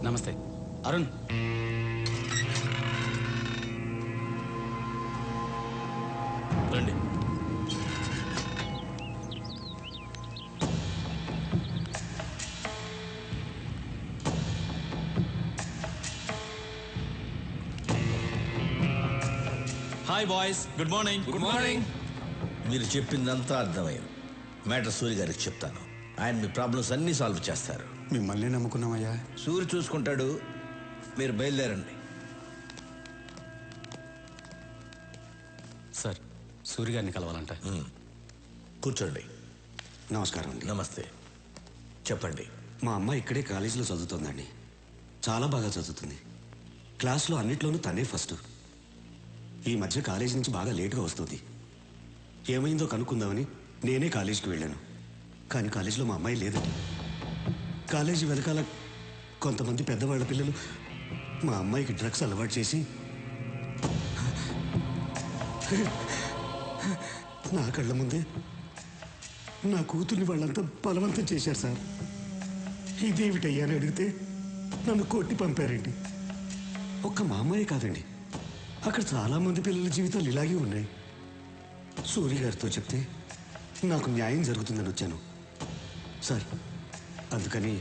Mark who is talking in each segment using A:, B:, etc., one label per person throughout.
A: నమస్తే అరుణ్. రండి.
B: Hi boys, good morning.
C: Good morning.
D: మీరు చెప్పిందంతా అర్థమైంది. మ్యాటర్ సూరి గారికి చెప్తాను. ఆయన మీ ప్రాబ్లమ్స్ అన్నీ సాల్వ్ చేస్తారు.
E: మిమ్మల్ని నమ్ముకున్నామయ్యా.
D: సూరి చూసుకుంటాడు. మీరు బయలుదేరండి.
A: సార్, సూరి గారిని కలవాలంట.
D: కూర్చోండి.
E: నమస్కారం అండి.
D: నమస్తే. చెప్పండి.
E: మా అమ్మ ఇక్కడే కాలేజీలో చదువుతుందండి. చాలా బాగా చదువుతుంది. క్లాస్లో అన్నిట్లోనూ తనే ఫస్ట్. ఈ మధ్య కాలేజీ నుంచి బాగా లేటుగా వస్తుంది. ఏమైందో కనుక్కుందామని నేనే కాలేజీకి వెళ్ళాను. కానీ కాలేజీలో మా అమ్మాయి లేదు. కాలేజీ వెనకాల కొంతమంది పెద్దవాళ్ళ పిల్లలు మా అమ్మాయికి డ్రగ్స్ అలవాటు చేసి నా కళ్ళ ముందే నా కూతుర్ని వాళ్ళంతా బలవంతం చేశారు సార్. ఇదేమిటయ్యా అని అడిగితే నన్ను కొట్టి పంపారండి. ఒక్క మా అమ్మాయి కాదండి, అక్కడ చాలామంది పిల్లల జీవితాలు ఇలాగే ఉన్నాయి. సూరి గారితో చెప్తే నాకు న్యాయం జరుగుతుందని వచ్చాను సార్. అందుకని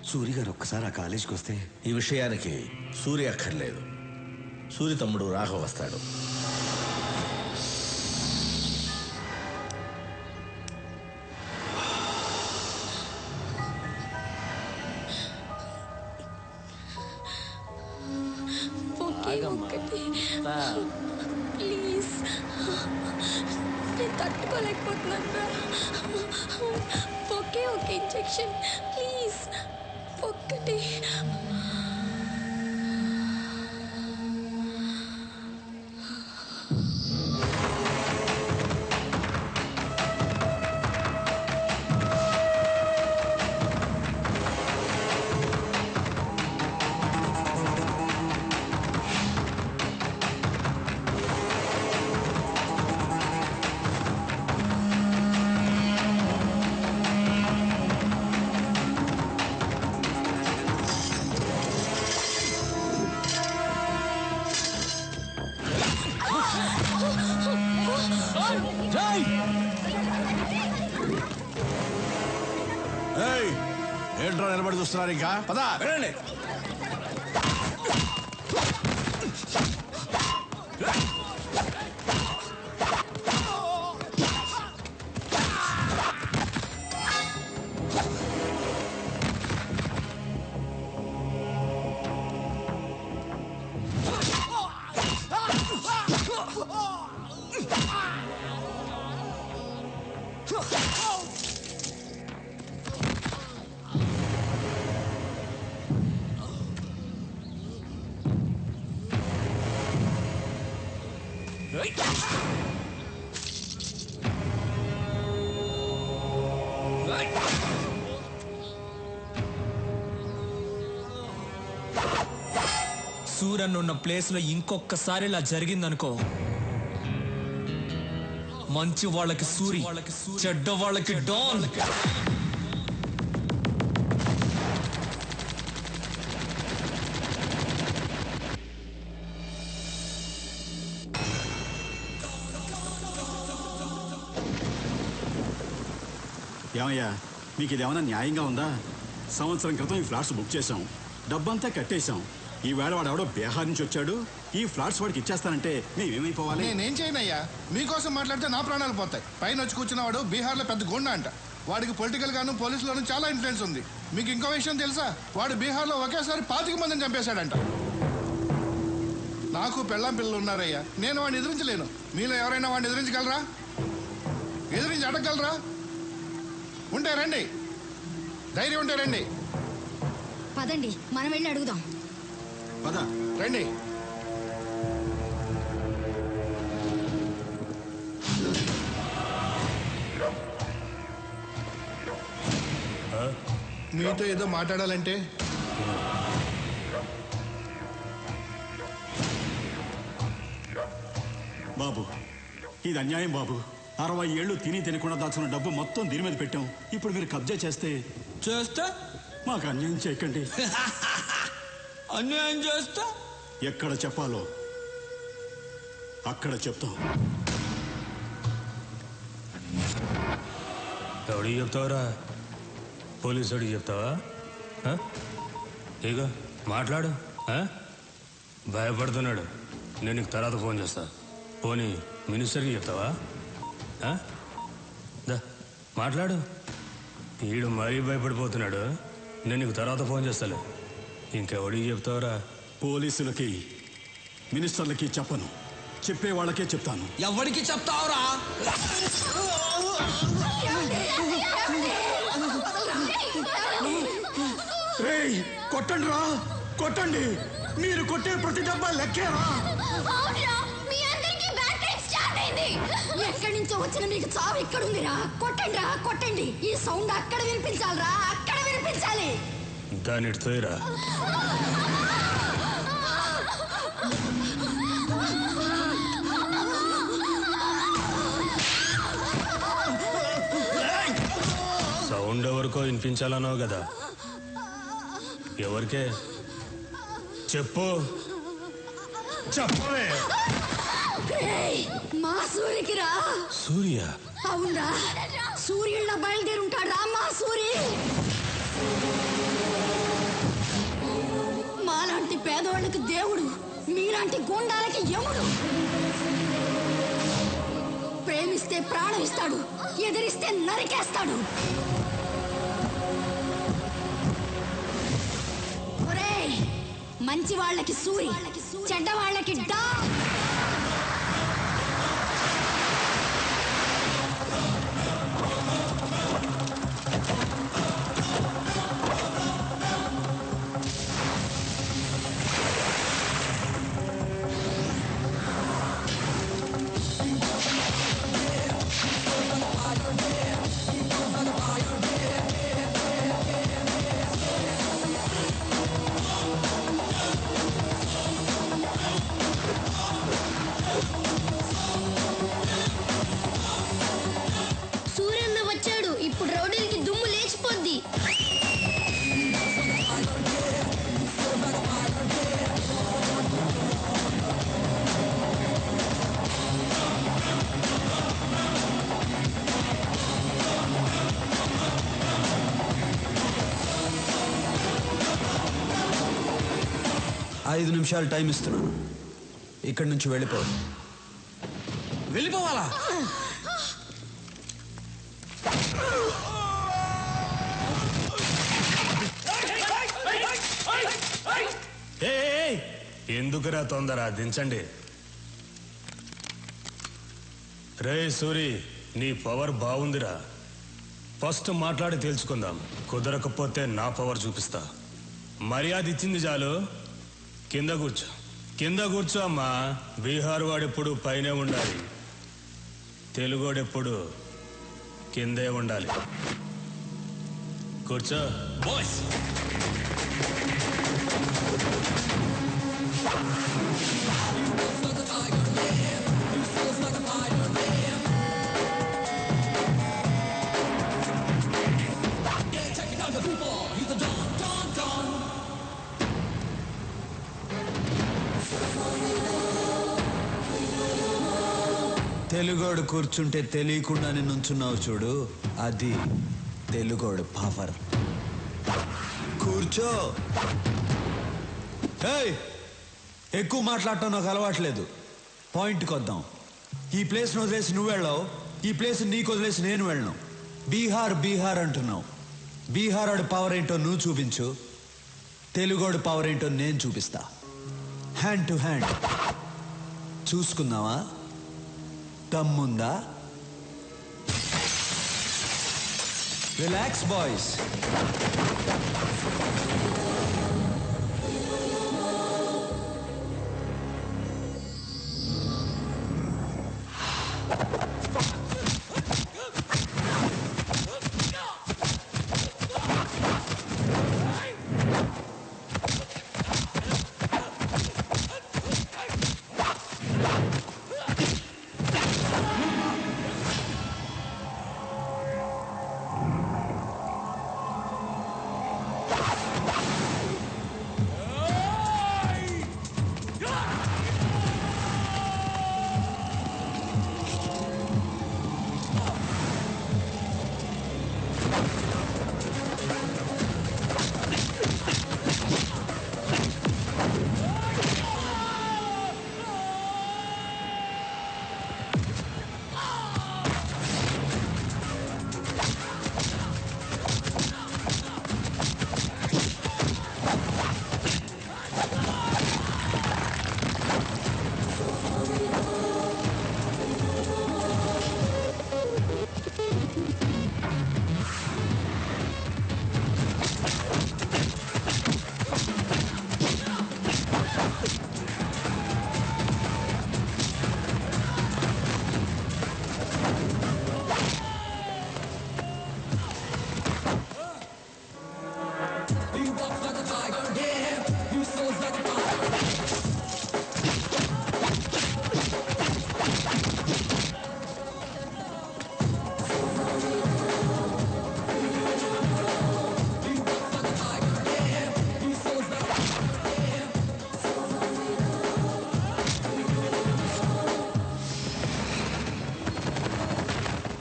E: సూరి గారు ఒక్కసారి ఆ కాలేజీకి వస్తే.
D: ఈ విషయానికి సూరి అక్కర్లేదు. సూరి తమ్ముడు రాఘవ వస్తాడు.
F: ప్లీజ్, నేను తట్టుకోలేకపోతున్నాను. ఒకే ఒక ఇంజెక్షన్ ప్లీజ్, ఒక్కటి.
D: ఏంట్రా నిలబడి చూస్తున్నారు? ఇంకా పదా వెళ్ళండి.
B: సూరన్ ఉన్న ప్లేస్ లో ఇంకొకసారి ఇలా జరిగిందనుకో, మంచి వాళ్ళకి సూరి, చెడ్డ వాళ్ళకి డాన్.
G: ఏమయ్యా, మీకు ఇదేమన్నా న్యాయంగా ఉందా? సంవత్సరం క్రితం ఈ ఫ్లాట్స్ బుక్ చేశాం, డబ్బంతా కట్టేశాం. ఈవేళ వాడు ఎవడో బీహార్ నుంచి వచ్చాడు, ఈ ఫ్లాట్స్ వాడికి ఇచ్చేస్తానంటే మేమేమైపోవాలి?
C: నేనేం చేయనయ్యా, మీకోసం మాట్లాడితే నా ప్రాణాలు పోతాయి. పైన వచ్చి కూర్చున్నవాడు బీహార్లో పెద్ద గుండా అంట. వాడికి పొలిటికల్ గాను పోలీసులోనూ చాలా ఇన్ఫ్లుయెన్స్ ఉంది. మీకు ఇంకో విషయం తెలుసా? వాడు బీహార్లో ఒకేసారి 25 మందిని చంపేశాడంట. నాకు పెళ్ళాం పిల్లలు ఉన్నారయ్యా, నేను వాడిని ఎదిరించలేను. మీలో ఎవరైనా వాడిని ఎదిరించగలరా? ఎదిరించి అడగగలరా? ఉంటే రండి, ధైర్యం ఉంటే రండి.
F: పదండి, మనం వెళ్ళి అడుగుదాం.
G: పద
C: రండి. మీతో ఏదో మాట్లాడాలంటే.
G: బాబు, ఇది అన్యాయం బాబు. 60 ఏళ్ళు తిని తినకుండా దాచుకున్న డబ్బు మొత్తం దీని మీద పెట్టాం. ఇప్పుడు మీరు కబ్జా చేస్తే
B: చేస్తే
G: మాకు అన్యాయం చేయకండి.
B: అన్యాయం చేస్తా
G: ఎక్కడ చెప్పాలో అక్కడ చెప్తాం.
A: ఎవడికి చెప్తావురా? పోలీసు వాడికి చెప్తావా? ఇక మాట్లాడు. భయపడుతున్నాడు. నేను నీకు తర్వాత ఫోన్ చేస్తా. పోనీ మినిస్టర్కి చెప్తావా? దా మాట్లాడు. వీడు మరీ భయపడిపోతున్నాడు. నేను నీకు తర్వాత ఫోన్ చేస్తాలే. ఇంకెవడికి చెప్తావురా?
G: పోలీసులకి మినిస్టర్లకి చెప్పను, చెప్పే వాళ్ళకే చెప్తాను.
B: ఎవరికి చెప్తావురా?
E: కొట్టండి రా, కొట్టండి. మీరు కొట్టే ప్రతి డబ్బా లెక్కేరా.
F: ఎక్కడి నుంచో వచ్చిన మీకు చావు ఇక్కడుందిరా. కొట్టండి రా, కొట్టండి. ఈ సౌండ్ అక్కడ వినిపించాలిరా, అక్కడ వినిపించాలి.
A: దాని తోయరా. సౌండ్ ఎవరికో వినిపించాలన్నావు కదా, ఎవరికే చెప్పు. చెప్పవే.
F: మా సూర్యకి రా.
A: సూర్య?
F: అవునరా, సూర్యుళ్ళ బయలుదేరుంటాడు రా మా సూరి. మాలాంటి పేదవాళ్ళకి దేవుడు, మీలాంటి గోండాలకి యముడు. ప్రేమిస్తే ప్రాణం ఇస్తాడు, ఎదిరిస్తే నరికేస్తాడు. ఒరేయ్, మంచి వాళ్ళకి సూరి, చెడ్డ వాళ్ళకి డా.
H: ఇప్పుడు రౌడీలకి దుమ్ము లేచిపోద్ది.
I: ఐదు నిమిషాలు టైం ఇస్తున్నాను. ఇక్కడి నుంచి వెళ్ళిపోవాలి.
B: వెళ్ళిపోవాలా?
A: ఎందుకురా తొందర? దించండి. రే సూరి, నీ పవర్ బాగుందిరా. ఫస్ట్ మాట్లాడి తేల్చుకుందాం. కుదరకపోతే నా పవర్ చూపిస్తా. మర్యాద ఇచ్చింది చాలు. కింద కూర్చో, కింద కూర్చో అమ్మా. బీహార్ వాడెప్పుడు పైనే ఉండాలి, తెలుగోడెప్పుడు కిందే ఉండాలి. కూర్చో.
B: బాయ్స్,
I: తెలుగోడు కూర్చుంటే తెలియకుండానే నుంచున్నావు చూడు, అది తెలుగోడు పవర్. కూర్చో. ఎక్కువ మాట్లాడటం నాకు అలవాట్లేదు. పాయింట్కి వద్దాం. ఈ ప్లేస్ను వదిలేసి నువ్వు వెళ్ళావు, ఈ ప్లేస్ నీకు వదిలేసి నేను వెళ్ళను. బీహార్ బీహార్ అంటున్నావు. బీహార్ వాడి పవర్ ఏంటో నువ్వు చూపించు, తెలుగోడు పవర్ ఏంటో నేను చూపిస్తా. హ్యాండ్ టు హ్యాండ్ చూసుకుందామా? దమ్ముందా? Relax boys.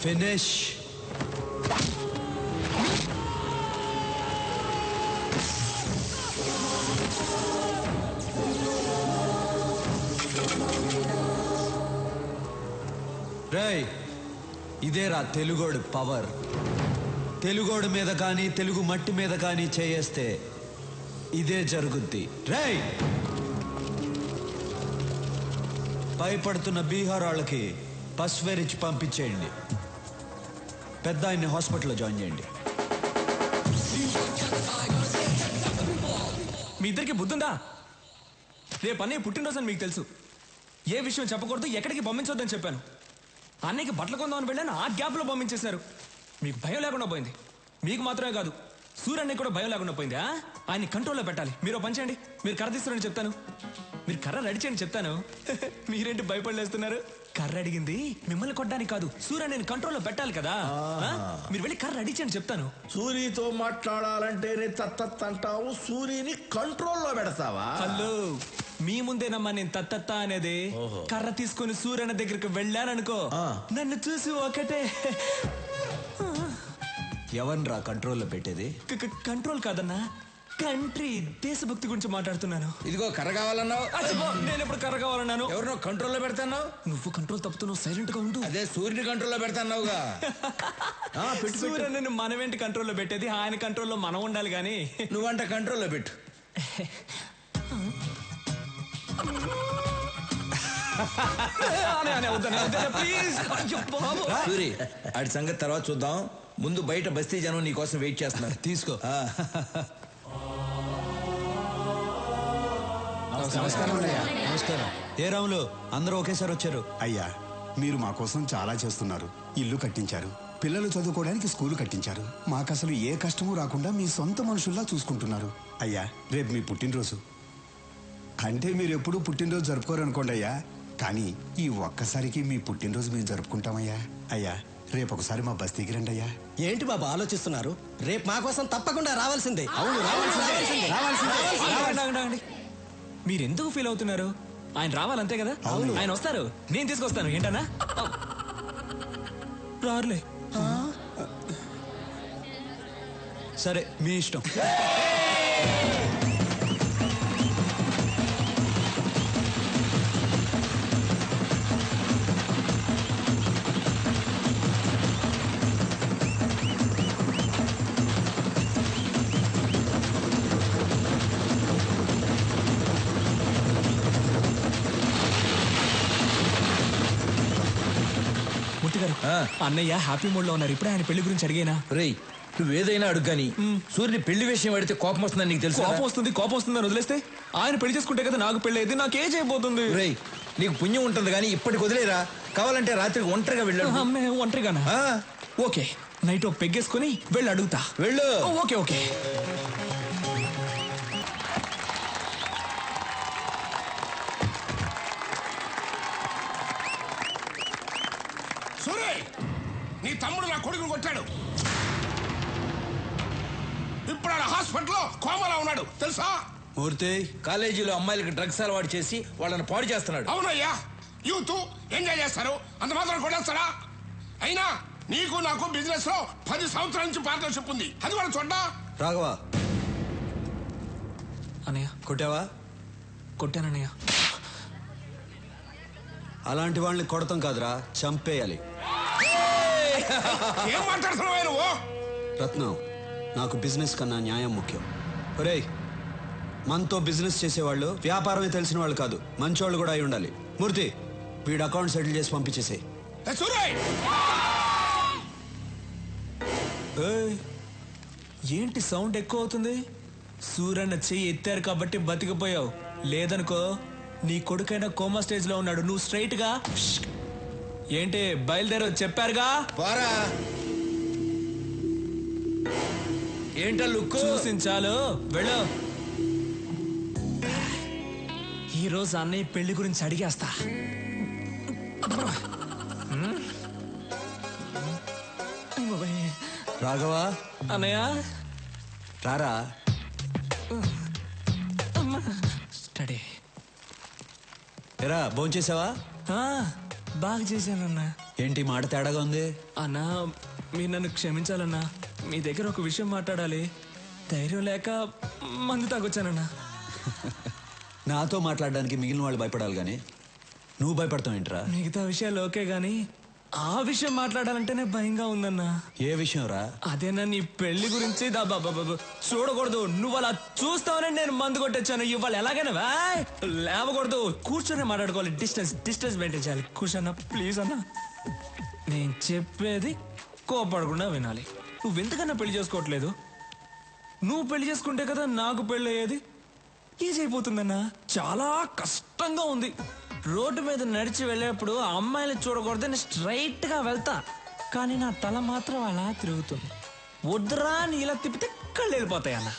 I: ఫినిష్. రేయ్, ఇదేరా తెలుగోడు పవర్. తెలుగోడు మీద కానీ తెలుగు మట్టి మీద కానీ చేయేస్తే ఇదే జరుగుద్ది. రేయ్, భయపడుతున్న బీహార్ వాళ్ళకి పసువేరిచ్చి పంపించేయండి. పెద్ద ఆయన్ని హాస్పిటల్లో జాయిన్ చేయండి.
B: మీ ఇద్దరికి బుద్ధుందా? రేపు అన్నయ్య పుట్టినరోజు అని మీకు తెలుసు. ఏ విషయం చెప్పకూడదు, ఎక్కడికి పంపించొద్దని చెప్పాను. అన్నయ్యకి బట్టలు కొందామని వెళ్ళాను, ఆ గ్యాప్లో పంపించేశారు. మీకు భయం లేకుండా పోయింది. మీకు మాత్రమే కాదు, సూర్యన్నయ్య కూడా భయం లేకుండా పోయింది. ఆయన్ని కంట్రోల్లో పెట్టాలి. మీరు పని చేయండి, మీరు కర్ర తీస్తారని చెప్తాను. మీరు కర్ర రెడీ చేయండి చెప్తాను. మీరేంటి భయపడలేస్తున్నారు? కర్ర అడిగింది మిమ్మల్ని కొట్టడానికి కాదు, సూర్యన్నయ్యని కంట్రోల్లో పెట్టాలి కదా. మీరు వెళ్ళి కర్ర రెడీ చేయండి చెప్తాను.
D: సూరితో మాట్లాడాలంటేనే తత్తత్ అంటావు, సూరిని కంట్రోల్లో పెడతావా?
B: హలో, మీ ముందేనమ్మా నేను తత్తత్త అనేది. కర్ర తీసుకొని సూర్యన్న దగ్గరికి వెళ్ళాననుకో, నన్ను చూసి ఒకటే.
I: ఎవన్రా కంట్రోల్లో పెట్టేది?
B: కంట్రోల్ కాదన్నా, కంట్రీ, దేశభక్తి గురించి మాట్లాడుతున్నాను.
D: ఇదిగో కర్ర కావాలన్నావు,
B: నేను ఎప్పుడు కర్ర కావాలన్నాను?
D: ఎవరినో కంట్రోల్లో పెడతాన్నావు.
B: నువ్వు కంట్రోల్ తప్పుతున్నావు, సైలెంట్ గా ఉండు.
D: అదే సూర్యుని కంట్రోల్లో పెడతాన్నావుగా.
B: సూర్యని మనమేంటి కంట్రోల్లో పెట్టేది, ఆయన కంట్రోల్లో మనం ఉండాలి గాని.
D: నువ్వంట కంట్రోల్లో పెట్టు. సూరి, ఆడి సంగతి తర్వాత చూద్దాం. ముందు బయట బస్తీ జనం నీ కోసం వెయిట్ చేస్తున్నారు.
I: తీసుకో. నమస్కారం. ఏ రాములు, అందరూ ఒకేసారి వచ్చారు?
J: అయ్యా, మీరు మా కోసం చాలా చేస్తున్నారు. ఇల్లు కట్టించారు, పిల్లలు చదువుకోవడానికి స్కూలు కట్టించారు. మాకు అసలు ఏ కష్టమూ రాకుండా మీ సొంత మనుషుల్లా చూసుకుంటున్నారు. అయ్యా, రేపు మీ పుట్టినరోజు. అంటే మీరు ఎప్పుడూ పుట్టినరోజు జరుపుకోరు అనుకోండి అయ్యా, కానీ ఈ ఒక్కసారికి మీ పుట్టినరోజు మేము జరుపుకుంటామయ్యా. అయ్యా, రేపు ఒకసారి మా బస్తీకి రండి అయ్యా.
K: ఏంటి బాబా ఆలోచిస్తున్నారు? రేపు మా కోసం తప్పకుండా రావాల్సిందే.
B: మీరెందుకు ఫీల్ అవుతున్నారు? ఆయన రావాలంతే కదా. ఆయన వస్తారు, నేను తీసుకొస్తాను. ఏంటన్నా రారులే.
I: సరే, మీ ఇష్టం.
B: అన్నయ్య హ్యాపీ మూడ్ లో ఉన్నారు. ఇప్పుడే ఆయన పెళ్లి గురించి అడిగేనా?
D: రేయ్, నువ్వేదైనా అడుగు కానీ సూర్యుని పెళ్లి విషయం అడిగితే కోపం వస్తుందని నీకు తెలుసు.
B: కోపం వస్తుందని వదిలేస్తే ఆయన పెళ్లి చేసుకుంటే కదా నాకు పెళ్లి అయితే. నాకు ఏజ్ అయిపోతుంది.
D: రేయ్, నీకు పుణ్యం ఉంటుంది కానీ ఇప్పటికి వదిలేరా. కావాలంటే రాత్రికి ఒంటరిగా వెళ్ళాడు.
B: అమ్మే ఒంటరిగానా? ఓకే, నైట్ ఒక పెగ్గేసుకుని వెళ్ళి అడుగుతా.
D: వెళ్ళు.
B: Okay okay.
C: నీ తమ్ముడు నా కొడుకుని కొట్టాడు. ఇప్పుడు హాస్పిటల్లో కోమలా ఉన్నాడు తెలుసా?
D: మూర్తి, కాలేజీలో అమ్మాయిలకి డ్రగ్స్ అలవాటు చేసి వాళ్ళని పాడు చేస్తున్నాడు.
C: అవునయ్యా, యూత్ ఎంజాయ్ చేస్తారు, అంత మాత్రం కొట్టేస్తారా? అయినా నీకు నాకు బిజినెస్ లో 10 సంవత్సరాల నుంచి పార్ట్నర్షిప్ ఉంది, అది కూడా చూడ్డా.
I: రాఘవా,
B: అన్నయ్య
I: కొట్టావా?
B: కొట్టానన్నయ్య.
I: అలాంటి వాళ్ళని కొడతాం కాదురా, చంపేయాలి.
C: ఏం మాట్లాడుతున్నావు నువ్వు?
I: రత్నం, నాకు బిజినెస్ కన్నా న్యాయం ముఖ్యం. ఒరేయ్, మనతో బిజినెస్ చేసేవాళ్ళు వ్యాపారమే తెలిసిన వాళ్ళు కాదు, మంచోళ్ళు కూడా అయి ఉండాలి. మూర్తి, వీడు అకౌంట్ సెటిల్ చేసి పంపించేసేయ్.
B: ఏంటి సౌండ్ ఎక్కువ అవుతుంది? సూరన్న చెయ్యి ఎత్తారు కాబట్టి బతికిపోయావు. లేదనుకో నీ కొడుకైనా కోమా స్టేజ్ లో ఉన్నాడు. నువ్వు స్ట్రైట్ గా ఏంటి బయలుదేరో చెప్పారుగా.
D: పోరా. ఏంటో లుక్
B: చూసించాలు, వెళ్ళు. ఈ రోజు అన్నయ్య పెళ్లి గురించి అడిగేస్తా.
I: రాఘవా,
B: అన్నయ్య
I: రారా. ఎరా, భోంచేసావా?
B: బాగా చేశానన్నా.
I: ఏంటి మాట తేడాగా ఉంది?
B: అన్నా మీరు నన్ను క్షమించాలన్నా. మీ దగ్గర ఒక విషయం మాట్లాడాలి. ధైర్యం లేక మందు తాగొచ్చానన్నా.
I: నాతో మాట్లాడడానికి మిగిలిన వాళ్ళు భయపడాలి కానీ నువ్వు భయపడతావు ఏంట్రా?
B: మిగతా విషయాలు ఓకే గానీ ఆ విషయం మాట్లాడాలంటేనే భయంగా ఉందన్నా.
I: ఏ విషయం రా?
B: అదేనా నీ పెళ్లి గురించి. చూడకూడదు. నువ్వు అలా చూస్తావని నేను మందు కొట్టొచ్చాను. ఇవాళ ఎలాగైనా లేవకూడదు. కూర్చొని మాట్లాడుకోవాలి. డిస్టెన్స్ మెయింటైన్ చేయాలి. కూర్చోన్నా ప్లీజ్ అన్నా. నేను చెప్పేది కోపడకుండా వినాలి. నువ్వెందుకన్నా పెళ్లి చేసుకోవట్లేదు? నువ్వు పెళ్లి చేసుకుంటే కదా నాకు పెళ్లి అయ్యేది. ఈజీ అయిపోతుందన్నా. చాలా కష్టంగా ఉంది. రోడ్డు మీద నడిచి వెళ్ళేప్పుడు అమ్మాయిని చూడకూడదని స్ట్రైట్ గా వెళ్తా, కానీ నా తల మాత్రం అలా తిరుగుతుంది. వద్దురా అని ఇలా తిప్పితే కళ్ళు వెళ్ళిపోతాయి అన్న.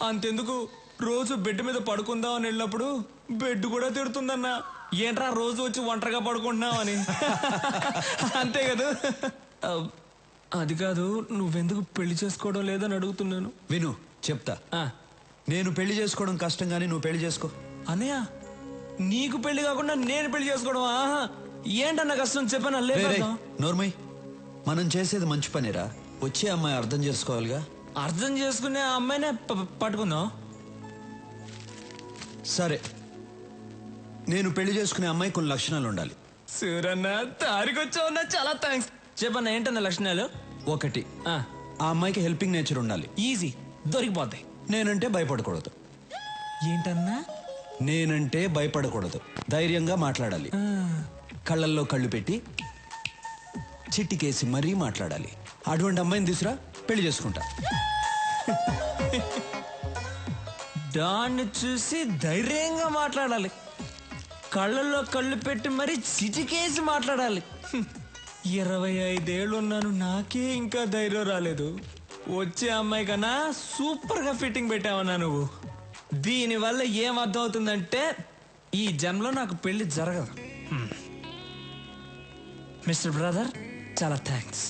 B: అంతెందుకు, రోజు బెడ్ మీద పడుకుందాం అని వెళ్ళినప్పుడు బెడ్ కూడా తిడుతుందన్నా. ఏంట్రా రోజు వచ్చి ఒంటరిగా పడుకుంటున్నావు అని. అంతే కదా. అది కాదు, నువ్వెందుకు పెళ్లి చేసుకోవడం లేదని అడుగుతున్నాను.
I: విను చెప్తా. నేను పెళ్లి చేసుకోవడం కష్టం కానీ నువ్వు పెళ్లి చేసుకో.
B: అన్నయ్య నీకు పెళ్లి కాకుండా నేను పెళ్లి చేసుకోవడం ఆహా ఏంటన్న కష్టం చెప్పాను.
I: నోర్మై, మనం చేసేది మంచి పనిరా. వచ్చే అమ్మాయి అర్థం చేసుకోవాలిగా.
B: అర్థం చేసుకునే ఆ అమ్మాయినే పట్టుకుందాం.
I: సరే, నేను పెళ్లి చేసుకునే అమ్మాయి కొన్ని లక్షణాలు ఉండాలి.
B: సూరన్న తారికొచ్చావన్నా, చాలా థ్యాంక్స్. చెప్పన్న ఏంటన్న లక్షణాలు?
I: ఒకటి, ఆ అమ్మాయికి హెల్పింగ్ నేచర్ ఉండాలి.
B: ఈజీ, దొరికిపోతాయి.
I: నేనంటే భయపడకూడదు.
B: ఏంటన్నా?
I: నేనంటే భయపడకూడదు. ధైర్యంగా మాట్లాడాలి. కళ్ళల్లో కళ్ళు పెట్టి చిట్టికేసి మరీ మాట్లాడాలి. అటువంటి అమ్మాయిని తీసురా, పెళ్లి చేసుకుంటా.
B: దాన్ని చూసి ధైర్యంగా మాట్లాడాలి. కళ్ళల్లో కళ్ళు పెట్టి మరీ చిటికేసి మాట్లాడాలి. 25 ఏళ్ళు ఉన్నాను, నాకే ఇంకా ధైర్యం రాలేదు. వచ్చే అమ్మాయి కన్నా సూపర్ గా ఫిట్టింగ్ పెట్టావన్నా నువ్వు. దీనివల్ల ఏం అర్థం అవుతుందంటే ఈ జన్మలో నాకు పెళ్లి జరగదు. మిస్టర్ బ్రదర్, చాలా థ్యాంక్స్.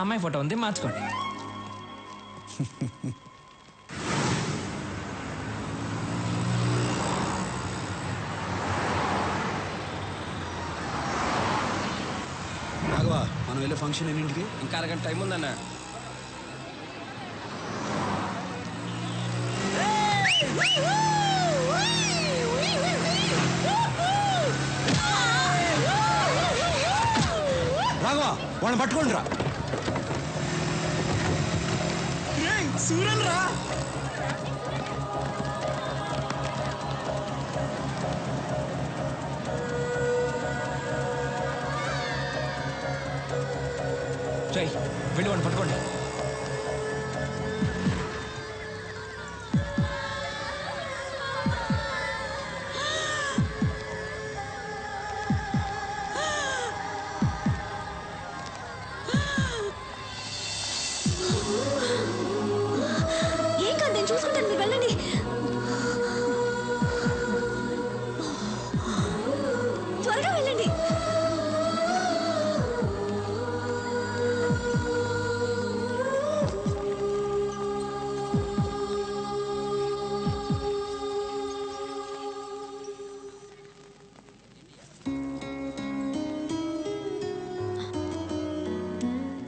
B: అమ్మాయి ఫోటో ఉంది, మార్చుకోండి.
I: రాఘవా, మనం వెళ్ళే ఫంక్షన్ ఎన్నింటికి?
K: ఇంకా అరగంట టైం ఉందన్న.
I: రాఘవా, వాళ్ళని పట్టుకోండి రా.
B: సూరన్ రా. వెళ్ళి వాడిని పట్టుకోండి.
H: ఏం కాదు, నేను చూసుకుంటాను, మీరు వెళ్ళండి. త్వరగా వెళ్ళండి.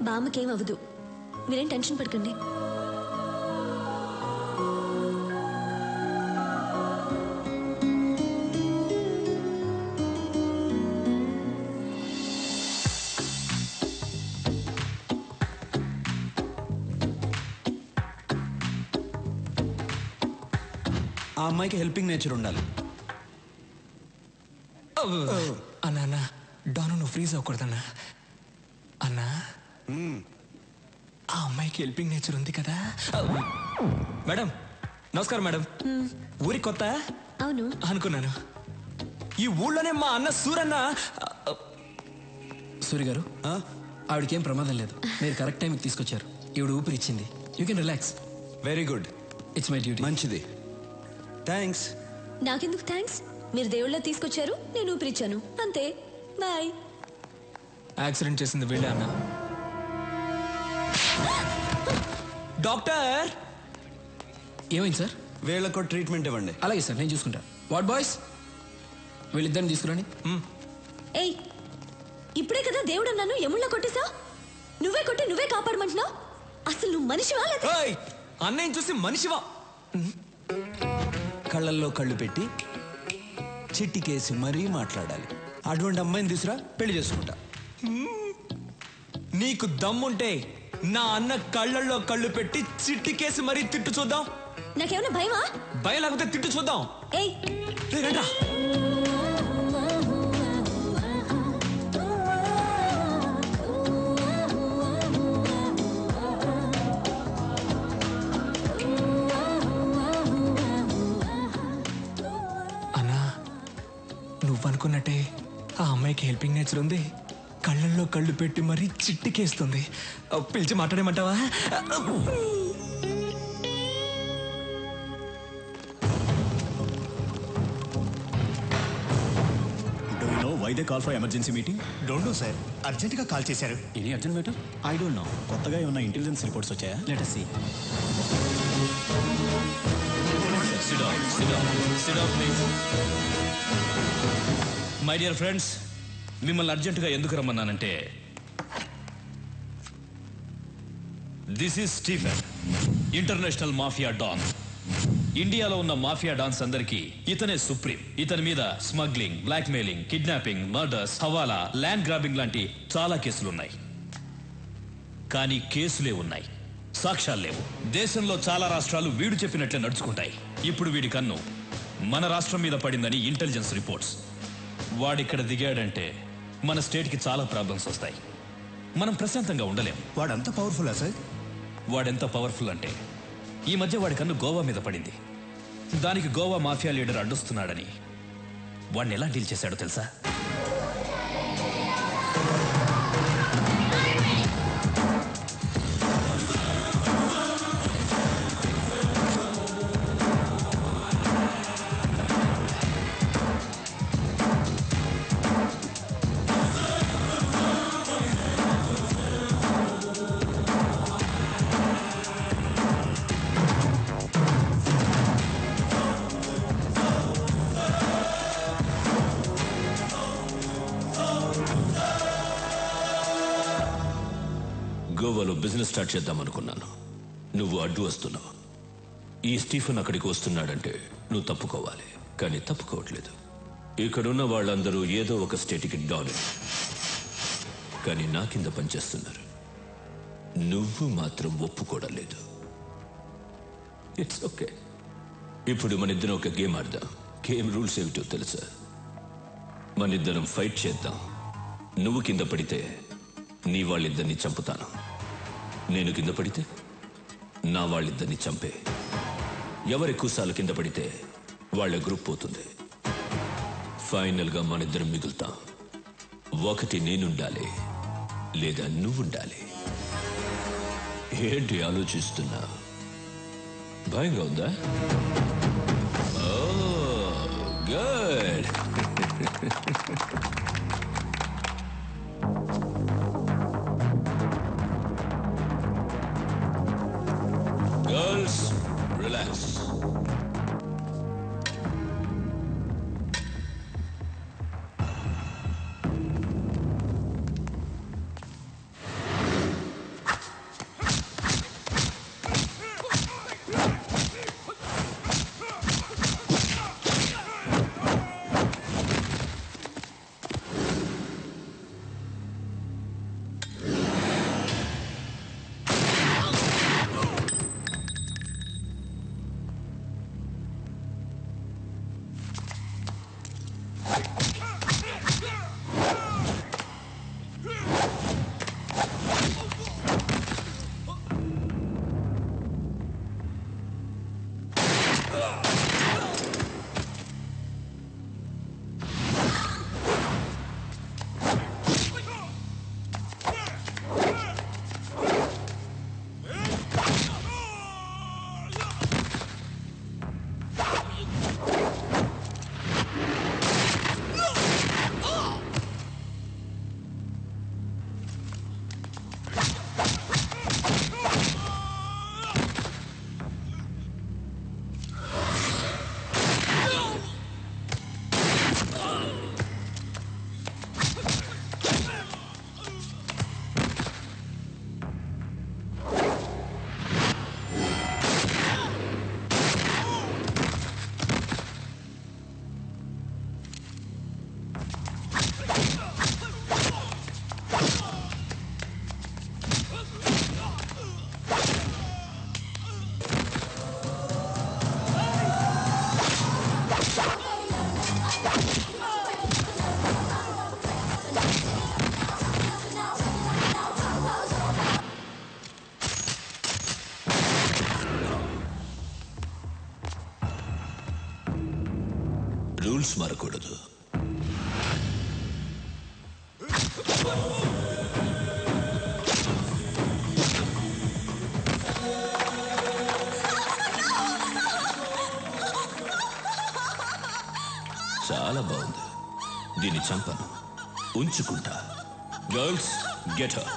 H: బామ్మకేం అవ్వదు, మీరేం టెన్షన్ పడకండి.
I: ఆ అమ్మాయికి హెల్పింగ్ నేచర్ ఉండాలి.
B: అన్నా డాను, నువ్వు ఫ్రీజ్ అవ్వకూడదన్నా. అన్నా, ఆ అమ్మాయికి హెల్పింగ్ నేచర్ ఉంది కదా. మేడం నమస్కారం. మేడం, ఊరి కొత్త?
H: అవును
B: అనుకున్నాను. ఈ ఊళ్ళోనే మా అన్న సూరన్న.
K: సూరి గారు, ఆవిడకేం ప్రమాదం లేదు. మీరు కరెక్ట్ టైంకి తీసుకొచ్చారు. ఈవిడ ఊపిరి ఇచ్చింది. You can relax.
I: Very good.
K: It's my duty.
I: మంచిది, థ్యాంక్స్.
H: నాకెందుకు థ్యాంక్స్? మీరు దేవుళ్ళ తీసుకొచ్చారు, నేను ఊపిరిచ్చాను, అంతే. బాయ్.
B: యాక్సిడెంట్ చేసింది వీళ్ళే అన్న. డాక్టర్,
K: ఏమైంది సార్?
I: వీళ్ళకు ట్రీట్మెంట్ ఇవ్వండి.
K: అలాగే సార్, నేను చూసుకుంటా. వాట్ బాయ్స్, వీళ్ళిద్దరిని తీసుకురండి.
H: ఏయ్, ఇప్పుడే కదా దేవుడు నన్ను యముళ్ళ కొట్టేశా. నువ్వే కొట్టి నువ్వే కాపాడమంటున్నావు. అసలు నువ్వు మనిషివా లేదా?
B: అన్నయ్య చూసి మనిషివా?
I: కళ్ళల్లో కళ్ళు పెట్టి చిట్టికేసి మరీ మాట్లాడాలి. అటువంటి అమ్మాయిని తీసురా, పెళ్లి చేసుకుంటా.
B: నీకు దమ్ముంటే నా అన్న కళ్ళల్లో కళ్ళు పెట్టి చిట్టికేసి మరీ తిట్టు చూద్దాం.
H: నాకేమైనా భయమా?
B: భయం లేకపోతే తిట్టు చూద్దాం.
H: ఏయ్
B: రండ్రా. అన్నా, నువ్వనుకున్నట్టే ఆ అమ్మాయికి హెల్పింగ్ నేచర్ ఉంది. కళ్ళల్లో కళ్ళు పెట్టి మరీ చిట్టికేస్తుంది. పిలిచి మాట్లాడేమంటావా?
L: Why they call for emergency meeting?
M: Don't know, sir. అర్జెంట్గా కాల్ చేశారు.
L: Any urgent matter? I don't know. కొత్తగా ఏమన్నా ఇంటెలిజెన్స్ రిపోర్ట్స్ వచ్చాయా? Let us see.
N: Sit down, please. My dear friends, మిమ్మల్ని అర్జెంటుగా ఎందుకు రమ్మన్నానంటే, this is Stephen, international mafia don. ఇండియాలో ఉన్న మాఫియా డాన్స్ అందరికీ ఇతనే సుప్రీం. ఇతని మీద స్మగ్లింగ్, బ్లాక్మెయిలింగ్, కిడ్నాపింగ్, మర్డర్స్, హవాలా, ల్యాండ్ గ్రాబింగ్ లాంటి చాలా కేసులున్నాయి. కానీ కేసులే ఉన్నాయి, సాక్ష్యాలు లేవు. దేశంలో చాలా రాష్ట్రాలు వీడు చెప్పినట్లే నడుచుకుంటాయి. ఇప్పుడు వీడి కన్ను మన రాష్ట్రం మీద పడిందని ఇంటెలిజెన్స్ రిపోర్ట్స్. వాడిక్కడ దిగాడంటే మన స్టేట్కి చాలా ప్రాబ్లమ్స్ వస్తాయి. మనం ప్రశాంతంగా ఉండలేం.
M: వాడంత పవర్ఫుల్లా సార్?
N: వాడెంత పవర్ఫుల్ అంటే, ఈ మధ్య వాడి కన్ను గోవా మీద పడింది. దానికి గోవా మాఫియా లీడర్ అడ్డొస్తున్నాడని వాడిని ఎలా డీల్ చేశాడో తెలుసా? గోవాలో బిజినెస్ స్టార్ట్ చేద్దాం అనుకున్నాను. నువ్వు అడ్డు వస్తున్నావు. ఈ స్టీఫెన్ అక్కడికి వస్తున్నాడంటే నువ్వు తప్పుకోవాలి, కానీ తప్పుకోవట్లేదు. ఇక్కడున్న వాళ్ళందరూ ఏదో ఒక స్టేట్కి డాన్, కానీ నా కింద పనిచేస్తున్నారు. నువ్వు మాత్రం ఒప్పుకోవడం లేదు. It's okay. ఇప్పుడు మన ఇద్దరం ఒక గేమ్ ఆడదాం. గేమ్ రూల్స్ ఏమిటో తెలుసా? మన ఇద్దరం ఫైట్ చేద్దాం. నువ్వు కింద పడితే నీ వాళ్ళిద్దరిని చంపుతాను. నేను కింద పడితే నా వాళ్ళిద్దరిని చంపే. ఎవరు ఎక్కువసార్లు కింద పడితే వాళ్ళ గ్రూప్ పోతుంది. ఫైనల్గా మన ఇద్దరం మిగులుతాం. ఒకటి నేనుండాలి, లేదా నువ్వుండాలి. ఏంటి ఆలోచిస్తున్నా? భయంగా ఉందా? గుడ్. Girls, relax. రూల్స్ మారకూడదు. చాలా బాగుంది. దీన్ని చంపను, ఉంచుకుంటా. Girls get her.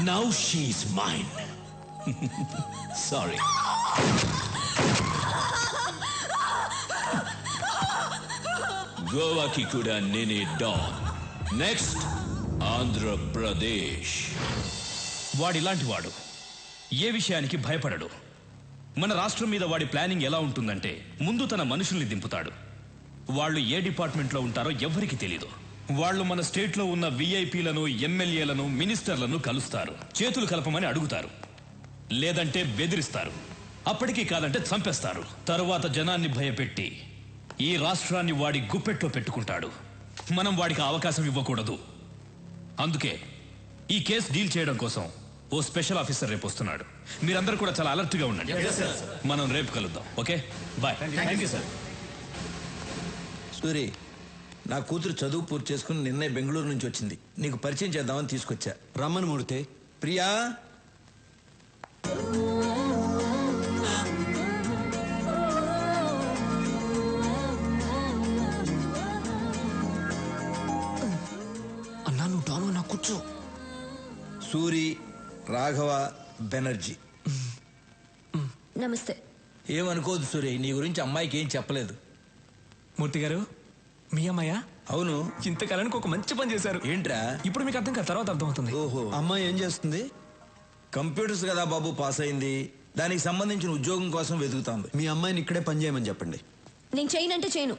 N: Now she's mine. Sorry. గోవాకి కూడా నేనే డాన్. నెక్స్ట్ ఆంధ్రప్రదేశ్.
O: వాడిలాంటి వాడు ఏ విషయానికి భయపడడు. మన రాష్ట్రం మీద వాడి ప్లానింగ్ ఎలా ఉంటుందంటే, ముందు తన మనుషుల్ని దింపుతాడు. వాళ్ళు ఏ డిపార్ట్మెంట్లో ఉంటారో ఎవ్వరికి తెలీదు. వాళ్ళు మన స్టేట్లో ఉన్న విఐపీలను, ఎమ్మెల్యేలను, మినిస్టర్లను కలుస్తారు. చేతులు కలపమని అడుగుతారు, లేదంటే బెదిరిస్తారు. అప్పటికీ కాదంటే చంపేస్తారు. తరువాత జనాన్ని భయపెట్టి ఈ రాష్ట్రాన్ని వాడి గుప్పెట్లో పెట్టుకుంటాడు. మనం వాడికి అవకాశం ఇవ్వకూడదు. అందుకే ఈ కేసు డీల్ చేయడం కోసం ఓ స్పెషల్ ఆఫీసర్ రేపు వస్తున్నాడు. మీరందరూ కూడా చాలా అలర్ట్ గా ఉండండి. మనం రేపు కలుద్దాం. Okay, bye. Thank you sir.
D: Suri, నా కూతురు చదువు పూర్తి చేసుకుని నిన్నే బెంగళూరు నుంచి వచ్చింది. నీకు పరిచయం చేద్దామని తీసుకొచ్చా.
I: రమ్మని మూడితే.
D: ప్రియా,
B: అన్నా నువ్వు డాను, నా కూర్చో.
D: సూరి, రాఘవ బెనర్జీ.
H: నమస్తే.
D: ఏమనుకోదు సూరి, నీ గురించి అమ్మాయికి ఏం చెప్పలేదు.
B: మూర్తి గారు, మీ అమ్మాయ?
D: అవును.
B: ఇంతకాలానికి ఒక మంచి పని చేశారు.
D: ఏంట్రా?
B: ఇప్పుడు మీకు అర్థం కాదు, తర్వాత అర్థమవుతుంది.
D: ఓహో,
I: అమ్మాయి ఏం చేస్తుంది?
D: కంప్యూటర్స్ కదా బాబు, పాస్ అయింది. దానికి సంబంధించిన ఉద్యోగం కోసం వెతుకుతాంది.
I: మీ అమ్మాయిని ఇక్కడే పని చేయమని చెప్పండి.
H: నేను చేయనంటే చేయను.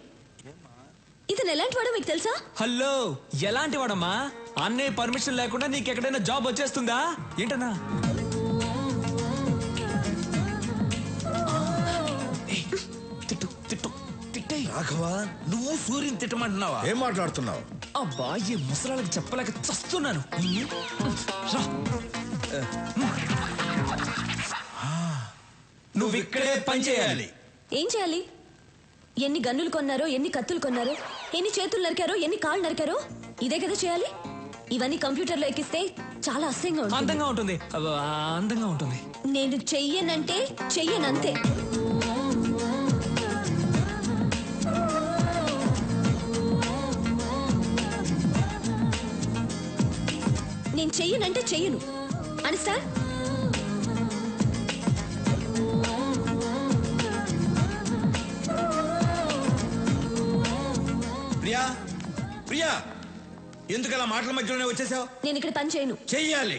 H: ఇతను ఎలాంటి వాడో మీకు తెలుసా?
B: హలో, ఎలాంటి వాడమ్మా? అన్నయ్య పర్మిషన్ లేకుండా నీకు ఎక్కడైనా జాబ్ వచ్చేస్తుందా ఏంటన్నా?
D: రాఘవ, నువ్వు సూర్యుని తిట్టమంటున్నావా? ఏం మాట్లాడుతున్నావు?
B: అబ్బా, ఈ ముసరాళ్ళకి చెప్పలేక చస్తున్నాను. నువ్వు ఇక్కడే పని చేయాలి.
H: ఏం చేయాలి? ఎన్ని గన్నులు కొన్నారో, ఎన్ని కత్తులు కొన్నారో, ఎన్ని చేతులు నరికారో, ఎన్ని కాళ్ళు నరికారో, ఇదే కదా చేయాలి. ఇవన్నీ కంప్యూటర్లో ఎక్కిస్తే చాలా అసహ్యంగా ఉంటుంది.
B: అందంగా ఉంటుంది. అందంగా ఉంటుంది.
H: నేను చెయ్యనంటే చెయ్యనంతే. నేను చెయ్యనంటే చెయ్యను. అండర్స్టాండ్?
D: ప్రియా, ప్రియా, ఎందుకు అలా మాటల మధ్యలోనే వచ్చేసావు?
H: నేను ఇక్కడ పని చేయను.
D: చెయ్యాలి.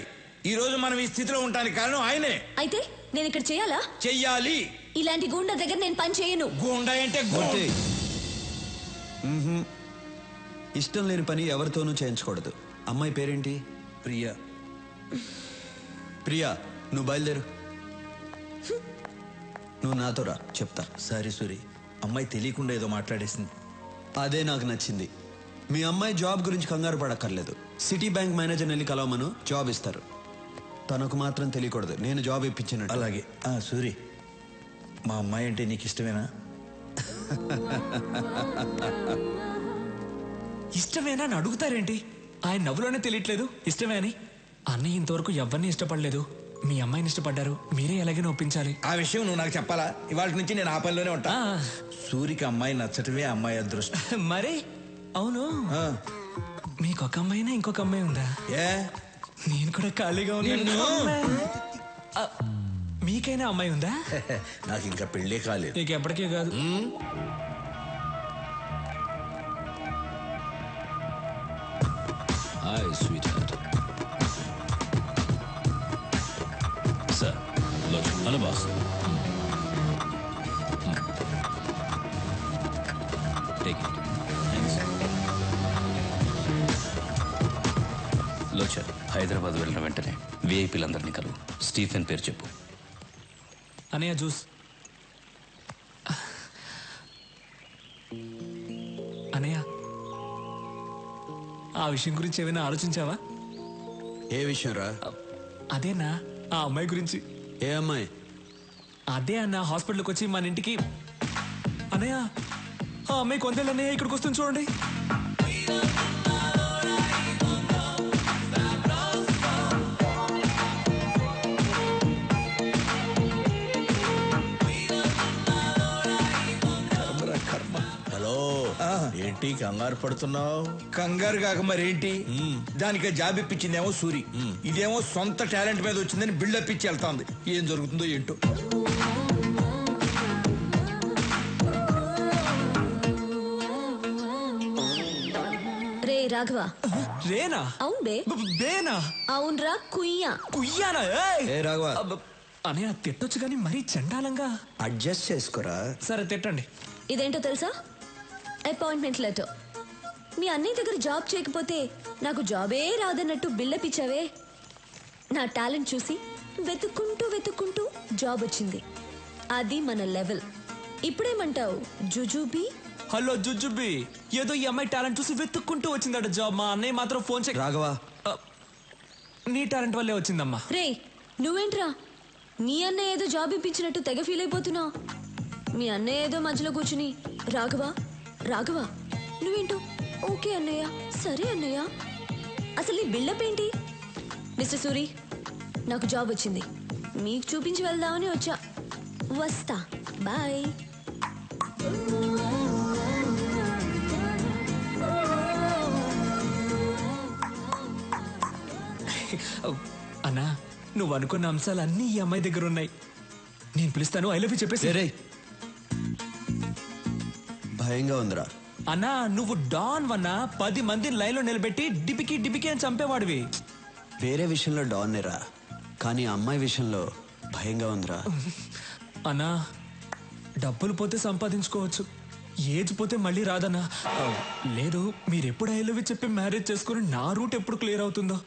D: ఈ రోజు మనం ఈ స్థితిలో ఉండడానికి కారణం ఆయనే.
H: అయితే నేను ఇక్కడ చేయాలా?
D: చెయ్యాలి.
H: ఇలాంటి గూండా దగ్గర నేను పని చేయను.
D: గూండా అంటే
I: ఇష్టం లేని పని ఎవరితోనూ చేయించకూడదు. అమ్మాయి పేరేంటి?
D: ప్రియా.
I: ప్రియా, నువ్వు బయలుదేరు. నువ్వు నాతో రా, చెప్తా.
D: సారీ సూరి, అమ్మాయి తెలియకుండా ఏదో మాట్లాడేసింది.
I: అదే నాకు నచ్చింది. మీ అమ్మాయి జాబ్ గురించి కంగారు పడక్కర్లేదు. సిటీ బ్యాంక్ మేనేజర్ వెళ్ళి కలవమను, జాబ్ ఇస్తారు. తనకు మాత్రం తెలియకూడదు నేను జాబ్ ఇప్పించినట్టు.
D: అలాగే. సూరి, మా అమ్మాయి అంటే నీకు ఇష్టమేనా?
B: ఇష్టమేనా అని అడుగుతారేంటి? ఆయన నవ్వులోనే తెలియట్లేదు ఇష్టమే అని. అన్నయ్య ఇంతవరకు ఎవరిని ఇష్టపడలేదు. మీ అమ్మాయిని ఇష్టపడ్డారు. మీరే ఎలాగైనా ఒప్పించాలి.
D: ఆ విషయం నువ్వు నాకు చెప్పాలా? ఇవాళ నుంచి నేను ఆ పనిలోనే ఉంటా. సూరికి అమ్మాయి నచ్చటమే అమ్మాయి అదృష్టం.
B: మరి అవును, మీకు ఒక అమ్మాయినా ఇంకొక అమ్మాయి ఉందా? నేను కూడా ఖాళీగా ఉన్నాను. మీకైనా అమ్మాయి ఉందా?
D: నాకు ఇంకా పెళ్ళే కాలేదు.
B: నీకు ఎప్పటికీ కాదు.
N: Hi sweetheart. Sir, hello boss. Take it.
P: లోచర్, హైదరాబాద్ వెళ్ళిన వెంటనే విఐపీలందరినీ కలువు. స్టీఫెన్ పేరు చెప్పు.
B: అనయ్య జ్యూస్. అనయ్య ఆ విషయం గురించి ఏమైనా ఆలోచించావా?
I: ఏ విషయం రా?
B: అదేనా ఆ అమ్మాయి గురించి.
I: ఏ అమ్మాయి?
B: అదే అన్న హాస్పిటల్కి వచ్చి మన ఇంటికి. అన్నయ్య ఆ అమ్మాయి కొందేళ్ళు అన్నయ్య ఇక్కడికి వస్తుంది చూడండి.
D: హలో, ఏంటి కంగారు పడుతున్నావు?
Q: కంగారు కాక మరేంటి, దానికి జాబ్ ఇప్పించిందేమో సూరి, ఇదేమో సొంత టాలెంట్ మీద వచ్చిందని బిల్డప్ ఇచ్చి వెళ్తాంది. ఏం జరుగుతుందో ఏంటో.
H: రే రాఘవ.
B: రేనా?
H: అవును బే.
B: బేనా?
H: అవునరా కుయ్యా.
B: కుయ్యానా?
I: ఏ రాఘవ,
B: అనే తిట్టొచ్చు కానీ మరీ చండాలంగా.
I: అడ్జస్ట్ చేసుకోరా.
B: సరే తిట్టండి.
H: ఇదేంటో తెలుసా? Appointment letter. మీ అన్నయ్య దగ్గర జాబ్ చేయకపోతే నాకు జాబే రాదన్నట్టు బిల్డప్ ఇచ్చావే. నా టాలెంట్ చూసి వెతుక్కుంటూ జాబ్ వచ్చింది. అది మన లెవెల్. ఇప్పుడేమంటావు జుజుబీ?
B: హలో జుజుబీ, ఏదో ఈ అమ్మాయి టాలెంట్ చూసి వెతుక్కుంటూ వచ్చిందట జాబ్. మా అన్నయ్య మాత్రం ఫోన్ చేయి.
I: రాఘవ,
B: నీ టాలెంట్ వల్లే వచ్చిందమ్మా.
H: రే నువ్వేంట్రా నీ అన్నయ్య ఏదో జాబ్ ఇప్పించినట్టు తెగ ఫీల్ అయిపోతున్నావు. మీ అన్నయ్య ఏదో మధ్యలో కూర్చుని రాఘవ రాఘవ నువ్వేంటో ఓకే అన్నయ్య, సరే అన్నయ్య. అసలు నీ బిల్డప్ ఏంటి? మిస్టర్ సూరి, నాకు జాబ్ వచ్చింది, మీకు చూపించి వెళ్దామని వచ్చా. వస్తా, బాయ్.
B: అన్నా, నువ్వు అనుకున్న అంశాలు అన్నీ ఈ అమ్మాయి దగ్గర ఉన్నాయి. నేను పిలుస్తాను, ఐ లవ్ యూ చెప్పేసి.
I: భయంగా ఉందిరా.
B: అన్నా నువ్వు డాన్ వన్నా 10 మందిని లైన్లో నిలబెట్టి డిపికి అని చంపేవాడివి.
I: వేరే విషయంలో డాన్ రా, కానీ అమ్మాయి విషయంలో భయంగా ఉందిరా.
B: అన్నా డబ్బులు పోతే సంపాదించుకోవచ్చు, ఏజ్ పోతే మళ్ళీ రాదన్నా. లేదు, మీరెప్పుడు ఐ లవ్ యూ చెప్పి మ్యారేజ్ చేసుకుని నా రూట్ ఎప్పుడు క్లియర్ అవుతుందో.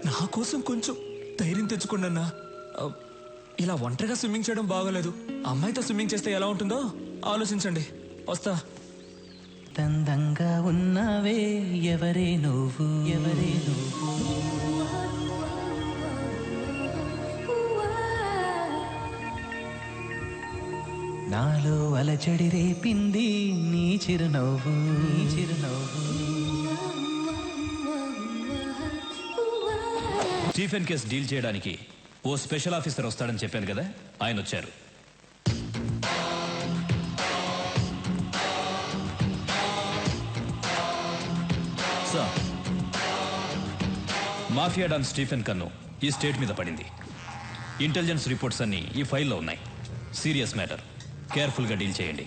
B: నా కోసం కొంచెం ధైర్యం తెచ్చుకోండి. ఇలా ఒంటరిగా స్విమ్మింగ్ చేయడం బాగోలేదు. అమ్మాయితో స్విమ్మింగ్ చేస్తే ఎలా ఉంటుందో ఆలోచించండి. వస్తా.
R: తందంగా ఉన్నావే ఎవరే నువ్వు, ఎవరే నువ్వు. నాలో అలచడి రేపింది నీ చిరునవ్వు, నీ చిరునవ్వు.
O: స్టీఫెన్ కేస్ డీల్ చేయడానికి ఓ స్పెషల్ ఆఫీసర్ వస్తాడని చెప్పాను కదా, ఆయన వచ్చారు. సార్, మాఫియా డాన్ స్టీఫెన్ కన్ను ఈ స్టేట్ మీద పడింది. ఇంటెలిజెన్స్ రిపోర్ట్స్ అన్ని ఈ ఫైల్లో ఉన్నాయి. సీరియస్ మ్యాటర్, కేర్ఫుల్గా డీల్ చేయండి.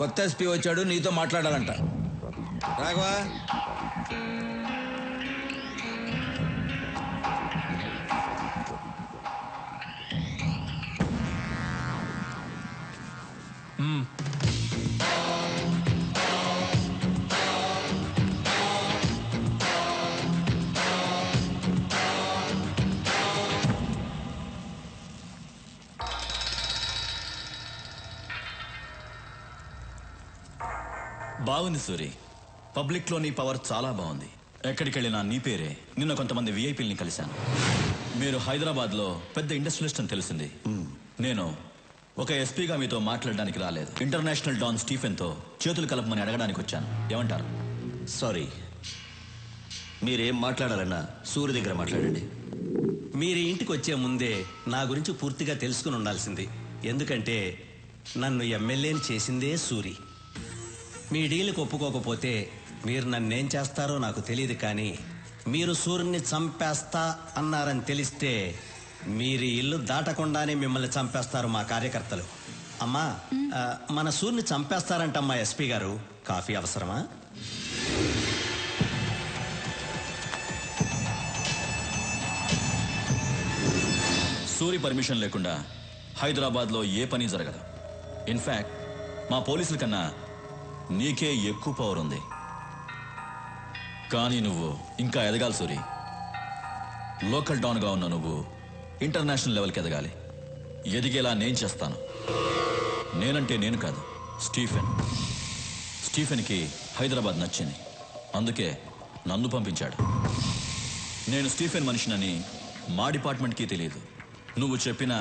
Q: కొత్త ఎస్పీ వచ్చాడు, నీతో మాట్లాడాలంట. రాఘవా,
L: బాగుంది సూరి, పబ్లిక్లో నీ పవర్ చాలా బాగుంది. ఎక్కడికి వెళ్ళినా నీ పేరే. నిన్న కొంతమంది విఐపీలని కలిశాను. మీరు హైదరాబాద్లో పెద్ద ఇండస్ట్రియలిస్ట్ అని తెలిసింది. నేను ఒక ఎస్పీగా మీతో మాట్లాడడానికి రాలేదు. ఇంటర్నేషనల్ డాన్ స్టీఫెన్తో చేతులు కలపమని అడగడానికి వచ్చాను. ఏమంటారు?
S: సారీ, మీరేం మాట్లాడాలన్నా సూర్య దగ్గర మాట్లాడండి. మీరు ఇంటికి వచ్చే ముందే నా గురించి పూర్తిగా తెలుసుకుని ఉండాల్సింది. ఎందుకంటే నన్ను ఎమ్మెల్యేని చేసిందే సూరి. మీ డీల్కి ఒప్పుకోకపోతే మీరు నన్నేం చేస్తారో నాకు తెలియదు, కానీ మీరు సూర్యుని చంపేస్తా అన్నారని తెలిస్తే మీరు ఇల్లు దాటకుండానే మిమ్మల్ని చంపేస్తారు మా కార్యకర్తలు. అమ్మా, మన సూర్యుని చంపేస్తారంటమ్మా ఎస్పీ గారు. కాఫీ అవసరమా?
L: సూరి పర్మిషన్ లేకుండా హైదరాబాద్లో ఏ పని జరగదు. ఇన్ఫ్యాక్ట్ మా పోలీసుల కన్నా నీకే ఎక్కువ పవర్ ఉంది. కానీ నువ్వు ఇంకా ఎదగాలి సూరి. లోకల్ డాన్గా ఉన్న నువ్వు ఇంటర్నేషనల్ లెవెల్కి ఎదగాలి. ఎదిగేలా నేను చేస్తాను. నేనంటే నేను కాదు, స్టీఫెన్కి హైదరాబాద్ నచ్చింది, అందుకే నన్ను పంపించాడు. నేను స్టీఫెన్ మనిషినని మా డిపార్ట్మెంట్కి తెలియదు. నువ్వు చెప్పినా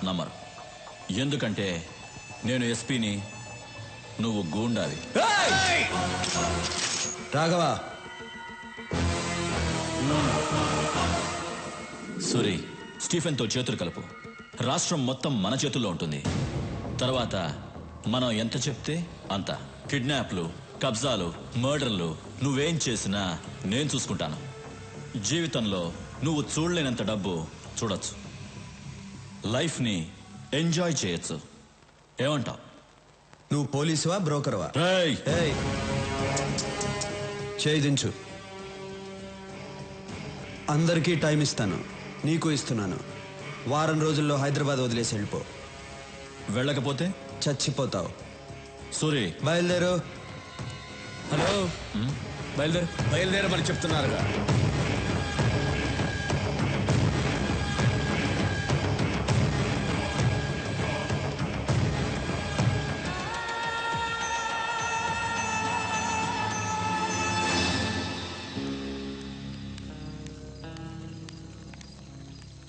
L: నమ్మరు. ఎందుకంటే నేను ఎస్పీని, నువ్వు గూండావి.
I: రాఘవా,
L: సూరి, స్టీఫెన్తో చేతులు కలుపు. రాష్ట్రం మొత్తం మన చేతుల్లో ఉంటుంది. తర్వాత మనం ఎంత చెప్తే అంత. కిడ్నాప్లు, కబ్జాలు, మర్డర్లు నువ్వేం చేసినా నేను చూసుకుంటాను. జీవితంలో నువ్వు చూడలేనంత డబ్బు చూడొచ్చు. లైఫ్ని ఎంజాయ్ చేయొచ్చు. ఏమంటావు?
I: నువ్వు పోలీసువా, బ్రోకర్వా? చేయి దించు. అందరికీ టైం ఇస్తాను, నీకు ఇస్తున్నాను. వారం రోజుల్లో హైదరాబాద్ వదిలేసి వెళ్ళిపో.
L: వెళ్ళకపోతే
I: చచ్చిపోతావు.
L: సూరి,
I: బయలుదేరు.
B: హలో,
D: బయలుదేరమని చెప్తున్నారుగా.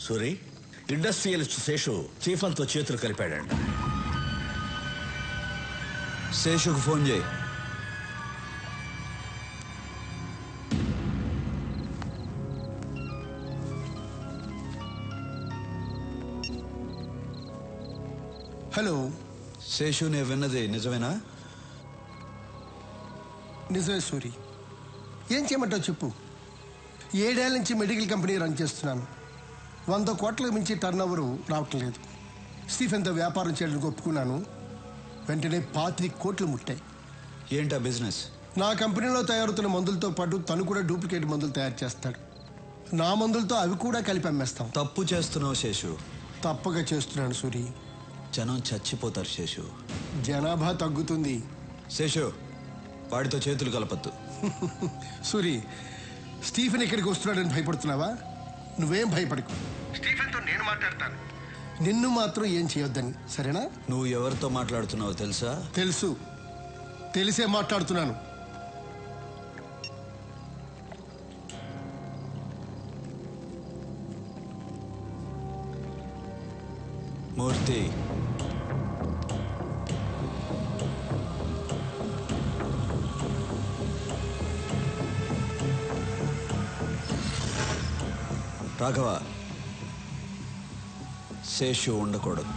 D: సూరి, ఇండస్ట్రియలిస్ట్ శేషు స్టీఫెన్తో చేతులు కలిపాడంట.
I: శేషుకు ఫోన్ చేయి.
C: హలో
I: శేషు, నేను విన్నది నిజమేనా?
T: నిజమే సూరి. ఏం చేయమంటావు చెప్పు. 7 ఏళ్ల నుంచి మెడికల్ కంపెనీ రన్ చేస్తున్నాను. 100 కోట్లకు మించి టర్న్ ఓవర్ రావటం లేదు. స్టీఫెన్తో వ్యాపారం చేయడానికి ఒప్పుకున్నాను. వెంటనే 25 కోట్లు ముట్టాయి.
I: ఏంటా బిజినెస్?
T: నా కంపెనీలో తయారవుతున్న మందులతో పాటు తను కూడా డూప్లికేట్ మందులు తయారు చేస్తాడు. నా మందులతో అవి కూడా కలిపి అమ్మేస్తాం.
I: తప్పు చేస్తున్నావు శేషు.
T: తప్పగా చేస్తున్నాను సూరి.
I: జనం చచ్చిపోతారు శేషు.
T: జనాభా తగ్గుతుంది.
I: శేషు, వాడితో చేతులు కలపద్దు.
T: సూరి, స్టీఫెన్ ఇక్కడికి వస్తున్నాడని భయపడుతున్నావా? నువ్వేం భయపడకు. స్టీఫెన్తో నేను మాట్లాడతాను. నిన్ను మాత్రం ఏం చేయొద్దని, సరేనా?
I: నువ్వు ఎవరితో మాట్లాడుతున్నావో తెలుసా?
T: తెలుసు, తెలిసే మాట్లాడుతున్నాను.
I: మూర్తి, రాఘవ, శేషు ఉండకూడదు.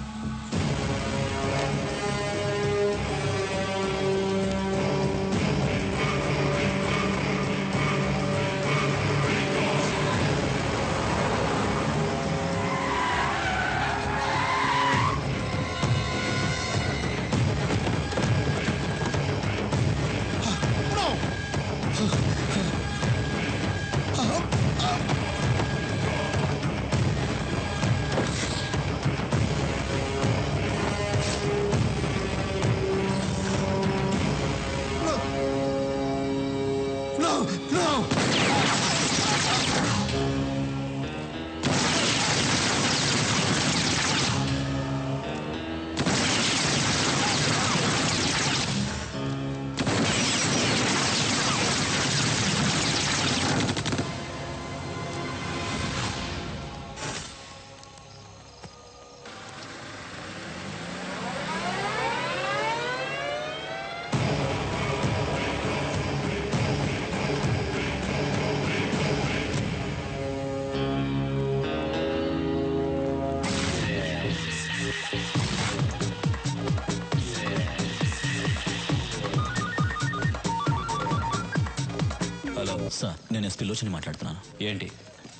L: హలో సార్, నేను ఎస్పీ లోచని మాట్లాడుతున్నాను.
P: ఏంటి?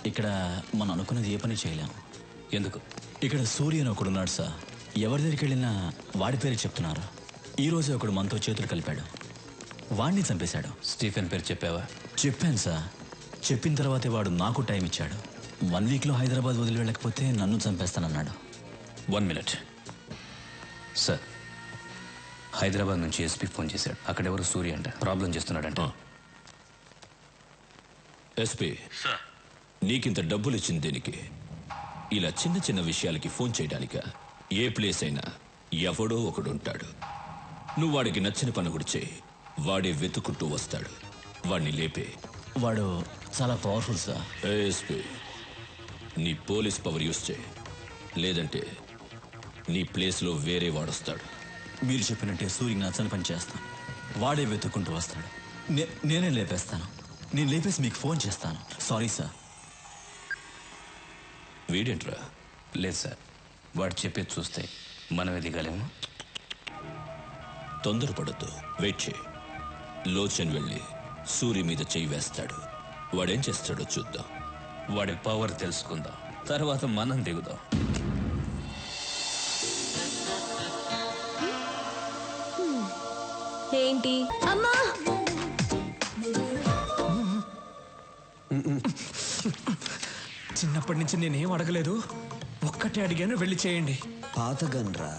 L: ఇక్కడ మనం అనుకున్నది ఏ పని చేయలేము.
P: ఎందుకు?
L: ఇక్కడ సూర్య అని ఒకడున్నాడు సార్. ఎవరి దగ్గరికి వెళ్ళినా వాడి పేరు చెప్తున్నారు. ఈ రోజే ఒకడు మనతో చేతులు కలిపాడు. వాడిని చంపేశాడు.
P: స్టీఫెన్ పేరు చెప్పావా?
L: చెప్పాను సార్. చెప్పిన తర్వాతే వాడు నాకు టైం ఇచ్చాడు. 1 వీక్లో హైదరాబాద్ వదిలి వెళ్ళకపోతే నన్ను చంపేస్తానన్నాడు.
P: 1 మినిట్ సార్. హైదరాబాద్ నుంచి ఎస్పీ ఫోన్ చేశాడు. అక్కడెవరు సూర్య అంట ప్రాబ్లం చేస్తున్నాడంట.
N: ఎస్పీ నీకింత డబ్బులు ఇచ్చింది దేనికి? ఇలా చిన్న చిన్న విషయాలకి ఫోన్ చేయడానిక? ఏ ప్లేస్ అయినా ఎవడో ఒకడు ఉంటాడు. నువ్వు వాడికి నచ్చిన పని కూడా చేయి, వాడే వెతుకుంటూ వస్తాడు. వాడిని లేపే.
L: వాడు చాలా పవర్ఫుల్ సార్.
N: ఎస్పీ నీ పోలీస్ పవర్ యూస్ చేయి, లేదంటే నీ ప్లేస్లో వేరే వాడొస్తాడు.
L: మీరు చెప్పినట్టే సూర్యకి నచ్చని పని చేస్తాను. వాడే వెతుక్కుంటూ వస్తాడు. నేనే లేపేస్తాను. నేను లేపేసి మీకు ఫోన్ చేస్తాను. Sorry sir.
N: వీడేంట్రా?
P: లేదు సార్, వాడు చెప్పేది చూస్తే మనం ఎదిగలేము.
N: తొందరపడద్దు, వెయిట్ చేయి. లోచన్ వెళ్ళి సూర్య మీద చెయ్యి వేస్తాడు. వాడేం చేస్తాడో చూద్దాం.
P: వాడి పవర్ తెలుసుకుందాం, తర్వాత మనం దిగుదాం.
H: ఏంటి అమ్మా?
B: చిన్నప్పటి నుంచి నేనేం అడగలేదు, ఒక్కటే అడిగాను, వెళ్ళి చేయండి.
E: పాత గన్రా,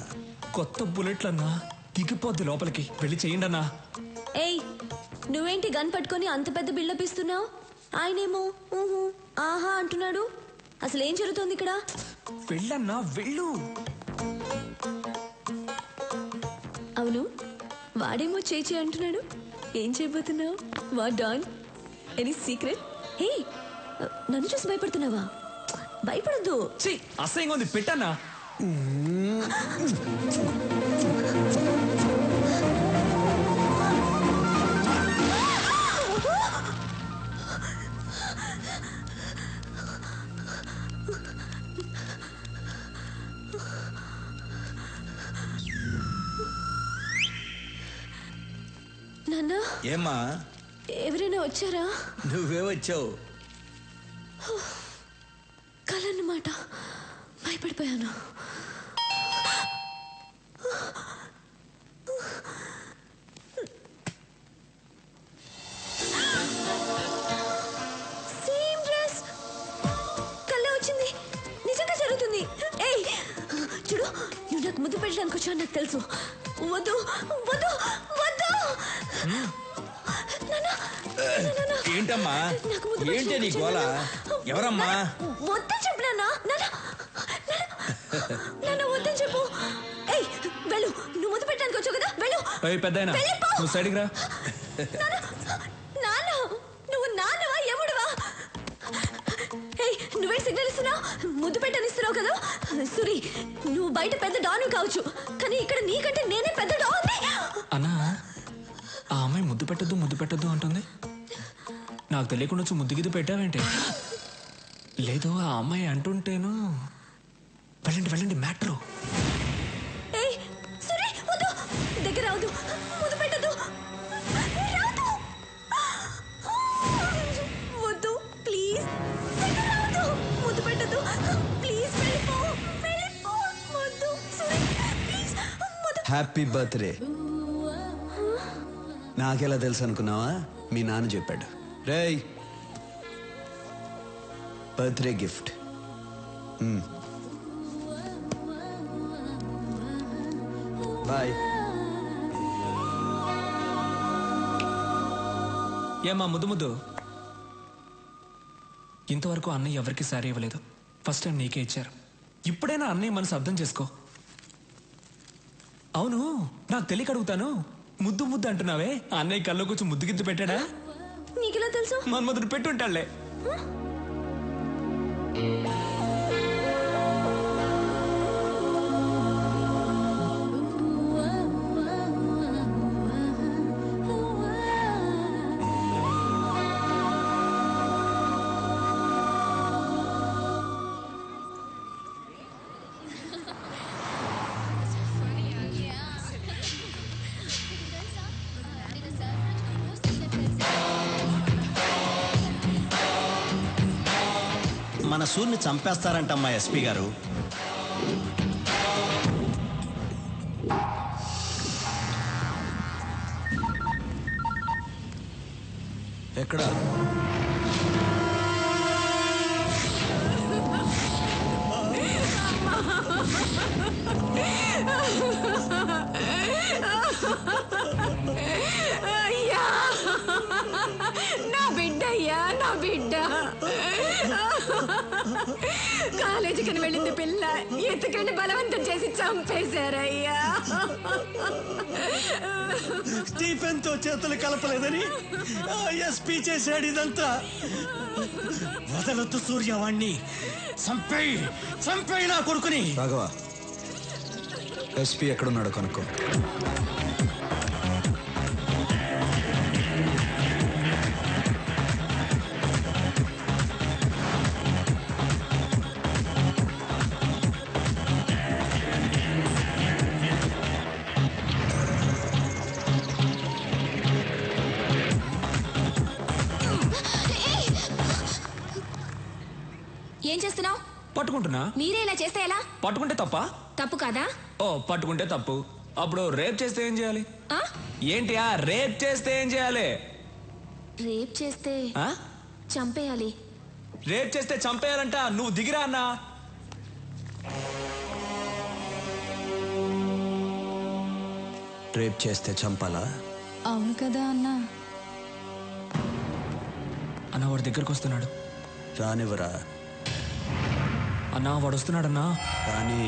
B: కొత్త బుల్లెట్లన్నా దిగిపోద్ది లోపలికి, వెళ్ళి చేయండి అన్నా.
H: ఏయ్, నువ్వేంటి గన్ పట్టుకొని అంత పెద్ద బిల్డప్ ఇస్తున్నావు? ఆయనేమో ఊహు ఆహా అంటున్నాడు. అసలు ఏం జరుగుతోంది ఇక్కడ?
B: వెళ్ళన్నా, వెళ్ళు.
H: అవును, వాడేమో చేచి అంటున్నాడు. ఏం చేయబోతున్నావు? వా డాన్, ఎనీ సీక్రెట్? హే, నన్ను చూసి భయపడుతున్నావా? భయపడద్దు.
B: అసహ్యంగా ఉంది, పెట్టన్నా.
Q: నాన్న, ఏమ్మా?
H: ఎవరైనా వచ్చారా?
Q: నువ్వే వచ్చావు.
H: కలన్నమాట, భయపడిపోయాను. సేమ్ డ్రెస్, కళ్ళ వచ్చింది. నిజంగా జరుగుతుంది. ఏయ్ చూడు, నువ్వు నాకు ముద్దు పెట్టడానికి వచ్చావు నాకు తెలుసు. వద్దు వద్దు వద్దు.
Q: ఏంటమ్మా? ఏంటి నీ గోల? ఎవరమ్మా?
H: వద్దని చెప్పు నాన్న. నాన్న వద్దని చెప్పు. ఏయ్ వెళ్ళు, నువ్వు ముద్దు పెట్టడానికి వచ్చావు కదా, వెళ్ళు.
B: పెద్దయినా నువ్వు సైడ్కి రా.
H: నాన్న, నువ్వు నాన్నవా ఎముడువా? ఏయ్, నువ్వే సిగ్నల్ ఇస్తున్నావు, ముద్దు పెట్టనిస్తున్నావు కదా. సురి, నువ్వు బయట పెద్ద డాను కావచ్చు, కానీ ఇక్కడ నీకంటే నేనే పెద్ద డాన్.
B: అన్నా, ఆ అమ్మాయి ముద్దు పెట్టద్దు అంటుంది. నాకు తెలియకుండా వచ్చి ముద్దు గిద్దు పెట్టావేంటి? లేదు, ఆ అమ్మాయి అంటుంటేను. వెళ్ళండి మ్యాట్రు.
H: ఏయ్ సురి, వద్దు, దగ్గర రావద్దు, ముద్దు పెట్టద్దు, వద్దు ప్లీజ్, దగ్గర రావద్దు, ముద్దు పెట్టద్దు ప్లీజ్, వెళ్ళిపో, వద్దు సురి ప్లీజ్.
E: Happy birthday. నాకెలా తెలుసు అనుకున్నావా? మీ నాన్న చెప్పాడు. రేయ్, బర్త్డే గిఫ్ట్. బాయ్.
B: ఏమా ముద్దు? ఇంతవరకు అన్నయ్య ఎవరికి సారీ ఇవ్వలేదు, ఫస్ట్ టైం నీకే ఇచ్చారు. ఇప్పుడైనా అన్నయ్య మనసు అర్థం చేసుకో. అవును, నాకు తెలియక అడుగుతాను, ముద్దు అంటున్నావే, అన్నయ్య కల్లో కూర్చొని ముద్దు గిద్దు పెట్టాడా?
H: నీకెలా తెలుసు?
B: మన్మధుడు పెట్టుంటాళ్లే.
S: మన సూర్ని చంపేస్తారంటమ్మా ఎస్పీ గారు.
I: ఎక్కడ?
F: కాలేజీకి వెళ్ళింది పిల్ల ఎత్తుకెళ్ళి బలవంతం చేసి చంపేశారయ్యా.
E: స్టీఫెన్ తో చేతులు కలపలేదని ఎస్పీ చేశాడు ఇదంతా. వదలొద్దు సూర్యవాణ్ణి, చంపేయి నా కొడుకుని.
I: రాఘవ, ఎస్పీ ఎక్కడున్నాడో కనుక్కో.
F: ఏం చేస్తున్నావు?
B: పట్టుకుంటున్నా.
F: మీరే ఇలా చేస్తే ఎలా?
B: పట్టుకుంటే తప్ప?
F: తప్పు కాదా?
B: ఓ పట్టుకుంటే తప్పు. అప్పుడు రేప్ చేస్తే ఏం చేయాలి? ఏంటి రేప్ చేస్తే ఏం చేయాలి?
F: రేప్ చేస్తే చంపేయాలి.
B: రేప్ చేస్తే చంపేయాలంట. నువ్వు దిగిరా అన్నా.
I: రేప్ చేస్తే చంపాలా?
H: అవును కదా అన్నా.
B: అన్న వాడి దగ్గరకు వస్తున్నాడు.
I: రానివ్వరా.
B: అన్నా వాడు వస్తున్నాడన్నా.
I: రాని.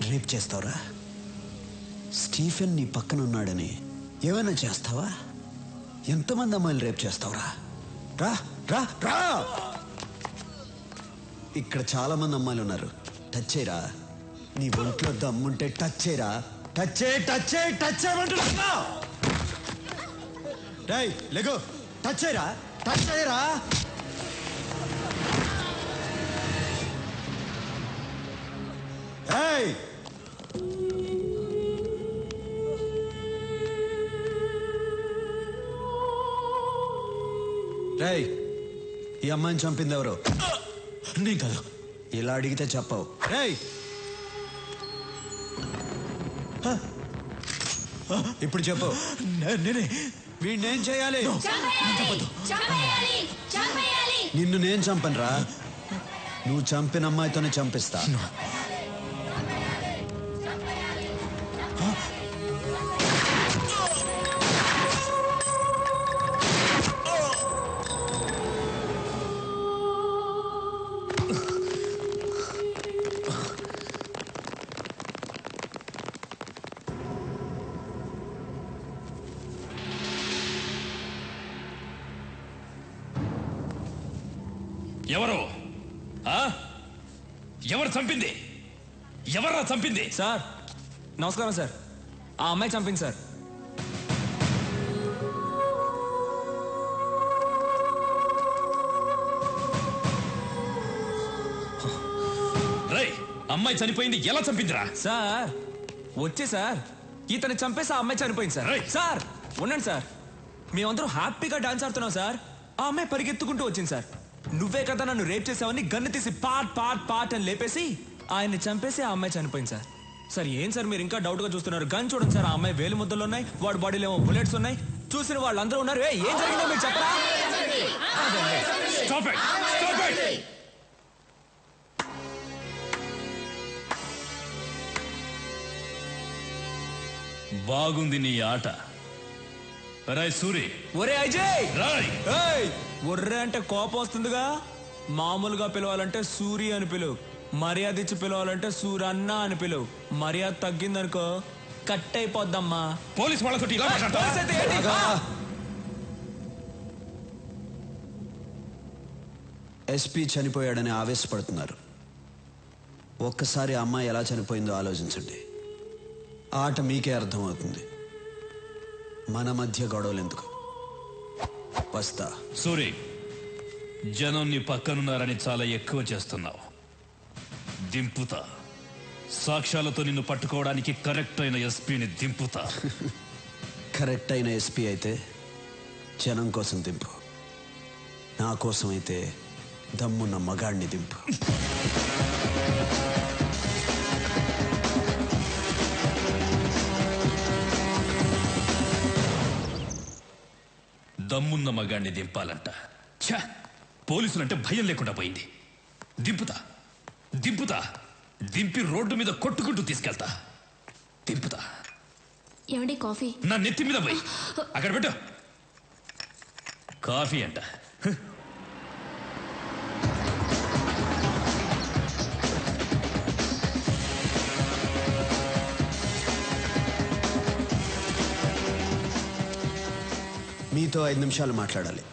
I: రేప్ చేస్తావురా? స్టీఫెన్ నీ పక్కన ఉన్నాడని ఏమైనా చేస్తావా? ఎంతమంది అమ్మాయిలు రేప్ చేస్తావురా? రా రా రా. ఇక్కడ చాలా మంది అమ్మాయిలు ఉన్నారు. టచ్ చేయరా. నీ ఒంట్లో దమ్ముంటే టచ్ చేయరా. టచ్ చేయమంటున్నా. రేయ్ లెగో. టచ్ చేయరా. ఏయ్ రేయ్, ఈ అమ్మాయిని చంపింది ఎవరు? నీ కాదు. ఇలా అడిగితే చెప్పవు. రేయ్ ఇప్పుడు చెప్పు. నేనే. వీడినేం చేయాలి? నిన్ను నేను చంపనురా. నువ్వు చంపిన అమ్మాయితోనే చంపిస్తా.
O: ఎవరు చంపింది? ఎవరా చంపింది?
B: సార్ నమస్కారం సార్. ఆ అమ్మాయి చంపింది సార్.
O: రేయ్, అమ్మాయి చనిపోయింది. ఎలా చంపిందిరా?
B: సార్ వచ్చే సార్ ఇతను చంపేసి ఆ అమ్మాయి చనిపోయింది సార్. సార్ ఉండండి సార్. మేమందరం హ్యాపీగా డాన్స్ ఆడుతున్నాం సార్. ఆ అమ్మాయి పరిగెత్తుకుంటూ వచ్చింది సార్. నువ్వే కదా నన్ను రేప్ చేసావని గన్ను తీసి పాట్ అని లేపేసి ఆయన్ని చంపేసి ఆ అమ్మాయి చనిపోయింది సార్. సార్ ఏం సార్ మీరు ఇంకా డౌట్ గా చూస్తున్నారు? గన్ చూడండి సార్. ఆ అమ్మాయి వేలు ముద్దలు ఉన్నాయి, వాడి బాడీలో ఏమో బుల్లెట్స్ ఉన్నాయి. చూసిన వాళ్ళందరూ ఉన్నారు. ఏం జరిగిందో మీరు చెప్పరా?
O: బాగుంది నీ ఆట. రాయ్ సూరి.
B: ఒరే అజయ్.
O: రాయ్.
B: ఒర్రే అంటే కోపం వస్తుందిగా. మామూలుగా పిలవాలంటే సూరి అని పిలువు. మర్యాద ఇచ్చి పిలవాలంటే సూరన్న అని పిలువు. మర్యాద తగ్గిందనుకో కట్ అయిపోద్దమ్మా.
O: పోలీస్ వాళ్ళతో ఇలా మాట్లాడతావా?
I: ఎస్పీ చనిపోయాడని ఆవేశపడుతున్నారు. ఒక్కసారి ఆ అమ్మాయి ఎలా చనిపోయిందో ఆలోచించండి. ఆట మీకే అర్థమవుతుంది. మన మధ్య గొడవలు ఎందుకు? వస్తా.
O: సూరి, జనం నీ పక్కనున్నారని చాలా ఎక్కువ చేస్తున్నావు. దింపుతా. సాక్ష్యాలతో నిన్ను పట్టుకోవడానికి కరెక్ట్ అయిన ఎస్పీని దింపుతా.
I: కరెక్ట్ అయిన ఎస్పీ అయితే జనం కోసం దింపు. నా కోసం అయితే దమ్మున్న మగాడిని దింపు.
O: దమ్మున్న మగాడిని దింపాలంట. ఛా, పోలీసులంటే భయం లేకుండా పోయింది. దింపుతా దింపుతా దింపి రోడ్డు మీద కొట్టుకుంటూ తీసుకెళ్తా. దింపుతా.
H: ఏమండి కాఫీ?
O: నా నెత్తి మీద పోయి అక్కడ పెట్టు. కాఫీ అంట.
I: మీతో 5 నిమిషాలు మాట్లాడాలి.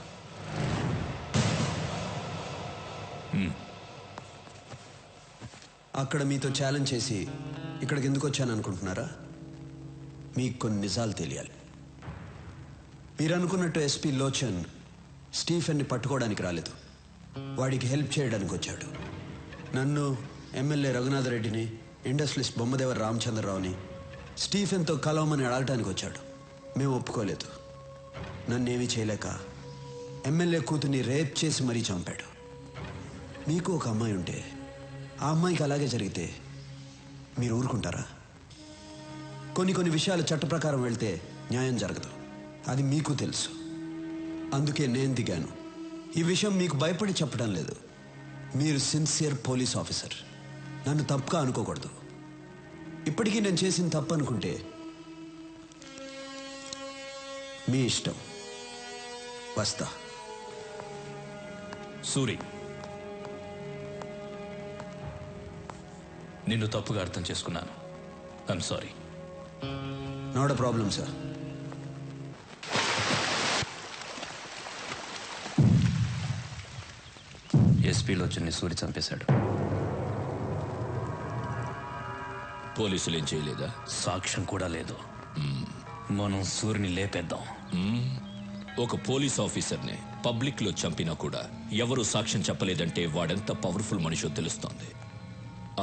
I: అక్కడ మీతో ఛాలెంజ్ చేసి ఇక్కడికి ఎందుకు వచ్చాను అనుకుంటున్నారా? మీకు కొన్ని నిజాలు తెలియాలి. మీరు అనుకున్నట్టు ఎస్పీ లోచన్ స్టీఫెన్ని పట్టుకోవడానికి రాలేదు. వాడికి హెల్ప్ చేయడానికి వచ్చాడు. నన్ను, ఎమ్మెల్యే రఘునాథ్ రెడ్డిని, ఇండస్ట్రియలిస్ట్ బొమ్మదేవర రామచంద్రరావుని స్టీఫెన్తో కలవమని అడగటానికి వచ్చాడు. మేము ఒప్పుకోలేదు. నన్నేమీ చేయలేక ఎమ్మెల్యే కూతుర్ని రేప్ చేసి మరీ చంపాడు. మీకు ఒక అమ్మాయి ఉంటే ఆ అమ్మాయికి అలాగే జరిగితే మీరు ఊరుకుంటారా? కొన్ని విషయాలు చట్ట ప్రకారం వెళ్తే న్యాయం జరగదు. అది మీకు తెలుసు. అందుకే నేను దిగాను. ఈ విషయం మీకు భయపడి చెప్పడం లేదు. మీరు సిన్సియర్ పోలీస్ ఆఫీసర్. నన్ను తప్పుగా అనుకోకూడదు. ఇప్పటికీ నేను చేసిన తప్పు అనుకుంటే మీ ఇష్టం. వస్తా.
O: సూరి, నిన్ను తప్పుగా అర్థం చేసుకున్నాను. I'm sorry.
I: Not a problem sir.
P: ఎస్పీలో వచ్చి సూరి చంపేశాడు.
N: పోలీసులు ఏం చేయలేదా?
O: సాక్ష్యం కూడా లేదు. మనం సూరిని లేపేద్దాం.
N: ఒక పోలీస్ ఆఫీసర్ని పబ్లిక్ లో చంపినా కూడా ఎవరు సాక్ష్యం చెప్పలేదంటే వాడెంత పవర్ఫుల్ మనిషో తెలుస్తోంది.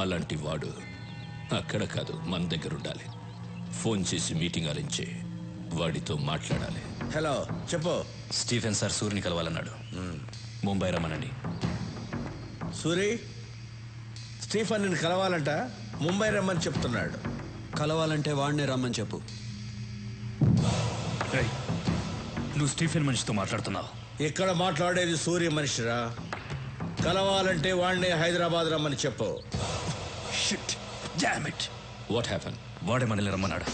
N: అలాంటి వాడు అక్కడ కాదు, మన దగ్గర ఉండాలి. ఫోన్ చేసి మీటింగ్ అరేంజ్ చేయి. వాడితో మాట్లాడాలి.
D: హలో, చెప్పు.
P: స్టీఫెన్ సార్ సూరిని కలవాలన్నాడు. ముంబై రమ్మనండి.
D: సూరి, స్టీఫెన్ నిన్ను కలవాలంట. ముంబై రమ్మని చెప్తున్నాడు.
I: కలవాలంటే వాడినే రమ్మని చెప్పు.
O: నువ్వు స్టీఫెన్ మనిషితో మాట్లాడుతున్నావు.
D: ఇక్కడ మాట్లాడేది సూర్య మనిషిరా. కలవాలంటే వాడినే హైదరాబాద్ రమ్మని చెప్పు.
O: Shit, damn it.
N: What happen?
O: వాడే మనల్ని రమ్మన్నాడు.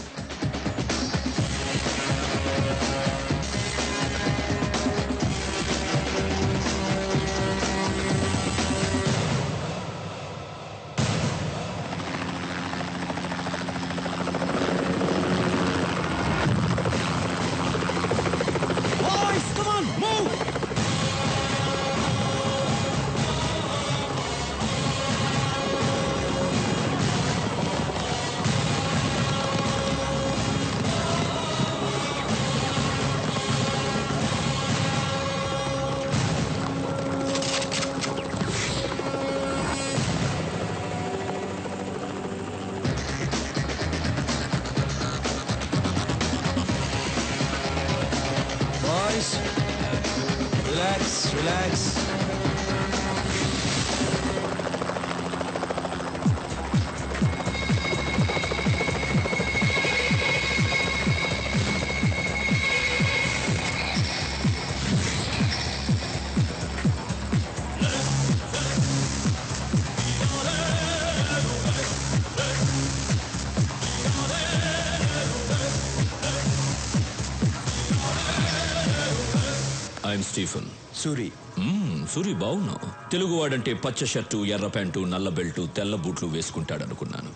I: Relax.
N: I'm Stephen.
J: Suri.
N: Suri బాగున్నావు. తెలుగువాడంటే పచ్చ షర్టు, ఎర్ర ప్యాంటు, నల్ల బెల్టు, తెల్ల బూట్లు వేసుకుంటాడనుకున్నాను.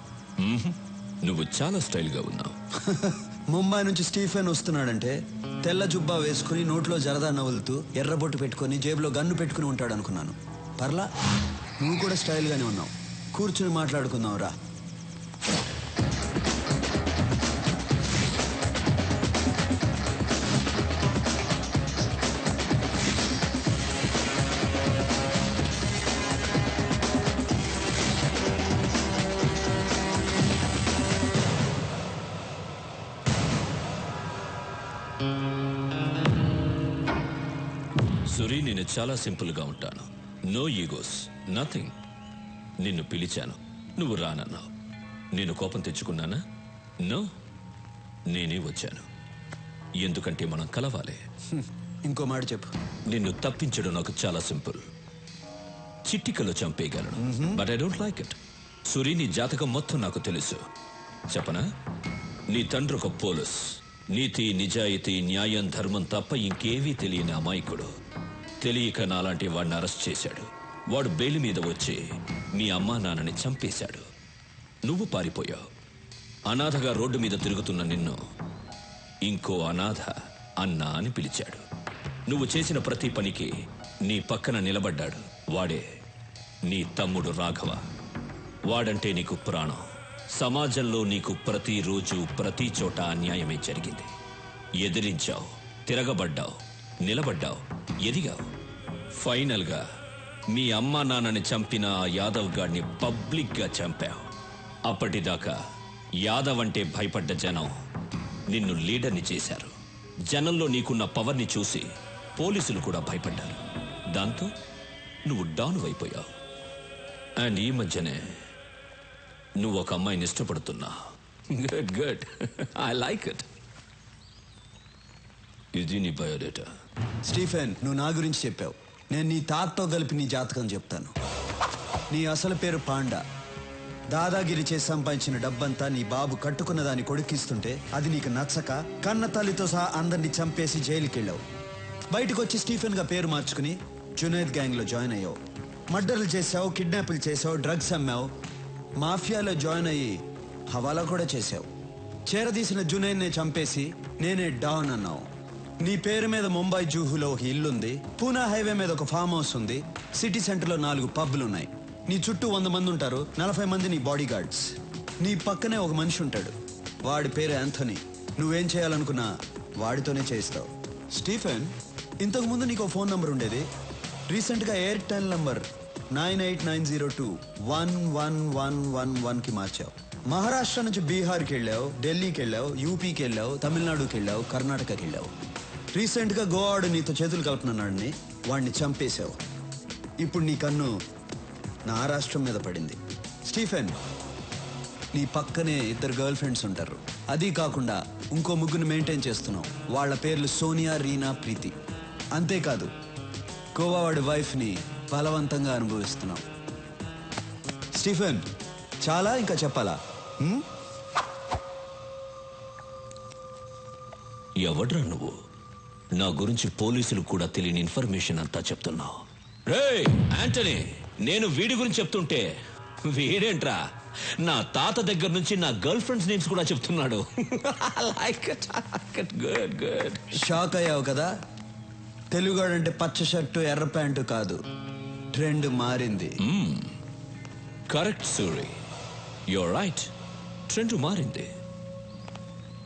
N: నువ్వు చాలా స్టైల్గా ఉన్నావు.
I: ముంబై నుంచి స్టీఫెన్ వస్తున్నాడంటే తెల్ల జుబ్బా వేసుకుని నోట్లో జరదా నవ్వులుతూ ఎర్రబొట్టు పెట్టుకుని జేబులో గన్ను పెట్టుకుని ఉంటాడు అనుకున్నాను. పర్లా, నువ్వు కూడా స్టైల్గానే ఉన్నావు. కూర్చుని మాట్లాడుకుందాం రా.
N: సురి, నేను చాలా సింపుల్గా ఉంటాను. No egos, nothing. నిన్ను పిలిచాను, నువ్వు రానన్నావు. నేను కోపం తెచ్చుకున్నానా? నో, నేనే వచ్చాను. ఎందుకంటే మనం కలవాలి.
I: ఇంకో మాట చెప్పు.
N: నిన్ను తప్పించడం నాకు చాలా సింపుల్. చిట్టికలో చంపేయగలను, but I don't like it. Suri, నీ జాతకం మొత్తం నాకు తెలుసు. చెప్పనా? నీ తండ్రి ఒక పోలీస్. నీతి, నిజాయితీ, న్యాయం, ధర్మం తప్ప ఇంకేవీ తెలియని అమాయకుడు. తెలియక నాలాంటి వాడిని అరెస్ట్ చేశాడు. వాడు బెయిల్ మీద వచ్చి మీ అమ్మా నాన్నని చంపేశాడు. నువ్వు పారిపోయావు. అనాథగా రోడ్డు మీద తిరుగుతున్న నిన్ను ఇంకో అనాథ అన్నా అని పిలిచాడు. నువ్వు చేసిన ప్రతి పనికి నీ పక్కన నిలబడ్డాడు. వాడే నీ తమ్ముడు రాఘవ. వాడంటే నీకు ప్రాణం. సమాజంలో నీకు ప్రతిరోజు ప్రతి చోట అన్యాయమే జరిగింది. ఎదిరించావు, తిరగబడ్డావు, నిలబడ్డావు, ఎదిగావు. ఫైనల్గా మీ అమ్మా నాన్నని చంపిన ఆ యాదవ్ గాడిని పబ్లిక్గా చంపావు. అప్పటిదాకా యాదవ్ అంటే భయపడ్డ జనం నిన్ను లీడర్ని చేశారు. జనంలో నీకున్న పవర్ని చూసి పోలీసులు కూడా భయపడ్డారు. దాంతో నువ్వు డౌన్ అయిపోయావు. అండ్ ఈ మధ్యనే నువ్వు ఒక అమ్మాయిని ఇష్టపడుతున్నా. Good good, I like it. ఇది నీ బయోడేటా.
I: స్టీఫెన్, నువ్వు నా గురించి చెప్పావు. నేను నీ తాతతో కలిపి నీ జాతకం చెప్తాను. నీ అసలు పేరు పాండా. దాదాగిరి చేసి సంపాదించిన డబ్బంతా నీ బాబు కట్టుకున్న దాన్ని కొడుకిస్తుంటే అది నీకు నచ్చక కన్న తల్లితో సహా అందరినీ చంపేసి జైలుకి వెళ్ళావు. బయటకు వచ్చి స్టీఫెన్గా పేరు మార్చుకుని జునైద్ గ్యాంగ్లో జాయిన్ అయ్యావు. మర్డర్లు చేసావు, కిడ్నాపులు చేసావు, డ్రగ్స్ అమ్మావు, మాఫియాలో జాయిన్ అయ్యి హవాలా కూడా చేసావు. చేరదీసిన జునైద్నే చంపేసి నేనే డాన్ అన్నావు. నీ పేరు మీద ముంబై జూహులో ఒక ఇల్లుంది, పూనా హైవే మీద ఒక ఫామ్ హౌస్ ఉంది, సిటీ సెంటర్లో 4 పబ్లున్నాయి. నీ చుట్టూ 100 మంది ఉంటారు, 40 మంది నీ బాడీ గార్డ్స్. నీ పక్కనే ఒక మనిషి ఉంటాడు, వాడి పేరు యాంథనీ. నువ్వేం చేయాలనుకున్నా వాడితోనే చేయిస్తావు. స్టీఫెన్, ఇంతకుముందు నీకు ఫోన్ నంబర్ ఉండేది. రీసెంట్గా ఎయిర్టెల్ నంబర్ 9890211111కి మార్చావు. మహారాష్ట్ర నుంచి బీహార్కి వెళ్ళావు, ఢిల్లీకి వెళ్ళావు, యూపీకి వెళ్ళావు, తమిళనాడుకి వెళ్ళావు, కర్ణాటకకి వెళ్ళావు. రీసెంట్గా గోవాడు నీతో చేతులు కలుపుతున్నాడని వాడిని చంపేశావు. ఇప్పుడు నీ కన్ను నా రాష్ట్రం మీద పడింది. స్టీఫెన్, నీ పక్కనే 2 గర్ల్ ఫ్రెండ్స్ ఉంటారు. అది కాకుండా ఇంకో 3 మెయింటైన్ చేస్తున్నావు. వాళ్ళ పేర్లు సోనియా, రీనా, ప్రీతి. అంతేకాదు, గోవా వాడి వైఫ్ని బలవంతంగా అనుభవిస్తున్నావు. స్టీఫెన్, చాలా ఇంకా చెప్పాలా?
N: ఎవడ్రా నువ్వు? నా గురించి పోలీసులు కూడా తెలియని ఇన్ఫర్మేషన్ అంతా చెప్తున్నావు. రే యాంటనీ, నేను వీడి గురించి చెప్తుంటే వీడేంట్రా నా తాత దగ్గర నుంచి నా గర్ల్ ఫ్రెండ్స్ నేమ్స్ కూడా చెప్తున్నాడు. Good good.
I: షాక్ అయ్యావు కదా? తెలుగాడంటే పచ్చ షర్టు, ఎర్ర ప్యాంటు కాదు, ట్రెండ్ మారింది.
N: Correct Suri, you're right. Trend మారింది.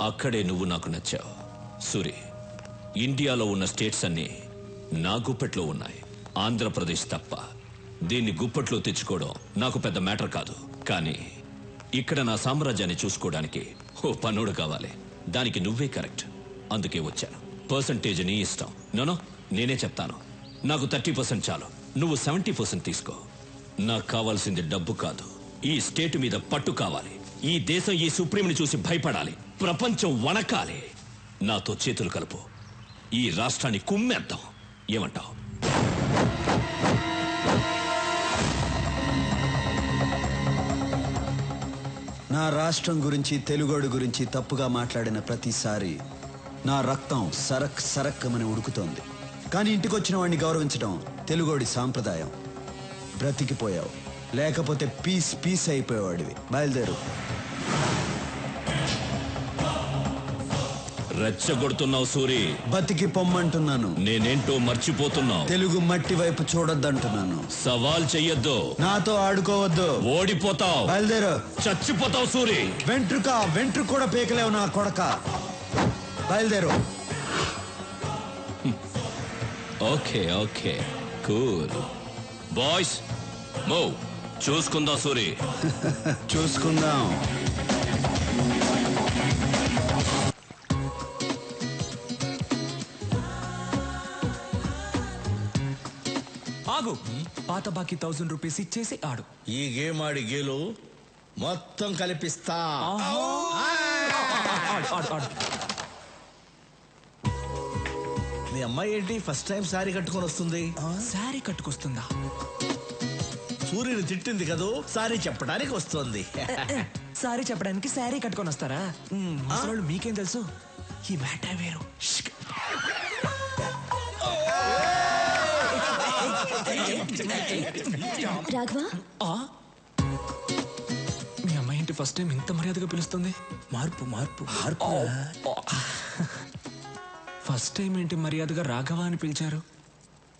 N: అక్కడే నువ్వు నాకు నచ్చావు. సూరి, ఇండియాలో ఉన్న స్టేట్స్ అన్నీ నా గుప్పెట్లో ఉన్నాయి, ఆంధ్రప్రదేశ్ తప్ప. దీన్ని గుప్పట్లో తెచ్చుకోవడం నాకు పెద్ద మ్యాటర్ కాదు. కానీ ఇక్కడ నా సామ్రాజ్యాన్ని చూసుకోవడానికి ఓ పనుడు కావాలి. దానికి నువ్వే కరెక్ట్. అందుకే వచ్చాను. పర్సంటేజ్ నీ ఇష్టం. నోనో, నేనే చెప్తాను. నాకు 30% చాలు, నువ్వు 70% తీసుకో. నాకు కావాల్సింది డబ్బు కాదు, ఈ స్టేట్ మీద పట్టు కావాలి. ఈ దేశం ఈ సుప్రీంని చూసి భయపడాలి, ప్రపంచం వణకాలి. నాతో చేతులు కలుపు, ఈ రాష్ట్రాన్ని కుమ్మేద్దాం. ఏమంటావు?
I: నా రాష్ట్రం గురించి, తెలుగోడు గురించి తప్పుగా మాట్లాడిన ప్రతిసారి నా రక్తం సరక్ సరక్కమని ఉడుకుతోంది. కానీ ఇంటికి వచ్చిన వాడిని గౌరవించడం తెలుగోడి సాంప్రదాయం. బ్రతికిపోయావు, లేకపోతే పీస్ పీస్ అయిపోయేవాడివి. బయలుదేరు.
N: రెచ్చగొడుతున్నావు సూరి.
I: బతికి పొమ్మంటున్నాను.
N: నేనేంటో మర్చిపోతున్నావు.
I: తెలుగు మట్టి వైపు చూడొద్దంటున్నాను.
N: సవాల్ చెయ్యొద్దు,
I: నాతో ఆడుకోవద్దు.
N: ఓడిపోతావు.
I: బయలుదేరు.
N: చచ్చిపోతావు సూరి.
I: వెంట్రుక కూడా పీకలేవు నా కొడక. బయలుదేరు.
N: Okay okay cool boys, move. చూసుకుందాం సూరి.
I: చూసుకుందాం.
B: ఆగు. పాత బాకీ 1000 రూపీస్ ఇచ్చేసి ఆడు.
D: ఈ గేమ్ ఆడి గేలు మొత్తం కలిపిస్తా. మీ అమ్మాయి ఏంటి ఫస్ట్ టైం శారీ కట్టుకొని వస్తుంది?
B: శారీ కట్టుకొస్తుందా?
D: సూర్యుని తిట్టింది కదూ, సారీ చెప్పడానికి వస్తుంది.
B: సారీ చెప్పడానికి శారీ కట్టుకొని వస్తారా? అసలు మీకేం తెలుసు? ఈ మ్యాటర్ వేరు.
H: రాఘవ,
B: మీ అమ్మాయి ఏంటి ఫస్ట్ టైం ఇంత మర్యాదగా పిలుస్తుంది?
Q: మార్పు మార్పు మార్పు.
B: ఫస్ట్ టైం ఏంటి మర్యాదగా రాఘవ అని పిలిచారు?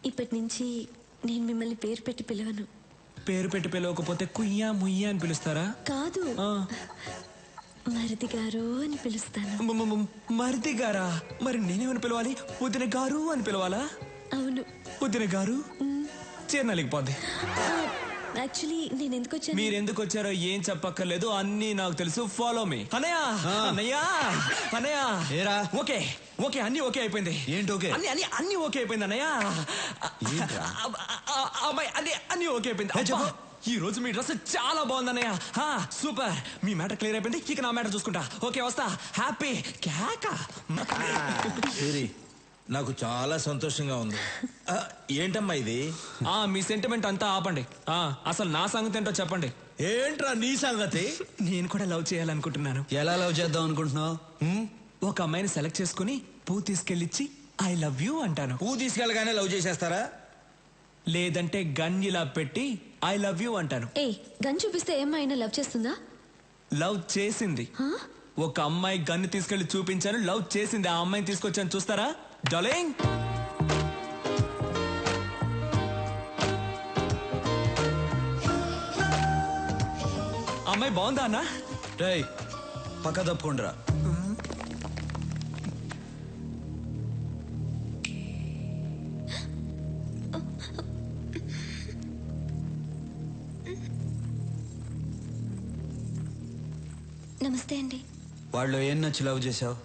H: ఇప్పటి నుంచి నేను మిమ్మల్ని పేరు పెట్టి పిలవను.
B: పేరు పెట్టి పిలవకపోతే కుయ్యా ముయ్యా అని పిలుస్తారా?
H: కాదు, మరిది గారు అని పిలుస్తాను.
B: మరిది గారా? మరి నేనేమని పిలవాలి? వదిన గారు అని పిలవాలా?
H: అవును.
B: వదిన గారు చేరనలేకపోద్ది.
H: యాక్చువల్లీ నేను ఎందుకు వచ్చాను?
B: మీరు ఎందుకు వచ్చారో ఏం చెప్పక్కర్లేదు, అన్నీ నాకు తెలుసు. Follow me. అన్నయ్య అన్నయ్య అన్నయ్య.
I: ఏరా?
B: ఓకే ఓకే, అన్ని ఓకే అయిపోయింది.
I: ఏంటి ఓకే?
B: అన్ని ఓకే అయిపోయింది అన్నయ్య. అమ్మాయి అన్ని ఓకే అయిపోయింది. ఈ రోజు మీ డ్రెస్ చాలా బాగుంది అన్నయ్య. సూపర్. మీ మ్యాటర్ క్లియర్ అయిపోయింది. ఇక నా మ్యాటర్ చూసుకుంటా. ఓకే వస్తా. హ్యాపీ క్యాకా.
Q: నాకు చాలా సంతోషంగా ఉంది. ఏంటమ్మా ఇది?
B: మీ సెంటిమెంట్ అంతా ఆపండి. అసలు నా సంగతి ఏంటో చెప్పండి.
Q: ఏంట్రా నీ సంగతి?
B: నేను కూడా లవ్ చేయాలనుకుంటున్నాను.
I: ఎలా లవ్ చేద్దాం అనుకుంటున్నావు?
B: ఒక అమ్మాయిని సెలెక్ట్ చేసుకుని పువ్వు తీసుకెళ్ళిచ్చి ఐ లవ్ యూ అంటాను.
Q: పువ్వు తీసుకెళ్ళగానే లవ్ చేసేస్తారా?
B: లేదంటే గన్ ఇలా పెట్టి ఐ లవ్ యూ అంటాను.
H: గన్ చూపిస్తే ఏమైనా లవ్ చేస్తుందా?
B: లవ్ చేసింది. ఒక అమ్మాయి గన్ను తీసుకెళ్లి చూపించాను, లవ్ చేసింది. ఆ అమ్మాయిని తీసుకొచ్చాను, చూస్తారా డార్లింగ్? అమ్మాయి బాగుందా అన్న?
I: రేయ్ పక్క తప్పుకుండ్రా.
H: నమస్తే అండి.
I: వాళ్ళు ఏం నచ్చి లవ్ చేసావు?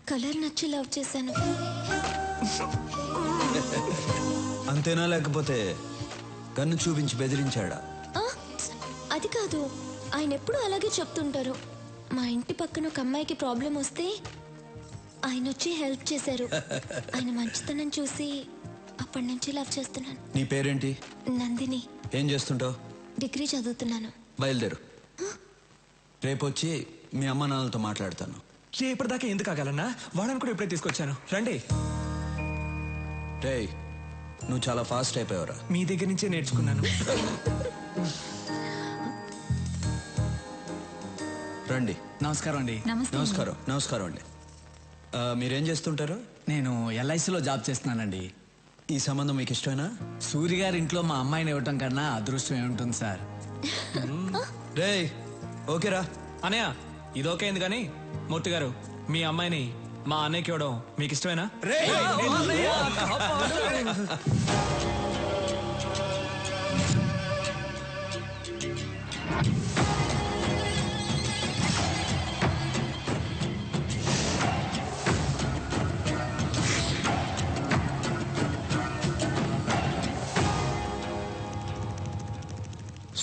H: కలర్ నచ్చి లవ్ చేశాను.
I: అంతేనా, లేకపోతే గన్ను చూపించి బెదిరించాడా?
H: అది కాదు, ఆయన ఎప్పుడు అలాగే చెప్తుంటారు. మా ఇంటి పక్కన ఒక అమ్మాయికి ప్రాబ్లం వస్తే ఆయన వచ్చి హెల్ప్ చేశారు. ఆయన మంచితనం చూసి అప్పటి నుంచి లవ్ చేస్తున్నాను.
I: నీ పేరేంటి?
H: నందిని.
I: ఏం చేస్తుంటావు?
H: డిగ్రీ చదువుతున్నాను.
I: బయలుదేరు. రేపు వచ్చి మీ అమ్మ నాన్నలతో మాట్లాడతాను.
B: రేపటిదాకా ఎందుకు ఆగాలన్నా? వాళ్ళని కూడా ఇప్పుడే తీసుకొచ్చాను, రండి.
I: రేయ్ నువ్వు చాలా ఫాస్ట్ అయిపోయావురా.
B: మీ దగ్గర నుంచే నేర్చుకున్నాను.
I: రండి.
K: నమస్కారం అండి.
I: నమస్కారం. నమస్కారం అండి. మీరేం చేస్తుంటారు?
K: నేను ఎల్ఐసిలో జాబ్ చేస్తున్నానండి.
I: ఈ సంబంధం మీకు ఇష్టమేనా?
K: సూర్య గారి ఇంట్లో మా అమ్మాయిని ఇవ్వటం కన్నా అదృష్టం ఏముంటుంది సార్.
I: రేయ్ ఓకేరా
B: అనయ్య, ఇది ఓకే అయింది కానీ మూర్తి గారు, మీ అమ్మాయిని మా అన్నయ్యకి ఇవ్వడం మీకు ఇష్టమేనా?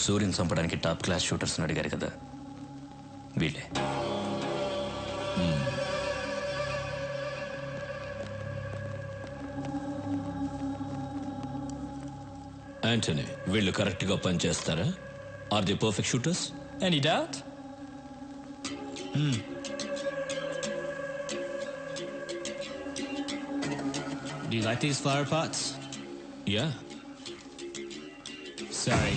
P: సూర్యుని చంపడానికి టాప్ క్లాస్ షూటర్స్ అడిగారు కదా, వీళ్ళే.
N: యాంటనీ, వీళ్ళు కరెక్ట్ గా పనిచేస్తారా? Are they perfect shooters?
B: Any doubt?
U: Do you like these flower pots?
N: Yeah.
U: Sorry.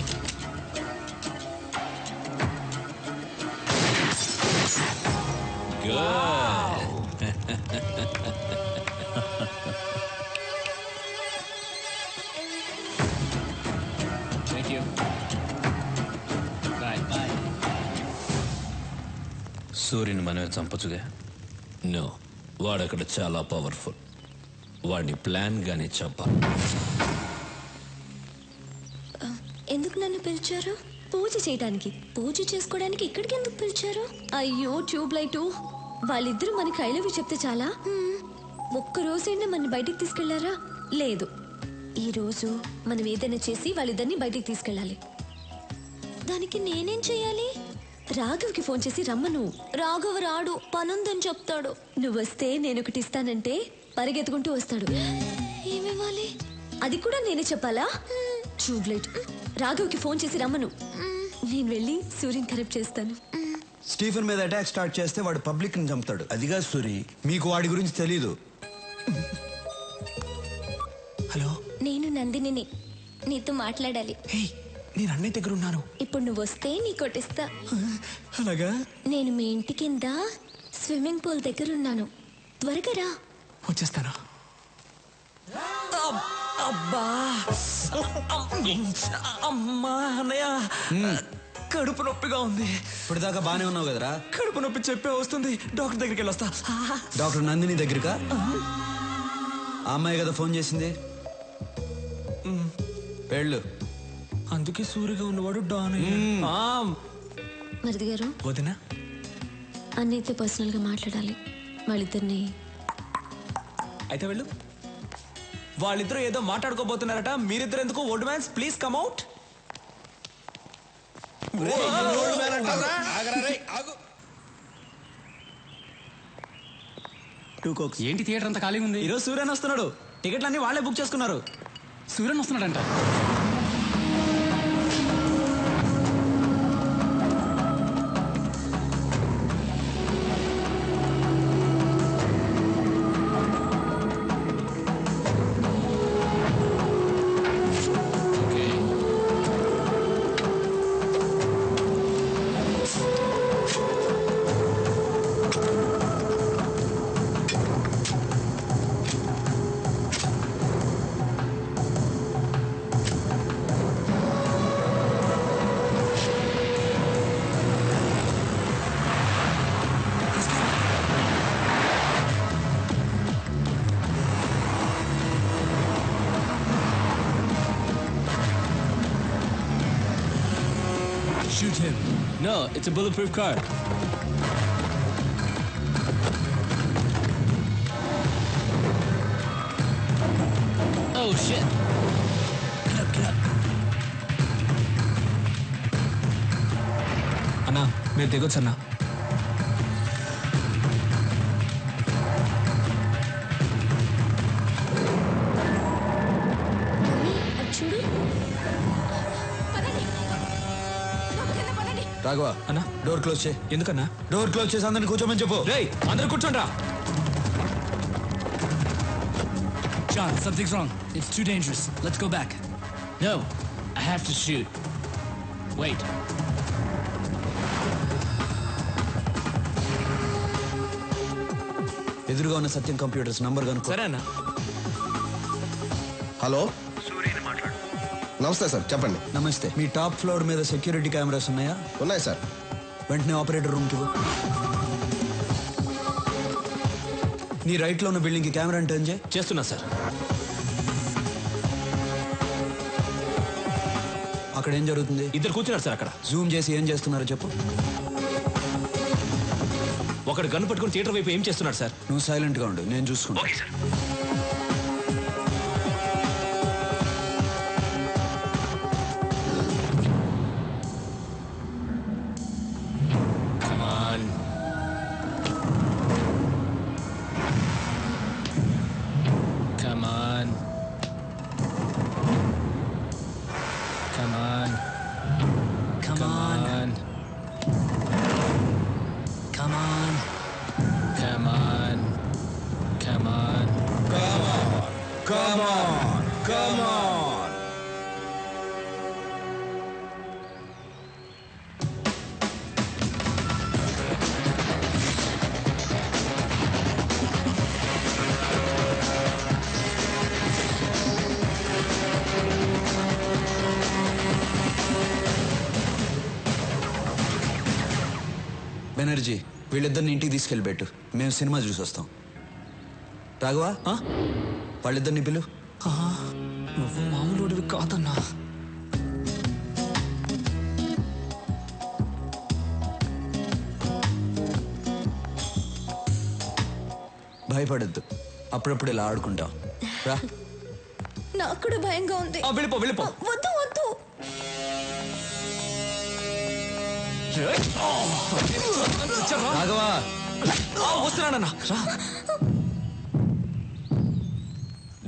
U: Thank you. Bye. Bye.
P: సూర్యుని మనమే చంపచ్చుగా.
N: నో, వాడక్కడ చాలా పవర్ఫుల్. వాడిని ప్లాన్ గానే చంపాలి.
H: ఎందుకు నన్ను పిలిచారు? పూజ చేయడానికి. పూజ చేసుకోవడానికి ఇక్కడికి ఎందుకు పిలిచారు? అయ్యో ట్యూబ్ లైటు, వాళ్ళిద్దరూ మనకి ఐ లవ్ యూ చెప్తే చాలా. ఒక్కరోజైనా మన బయటికి తీసుకెళ్లారా? లేదు. ఈ రోజు మనం ఏదైనా చేసి వాళ్ళిద్దరిని బయటికి తీసుకెళ్ళాలి. దానికి నేనేం చెయ్యాలి? రాఘవ్కి ఫోన్ చేసి రమ్మను. రాఘవ్ రాడు, పనుందని చెప్తాడు. నువ్వు వస్తే నేను ఒకటి ఇస్తానంటే పరిగెత్తుకుంటూ వస్తాడు. ఏమివ్వాలి? అది కూడా నేనే చెప్పాలా? ట్యూబ్లైట్. రాఘవ్కి ఫోన్ చేసి రమ్మను. నేను వెళ్ళి సూర్యుని కరెక్ట్ చేస్తాను.
I: స్టీఫెన్ మీద అటాక్ స్టార్ట్ చేస్తే వాడు పబ్లిక్ ని చంపుతాడు. అదిగా సూరి, మీకు వాడి గురించి తెలీదు.
B: హలో,
V: నేను నందినిని, నీతో మాట్లాడాలి.
B: నేను అన్నయ్య దగ్గర ఉన్నాను.
V: ఇప్పుడు నువ్వు వస్తే నీ కొట్టిస్తా.
B: అలాగా?
V: నేను మీ ఇంటి కింద స్విమ్మింగ్ పూల్ దగ్గర ఉన్నాను. త్వరగా రా.
B: వచ్చేస్తాను. అబ్బా, అమ్మా అన్నయ్య, కడుపు నొప్పిగా ఉంది.
I: ఇప్పుడు దాకా బానే ఉన్నావు కదరా?
B: కడుపు నొప్పి చెప్పే వస్తుంది. డాక్టర్ దగ్గరికి వెళ్ళొస్తా.
I: డాక్టర్ నందిని దగ్గరకా? ఆ అమ్మాయి కదా ఫోన్ చేసింది. వెళ్ళు.
B: అందుకే సూరిగా ఉన్నవాడు డాన్.
H: మరిది గారు,
B: వదినా,
H: అన్నయ్యతో పర్సనల్ గా మాట్లాడాలి. వాళ్ళిద్దరిని.
B: అయితే వెళ్ళు. వాళ్ళిద్దరూ ఏదో మాట్లాడుకోబోతున్నారట. మీరిద్దరు ఎందుకు? Old man's please come out.
U: ఏంటి థియేటర్ అంతా ఖాళీగా ఉంది?
B: ఈరోజు సూర్యన్ వస్తున్నాడు. టికెట్లన్నీ వాళ్ళే బుక్ చేసుకున్నారు.
U: Suryan వస్తున్నాడంట. Shoot him. No, it's a bulletproof car. Oh shit. Get up.
B: అన్నా, మీరు దిగొచ్చు అన్నా.
V: చూడు.
I: రాఘవ
B: అన్నా,
I: డోర్ క్లోజ్ చేయి.
B: ఎందుకన్నా?
I: డోర్ క్లోజ్ చేసి అందరిని కూర్చోమని చెప్పు.
B: రేయ్, అందరూ కూర్చోండ్రా.
U: John, something's wrong. It's too dangerous. Let's go back. No, I have to shoot. Wait.
I: ఎదురుగా ఉన్న సత్యం కంప్యూటర్స్ నంబర్ కనుక్కో.
B: సరే అన్న.
W: హలో, నమస్తే సార్, చెప్పండి.
I: నమస్తే. మీ టాప్ ఫ్లోర్ మీద సెక్యూరిటీ కెమెరాస్ ఉన్నాయా?
W: ఉన్నాయి సార్.
I: వెంటనే ఆపరేటర్ రూమ్కి పో. నీ రైట్ లో ఉన్న బిల్డింగ్ కి కెమెరా టర్న్ చేయి.
N: చేస్తున్నా సార్.
I: అక్కడ ఏం జరుగుతుంది?
N: ఇద్దరు కూర్చున్నారు సార్ అక్కడ.
I: జూమ్ చేసి ఏం చేస్తున్నారో చెప్పు.
N: ఒకడు గన్ను పట్టుకుని థియేటర్ వైపు ఏం చేస్తున్నాడు సార్?
I: నువ్వు సైలెంట్ గా ఉండు, నేను చూసుకుంటా.
N: Okay sir.
U: Come on. Come on.
I: Come on, come on. Banerjee వీళ్ళిద్దరిని ఇంటికి తీసుకెళ్ళిపెట్టు మేము సినిమా చూసి వస్తాం. రాఘవా వాళ్ళిద్దరిని పిలు.
B: నువ్వు మామూలుడివి కాదన్నా.
I: భయపడద్దు, అప్పుడప్పుడు ఇలా ఆడుకుంటాం. రా.
H: నాకు కూడా భయంగా ఉంది.
B: వెళ్ళిపో వెళ్ళిపో.
H: వద్దు వద్దు.
I: Raghava
B: వస్తున్నానన్నా.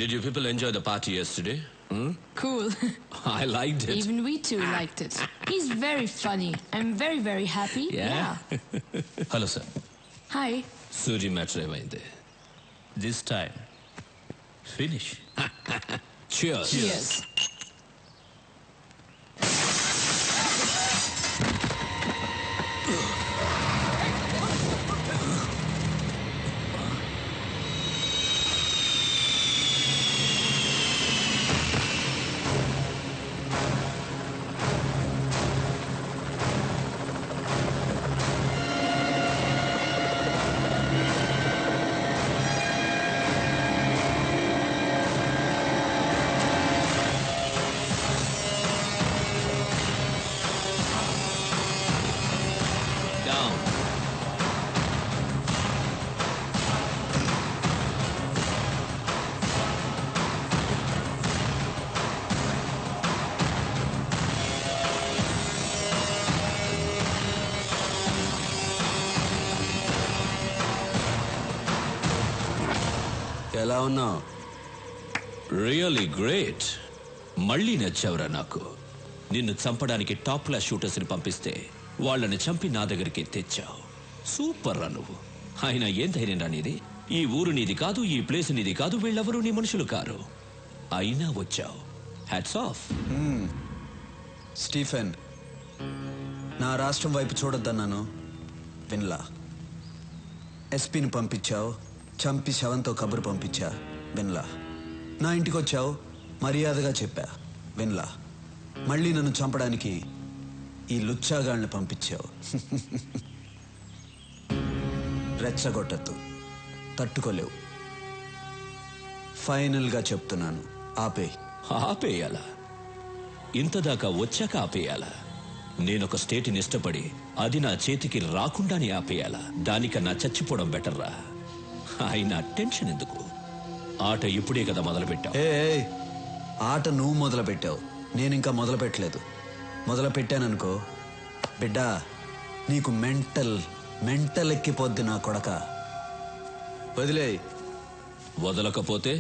N: Did you people enjoy the party yesterday?
A: Cool.
N: I liked it.
A: Even we too liked it. He's very funny. I'm very, very happy.
N: Yeah.
O: Hello sir.
A: Hi.
N: Suri matter ఏమైంది?
O: This time finish.
N: Cheers.
A: Cheers.
N: Down.
I: ఎలా ఉన్నావు?
N: Really great. మళ్ళీ నచ్చావురా నాకు. నిన్ను చంపడానికి top class shooters ని పంపిస్తే వాళ్ళని చంపి నా దగ్గరికి తెచ్చావు. సూపర్ రా నువ్వు. అయినా ఏం ధైర్యం రా నీది? ఈ ఊరు నీది కాదు, ఈ ప్లేస్ నీది కాదు, వీళ్ళెవరూ నీ మనుషులు కారు. అయినా వచ్చావు. Hats off.
I: స్టీఫెన్, నా రాష్ట్రం వైపు చూడొద్దన్నాను, విన్లా. ఎస్పీని పంపించావు, చంపి శవంతో కబురు పంపించా, విన్లా. నా ఇంటికి వచ్చావు, మర్యాదగా చెప్పా, విన్లా. మళ్ళీ నన్ను చంపడానికి ఈ లుచ్చాగాళ్ళని పంపించావు. రెచ్చగొట్టద్దు, తట్టుకోలేవు. ఫైనల్గా చెప్తున్నాను, ఆపే.
N: ఆపేయాలా? ఇంతదాకా వచ్చాక ఆపేయాలా? నేనొక స్టేట్ని ఇష్టపడి అది నా చేతికి రాకుండానే ఆపేయాలా? దానికన్నా చచ్చిపోవడం బెటర్రా. అయినా టెన్షన్ ఎందుకు? ఆట ఇప్పుడే కదా మొదలుపెట్టావు.
I: ఏ ఆట నువ్వు మొదలు పెట్టావు, నేను ఇంకా మొదలు పెట్టలేదు. మొదలు పెట్టాననుకో బిడ్డ, నీకు మెంటల్ ఎక్కిపోద్ది నా కొడక. వదిలే.
N: వదలకపోతే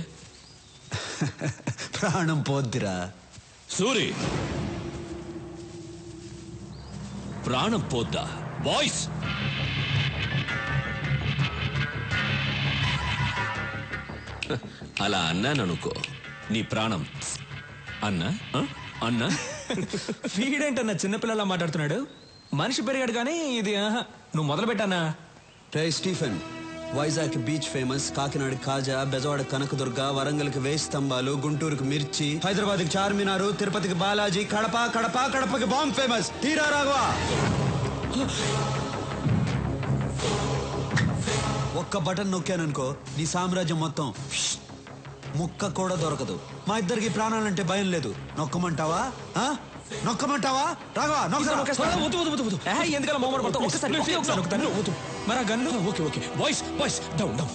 I: ప్రాణం పోద్దిరా.
N: సూరి, ప్రాణం పోద్దా? బాయ్స్, అలా అన్నాననుకో నీ ప్రాణం అన్నా అన్నా.
B: వీడేంటన్నా చిన్నపిల్లలా మాట్లాడుతున్నాడు? మనిషి పెరిగాడు కానీ ఇది నువ్వు మొదలు పెట్టానా?
I: రే Stephen, Vizag beach famous, Kakinada kaja, Bezawada Kanakadurga, వరంగల్కి వేయి స్తంభాలు, గుంటూరుకి మిర్చి, హైదరాబాద్కి చార్మినారు, తిరుపతికి బాలాజీ, కడపకి బాంబ్ ఫేమస్. తీరా రాఘవా. ఒక్క బటన్ నొక్కాననుకో నీ సామ్రాజ్యం మొత్తం ముక్క కూడా దొరకదు. మా ఇద్దరికి ప్రాణాలంటే భయం లేదు. నొక్కమంటావా? నొక్కమంటావా? రాఘవా
B: ఎందుకలా మొహమాట పడతావు? ఒకసారి మరి ఆ gun.
N: Okay okay boys boys down down.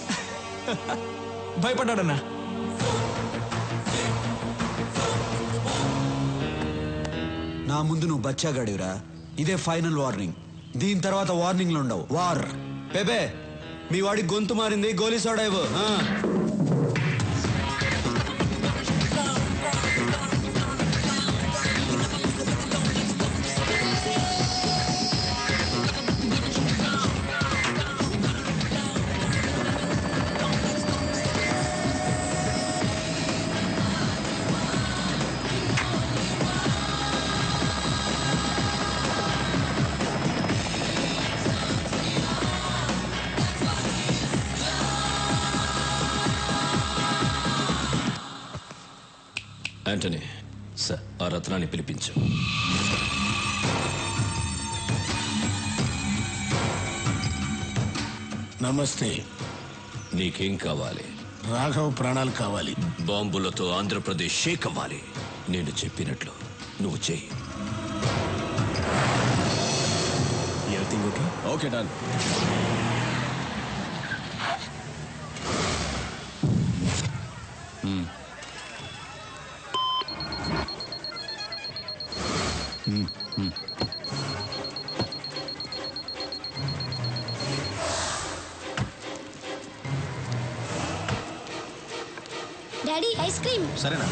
B: భయపడ్డాడన్నా.
I: నా ముందు నువ్వు బచ్చాగాడివిరా. ఇదే ఫైనల్ వార్నింగ్. దీని తర్వాత వార్నింగ్లు ఉండవు. వార్. బేబే, మీ వాడి గొంతు మారింది, గోలీ సోడా ఇవ్వు.
N: యాంటనీ
P: సార్
N: ఆ రత్నాన్ని పిలిపించు.
G: నమస్తే.
N: నీకేం కావాలి?
G: రాఘవ్ ప్రాణాలు కావాలి.
N: బాంబులతో ఆంధ్రప్రదేశ్ షేక్ అవ్వాలి. నేను చెప్పినట్లు నువ్వు చెయ్యి.
P: Everything okay? Okay done.
V: Daddy ice cream.
D: సరేనా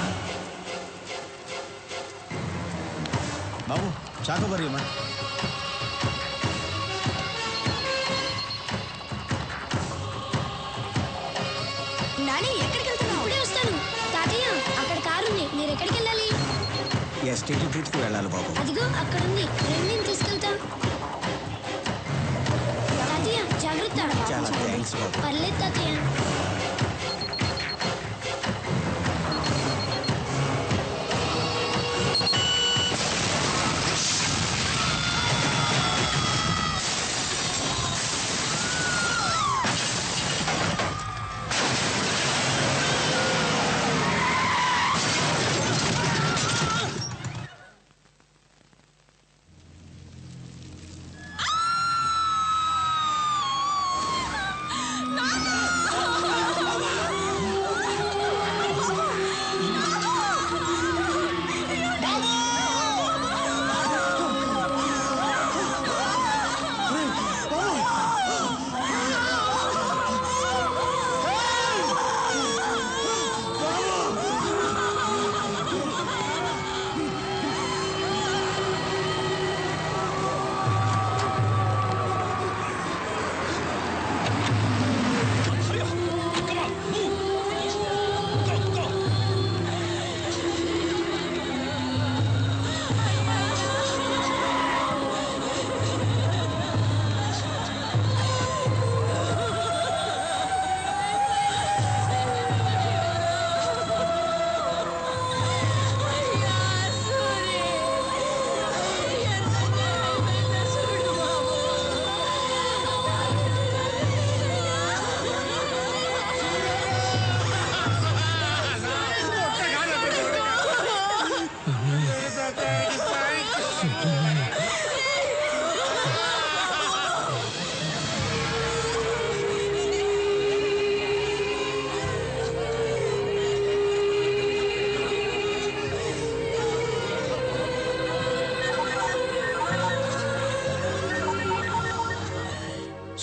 D: బాబు? చాకోబారి అమ్మా.
V: నాని ఎక్కడికి వెళ్తున్నావు? ఇప్పుడే వస్తాను. తాతయ్య అక్కడ కారు ఉంది, మీరు ఎక్కడికి వెళ్ళాలి?
D: ఎస్టేట్ ట్రిప్కి వెళ్ళాలి బాబు.
V: అదిగో అక్కడ ఉంది, నేను తీసుకెళ్తా. తాతయ్య జాగ్రత్త.
D: చాలా థ్యాంక్స్ బాబు.
V: పర్లేదు తాతయ్య.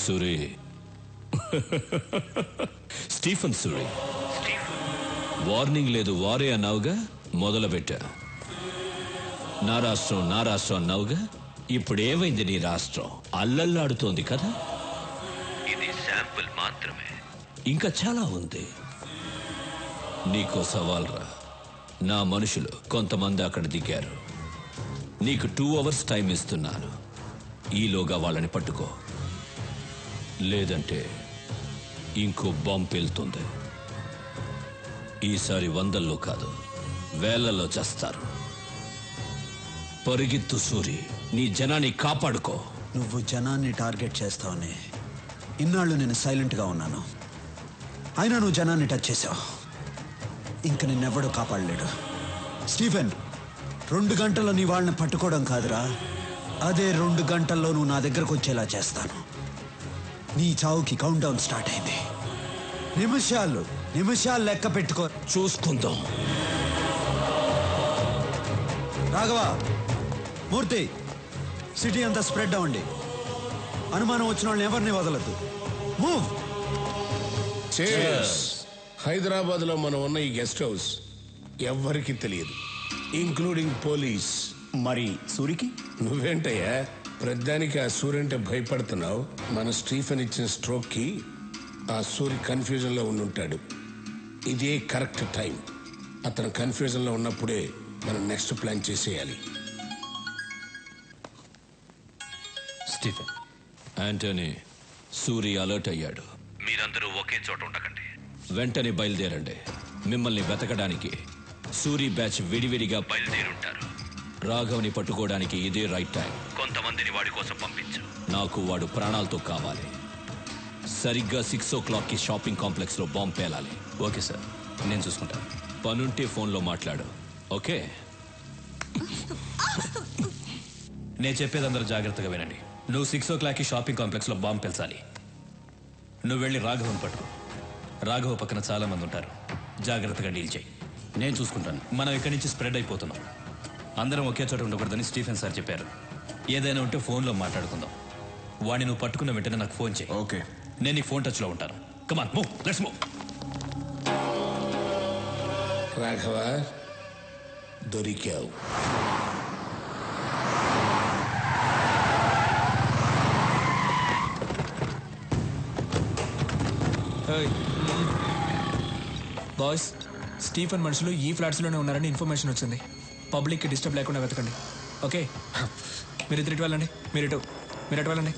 N: సూరి, స్టీఫెన్ సూరి. వార్నింగ్ లేదు, వారే అన్నావుగా, మొదలు పెట్టా. నా రాష్ట్రం అన్నావుగా, ఇప్పుడు ఏమైంది? నీ రాష్ట్రం అల్లల్లాడుతోంది కదా. ఇది శాంపుల్ మాత్రమే, ఇంకా చాలా ఉంది. నీకో సవాల్ రా. నా మనుషులు కొంతమంది అక్కడ దిగారు. నీకు 2 hours టైం ఇస్తున్నాను. ఈలోగా వాళ్ళని పట్టుకో, లేదంటే ఇంకో బాంబు పేలుతుంది. ఈసారి 100లో కాదు, 1000లో చేస్తారు. పరిగెత్తు సూరి, నీ జనాన్ని కాపాడుకో.
I: నువ్వు జనాన్ని టార్గెట్ చేస్తావని ఇన్నాళ్ళు నేను సైలెంట్గా ఉన్నాను. అయినా నువ్వు జనాన్ని టచ్ చేసావు. ఇంక నిన్నెవ్వడూ కాపాడలేడు. స్టీఫెన్, 2 గంటల్లో నీ వాళ్ళని పట్టుకోవడం కాదురా, అదే 2 గంటల్లో నువ్వు నా దగ్గరకు వచ్చేలా చేస్తాను. నీ చావుకి కౌంట్ డౌన్ స్టార్ట్ అయింది. నిమిషాలు లెక్క పెట్టుకో.
N: చూసుకుందాం.
I: రాఘవ, మూర్తి, సిటీ అంతా స్ప్రెడ్ అవ్వండి. అనుమానం వచ్చిన వాళ్ళని ఎవరిని వదలద్దు. మూవ్.
G: హైదరాబాద్ లో మనం ఉన్న ఈ గెస్ట్ హౌస్ ఎవ్వరికి తెలియదు, ఇంక్లూడింగ్ పోలీస్.
J: మరి సూరికి?
G: నువ్వేంటయ్యా ప్రధానికి ఆ సూర్య అంటే భయపడుతున్నావు? మన స్టీఫెన్ ఇచ్చిన స్ట్రోక్ కి ఆ సూర్య కన్ఫ్యూజన్ లో ఉండుంటాడు. ఇదే కరెక్ట్ టైం. అతను కన్ఫ్యూజన్ లో ఉన్నప్పుడే మనం నెక్స్ట్ ప్లాన్ చేసేయాలి.
N: స్టీఫెన్, యాంటనీ, సూరి అలర్ట్ అయ్యాడు.
O: మీరందరూ ఒకే చోట ఉండకండి.
N: వెంటనే బయలుదేరండి. మిమ్మల్ని వెతకడానికి సూరి బ్యాచ్ విడివిడిగా బయలుదేరుంటారు. రాఘవ్ని పట్టుకోవడానికి ఇదే రైట్ టైం. కొంతమందిని వాడి కోసం పంపించు. నాకు వాడు ప్రాణాలతో కావాలి. సరిగ్గా 6 o'clock షాపింగ్ కాంప్లెక్స్ లో బాంబు పేలాలి.
P: ఓకే సార్, నేను చూసుకుంటాను.
N: పనుంటే ఫోన్లో మాట్లాడు. ఓకే?
O: నేను చెప్పేది అందరూ జాగ్రత్తగా వినండి. నువ్వు 6 o'clock షాపింగ్ కాంప్లెక్స్ లో బాంబు పెంచాలి. నువ్వు వెళ్ళి రాఘవన్ పట్టుకో. రాఘవ పక్కన చాలా మంది ఉంటారు. జాగ్రత్తగా డీల్ చేయి.
P: నేను చూసుకుంటాను.
O: మనం ఇక్కడి నుంచి స్ప్రెడ్ అయిపోతున్నాం. అందరం ఒకే చోట ఉండకూడదని స్టీఫెన్ సార్ చెప్పారు. ఏదైనా ఉంటే ఫోన్లో మాట్లాడుకుందాం. వాడిని నువ్వు పట్టుకున్న వెంటనే నాకు ఫోన్ చేయి.
Q: ఓకే.
O: నేను నీకు ఫోన్ టచ్లో ఉంటాను. Come on, move, let's move.
G: Raghava, దొరికావు.
B: బాయ్స్, స్టీఫెన్ మనుషులు ఈ ఫ్లాట్స్లోనే ఉన్నారని ఇన్ఫర్మేషన్ వచ్చింది. పబ్లిక్కి డిస్టర్బ్ లేకుండా వెతకండి. ఓకే? మీరు ఇటు వెళ్ళండి. మీరు ఎటు వెళ్ళండి.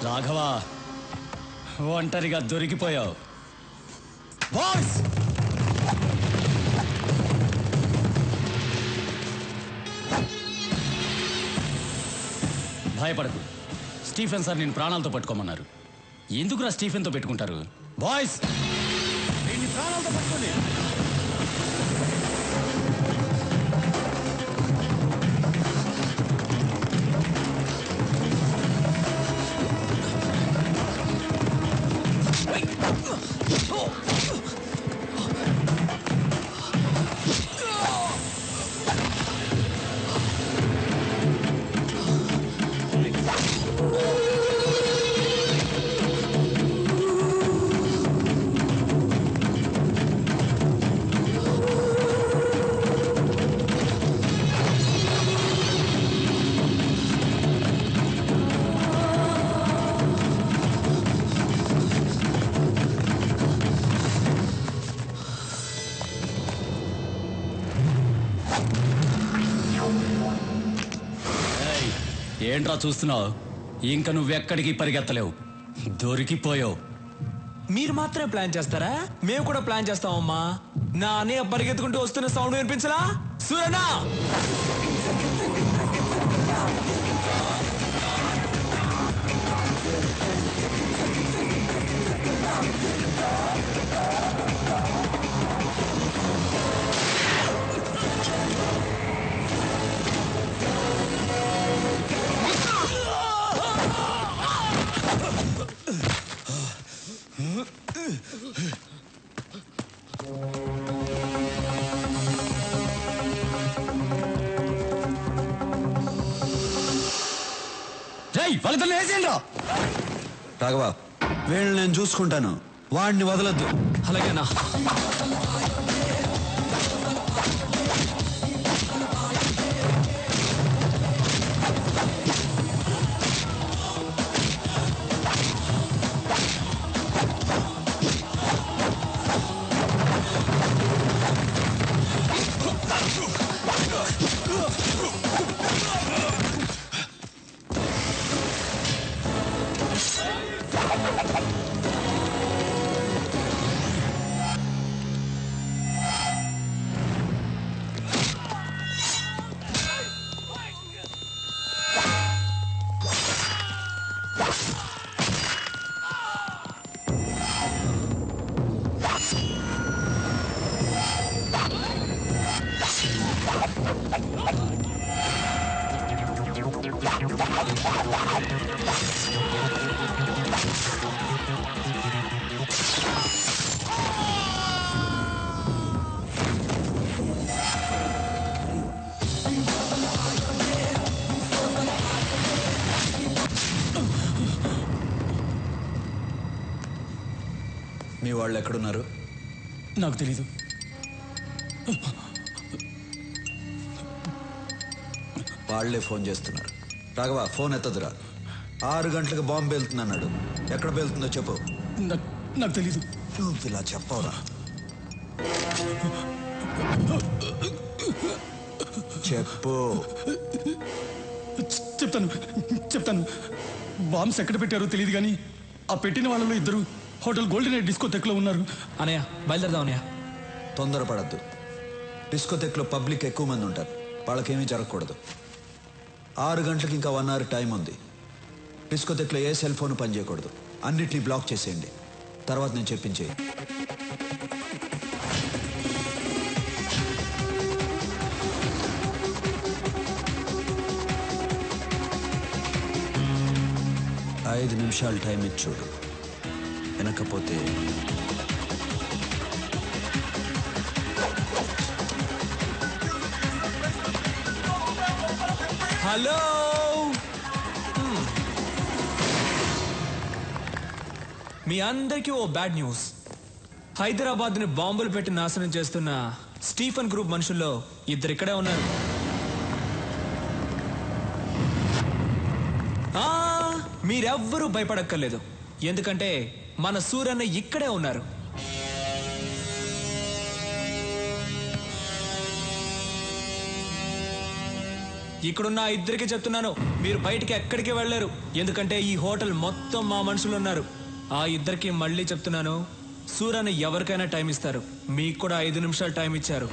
P: రాఘవా, ఒంటరిగా దొరికిపోయావు. బాయ్స్, భయపడకు. స్టీఫెన్ సార్ నేను ప్రాణాలతో పట్టుకోమన్నారు. ఎందుకురా స్టీఫెన్తో పెట్టుకుంటారు? బాయ్స్, నేను ప్రాణాలతో పట్టుకోండి. ఏంట్రా చూస్తున్నావు? ఇంకా నువ్వెక్కడికి పరిగెత్తలేవు. దొరికిపోయావు.
B: మీరు మాత్రమే ప్లాన్ చేస్తారా? మేము కూడా ప్లాన్ చేస్తామమ్మా. నా అన్నయ్య పరిగెత్తుకుంటూ వస్తున్న సౌండ్ వినిపించలా? సూరనా!
P: వాళ్ళిద్దరిని వేసేయండిరా.
I: రాఘవ, వీళ్ళని నేను చూసుకుంటాను. వాడిని వదలొద్దు.
B: అలాగేనా?
I: మీ వాళ్ళు ఎక్కడున్నారు?
U: నాకు తెలీదు.
I: వాళ్లే ఫోన్ చేస్తున్నారు. రాఘవ ఫోన్ ఎత్తదురా. 6 గంటలకు బాంబు పేలుతుందన్నాడు. ఎక్కడ పేలుతుందో చెప్పు.
U: నాకు తెలీదు.
I: నువ్వు ఇలా చెప్పవరా? చెప్పు.
U: చెప్తాను. బాంబ్స్ ఎక్కడ పెట్టారో తెలియదు కానీ ఆ పెట్టిన వాళ్ళలో 2 హోటల్ గోల్డెన్ ఎయిర్ డిస్కోటెక్లో ఉన్నారు.
B: అనయ్య బయలుదేరదాం అన్నయ్య.
I: తొందరపడద్దు. డిస్కోటెక్లో పబ్లిక్ ఎక్కువ మంది ఉంటారు. వాళ్ళకేమీ జరగకూడదు. 6 గంటలకు ఇంకా 1 అవర్ టైం ఉంది. డిస్కోటెక్లో ఏ సెల్ ఫోన్ పనిచేయకూడదు. అన్నిటినీ బ్లాక్ చేసేయండి. తర్వాత నేను చెప్పించేయి. ఐదు నిమిషాలు టైం ఇచ్చి చూడు. వెనకపోతే
B: హలో. మీ అందరికీ ఓ బ్యాడ్ న్యూస్. హైదరాబాద్ ని బాంబులు పెట్టి నాశనం చేస్తున్న స్టీఫెన్ గ్రూప్ మనుషుల్లో 2 ఇక్కడే ఉన్నారు. మీరెవ్వరూ భయపడక్కర్లేదు. ఎందుకంటే మన సూరన్న ఇక్కడే ఉన్నారు. ఇక్కడున్న 2కి చెప్తున్నాను, మీరు బయటికి ఎక్కడికి వెళ్ళలేరు. ఎందుకంటే ఈ హోటల్ మొత్తం మా మనుషులు ఉన్నారు. ఆ 2కి మళ్ళీ చెప్తున్నాను, సూరన్న ఎవరికైనా టైం ఇస్తారు. మీకు కూడా 5 నిమిషాలు టైం ఇచ్చారు.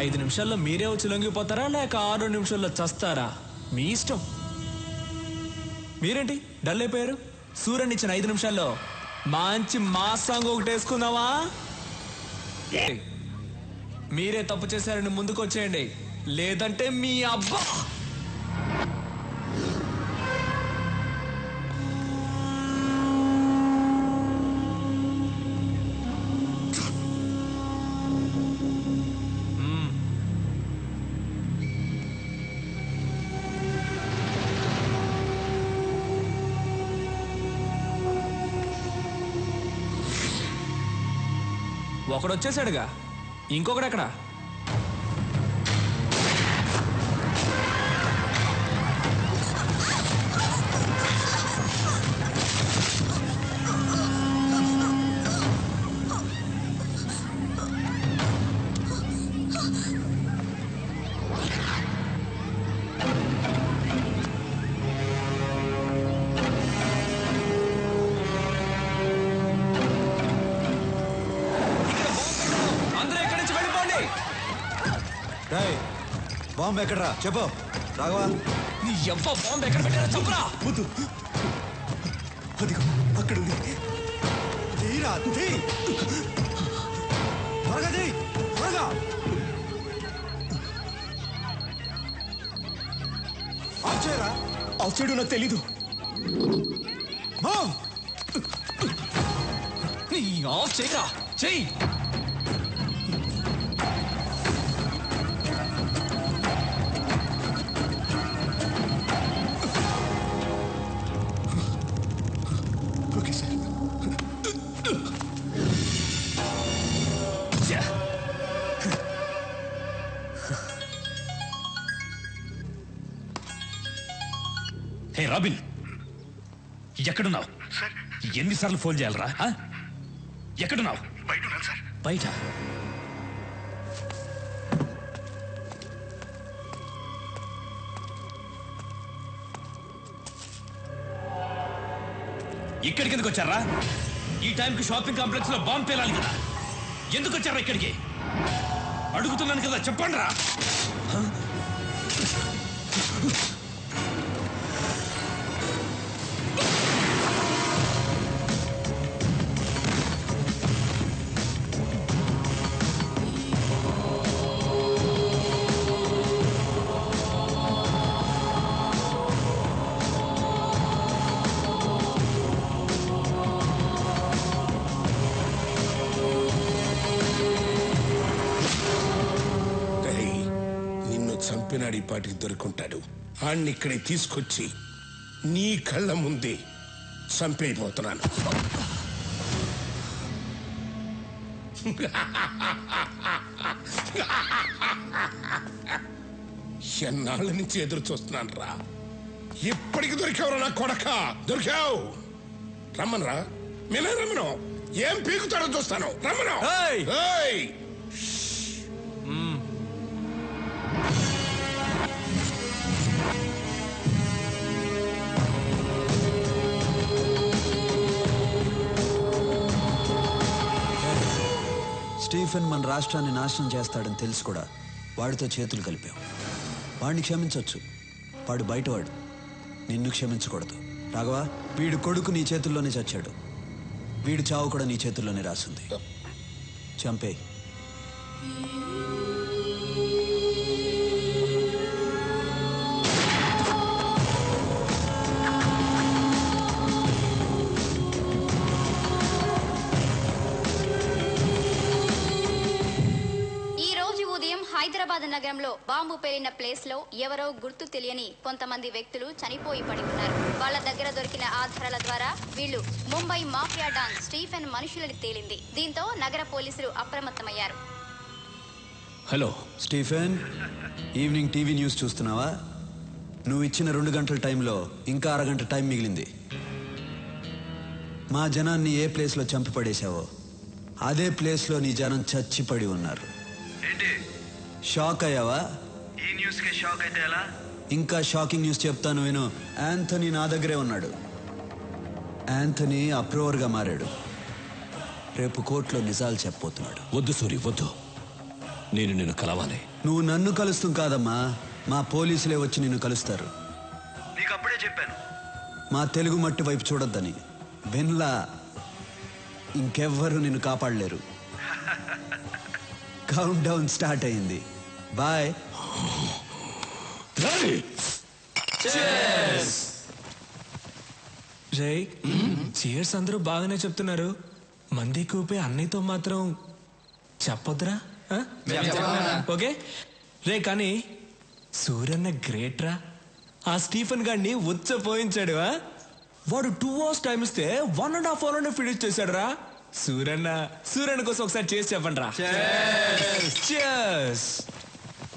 B: 5 నిమిషాల్లో మీరే వచ్చి లొంగిపోతారా లేక 6 నిమిషాల్లో చస్తారా? మీ ఇష్టం. మీరేంటి డల్ అయిపోయారు? సూరన్ ఇచ్చిన 5 నిమిషాల్లో మంచి మాస్ సాంగ్ ఒకటి వేసుకుందామా? మీరే తప్పు చేశారని ముందుకు వచ్చేయండి, లేదంటే మీ అబ్బా. ఒకడు వచ్చేసాడుగా, ఇంకొకడు ఎక్కడ?
I: బాంబు ఎక్కడరా చెప్పు. రాఘవా,
B: నీ ఎవ్వ బాంబు ఎక్కడ పెట్టారో చెప్పురా.
E: వద్దు, అదిగో అక్కడ ఉంది.
I: త్వరగా తీ, త్వరగా. ఆఫ్ చేయరా.
U: ఆఫ్ చేయడం నాకు తెలీదు.
B: నీ ఆఫ్ చేయరా, చెయ్యి.
O: హే రాబిన్, ఎక్కడున్నావు? ఎన్నిసార్లు ఫోన్ చేయాలరా? ఎక్కడున్నావు? బయట. ఇక్కడికి ఎందుకు వచ్చారా? ఈ టైంకి షాపింగ్ కాంప్లెక్స్ లో బాంబు పేలాలి కదా. ఎందుకు వచ్చారా ఇక్కడికి? అడుగుతున్నాను కదా, చెప్పండి రా.
G: స్టీఫెన్ ఆడి పాటికి దొరుకుంటాడు. ఆడిని ఇక్కడికి తీసుకొచ్చి నీ కళ్ళ ముందే చంపైపోతున్నాను. ఎన్నాళ్ళ నుంచి ఎదురు చూస్తున్నాను రా. ఇప్పటికి దొరికావురా నా కొడక, దొరికావు. రమ్మనరా, మీనే రమ్మను. ఏం పీకుతాడో చూస్తాను, రమ్మను.
I: స్టీఫెన్ మన రాష్ట్రాన్ని నాశనం చేస్తాడని తెలుసు కూడా వాడితో చేతులు కలిపావు. వాడిని క్షమించవచ్చు, వాడు బయటవాడు. నిన్ను క్షమించకూడదు. రాఘవా, వీడు కొడుకు నీ చేతుల్లోనే చచ్చాడు. వీడి చావు కూడా నీ చేతుల్లోనే రాసింది. చంపే.
M: హైదరాబాద్ నగరంలో బాంబు పేలిన ప్లేస్ లో ఎవరో గుర్తు తెలియని కొంతమంది వ్యక్తులు చనిపోయి పడి ఉన్నారు. వాళ్ళ దగ్గర దొరికిన ఆధారాల ద్వారా వీళ్ళు ముంబై మాఫియా డాన్ స్టీఫెన్ మనుషులని తేలింది. దీంతో నగర పోలీసులు అప్రమత్తమయ్యారు.
I: Hello Stephen, evening TV news చూస్తున్నావా? నువ్వు ఇచ్చిన 2 గంటల టైంలో ఇంకా అరగంట టైం మిగిలింది. మా జనాన్ని ఏ ప్లేస్లో చంపి పడేశావో అదే ప్లేస్లో నీ జనం చచ్చిపడి ఉన్నారు. షాక్ అయ్యావా?
R: ఈ న్యూస్ కి షాక్ అయితే ఎలా?
I: ఇంకా షాకింగ్ న్యూస్ చెప్తాను విను. యాంథనీ నా దగ్గరే ఉన్నాడు. యాంథనీ అప్రూవర్గా మారాడు. రేపు కోర్టులో నిజాలు చెప్పబోతున్నాడు.
N: వద్దు సూరి, వద్దు. నేను నిన్ను కలవాలి.
I: నువ్వు నన్ను కలుస్తాం కాదమ్మా, మా పోలీసులే వచ్చి నిన్ను కలుస్తారు.
R: నీకు అప్పుడే చెప్పాను
I: మా తెలుగు మట్టి వైపు చూడొద్దని. విన్లా, ఇంకెవ్వరూ నిన్ను కాపాడలేరు. కౌంట్ డౌన్ స్టార్ట్ అయింది. బాయ్.
B: రే, చీర్స్ అందరూ బాగానే చెప్తున్నారు. మంది కూపే అన్నయ్యతో మాత్రం చెప్పొద్దురా. ఓకే రే, కానీ సూర్యన్న గ్రేట్ రా. ఆ స్టీఫెన్ గాడిని పోయించాడు. వాడు 2 hours టైం ఇస్తే 1.5 hour ఫినిష్ చేశాడు రా. సూర్యన్న కోసం ఒకసారి చేసి చెప్పండి రా.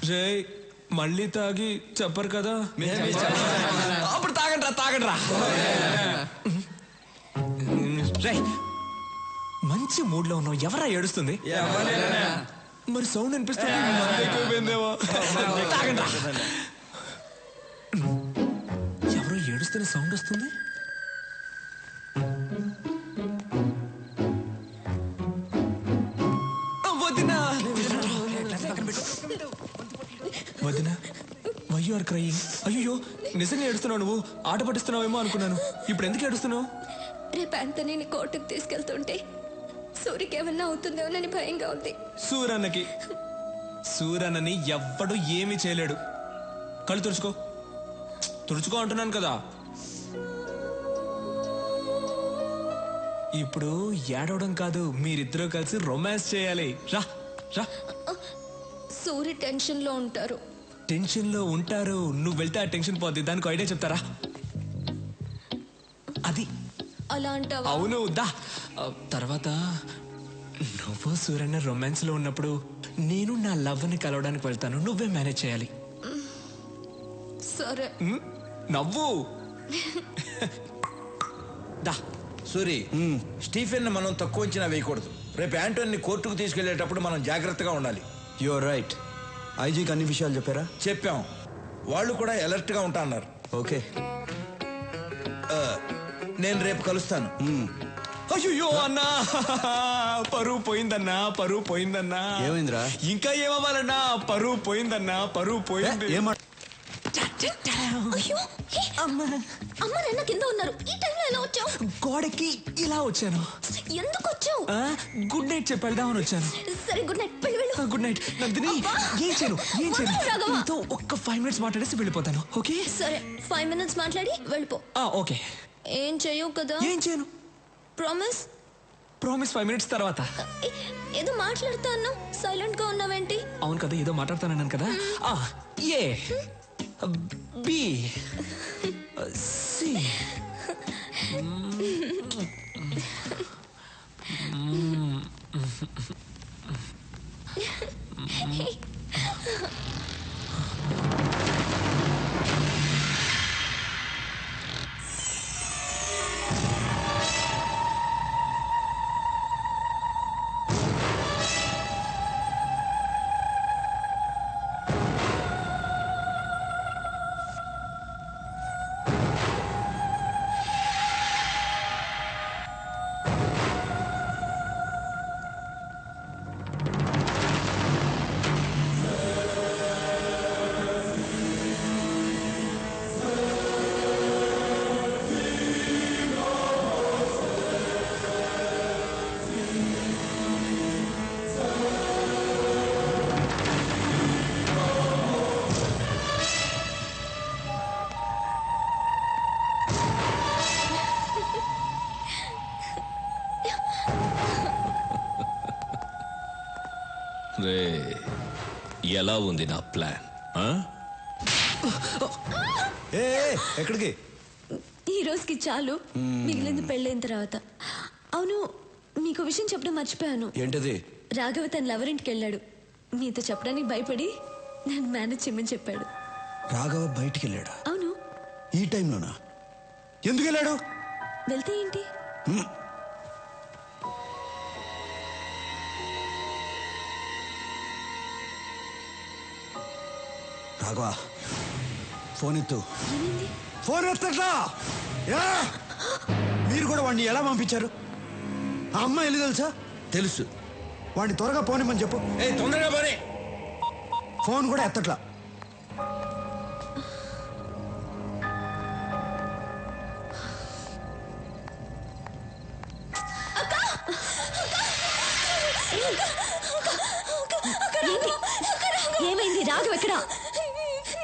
B: రే, మళ్ళీ తాగి చెప్పరు కదా? అప్పుడు తాగండి రా. రే, మంచి మూడ్ లో ఉన్నావు. ఎవరా ఏడుస్తుంది? మరి సౌండ్ అనిపిస్తుంది. తాగండి రా. ఎవరో ఏడుస్తున్న సౌండ్ వస్తుంది. వదినా, వై యు ఆర్ క్రయింగ్? అయ్యో, నిజంగా ఏడుస్తున్నావు? నువ్వు ఆట పట్టిస్తున్నావేమో అనుకున్నాను. ఇప్పుడు ఎందుకు ఏడుస్తున్నావు?
H: రేపు యాంథనీని కోర్టుకు తీసుకెళ్తుంటే సూరికి ఏమన్నా అవుతుందేమోనని భయంగా ఉంది.
B: సూరన్నని ఎవ్వడు ఏమీ చేయలేడు. కళ్ళు తుడుచుకో అంటున్నాను కదా. ఇప్పుడు ఏడవడం కాదు, మీరిద్దరూ కలిసి రొమాన్స్ చేయాలి. రా రా.
H: సూరి టెన్షన్ లో ఉంటారు. నువ్వు వెళ్తే ఆ టెన్షన్ పోద్ది. దానికి ఐడియా చెప్తారా? అది అలా అంటావా?
B: అవును, దా. తర్వాత నువ్వు సూర్యన్న రొమాన్స్ లో ఉన్నప్పుడు నేను నా లవ్ ని కలవడానికి వెళ్తాను. నువ్వే మేనేజ్ చేయాలి.
H: సరే.
B: నవ్వు.
Q: దా సూరి, స్టీఫెన్ మనం తక్కువ అంచనా వేయకూడదు. రేపు యాంటోని కోర్టుకు తీసుకెళ్లేటప్పుడు మనం జాగ్రత్తగా ఉండాలి.
I: You are right. ఐజీకి అన్ని విషయాలు చెప్పారా?
Q: చెప్పాం. వాళ్ళు కూడా అలర్ట్ గా ఉంటా అన్నారు.
I: ఓకే,
Q: నేను రేపు కలుస్తాను.
B: అయ్యో అన్నా, పరువు పోయిందన్నా.
I: ఏమైందిరా?
B: ఇంకా ఏమవ్వాలన్నా? పరువు పోయింది.
H: అమ్మ నాన్న కింద ఉన్నారు. ఈ టైంలో ఎలా వచ్చావు?
B: గోడకి ఇలా వచ్చాను.
H: ఎందుకు వచ్చావు?
B: గుడ్ నైట్ చెప్పి వెళ్దామని వచ్చాను.
H: సరే, గుడ్ నైట్. వెళ్ళు.
B: Good night Nandini. ఏం చేయను నీతో ఒక్క 5 minutes మాట్లాడేసి వెళ్ళిపోతాను. ఓకే
H: సరే, 5 minutes మాట్లాడి వెళ్ళిపో.
B: ఓకే.
H: ఏం చేయవు కదా?
B: ఏం చేయను.
H: ప్రామిస్?
B: ప్రామిస్ 5 minutes తర్వాత.
H: ఏదో మాట్లాడుతా అన్నావు, సైలెంట్ గా ఉన్నావేంటి?
B: అవును కదా, ఏదో మాట్లాడతానన్నాను కదా. ఏ బి సి
N: రే, ఎలా ఉంది నా ప్లాన్?
I: ఎక్కడికి?
H: ఈ రోజుకి చాలు, మిగిలింది పెళ్ళైన తర్వాత. అవును, నీకు విషయం చెప్పడం మర్చిపోయాను.
I: ఏంటది?
H: రాఘవ తన లవర్ ఇంటికి వెళ్ళాడు. నీతో చెప్పడానికి భయపడి నన్ను మేనేజ్ చేయమని చెప్పాడు.
I: రాఘవ బయటికి వెళ్ళాడా?
H: అవును.
I: ఈ టైంలోనా? ఎందుకు వెళ్ళాడు?
H: వెళ్తే ఏంటి?
I: రాఘవ, ఫోన్ ఎత్తు. ఫోన్ ఎత్తట్లా? మీరు కూడా వాడిని ఎలా పంపించారు? ఆ అమ్మాయి వెళ్ళి తెలుసా?
Q: తెలుసు.
I: వాడిని త్వరగా పోనిమని చెప్పు.
Q: తొందరగా పోనీ.
I: ఫోన్ కూడా ఎత్తట్లా.
H: ఏమైంది? రాఘవ ఎక్కడ?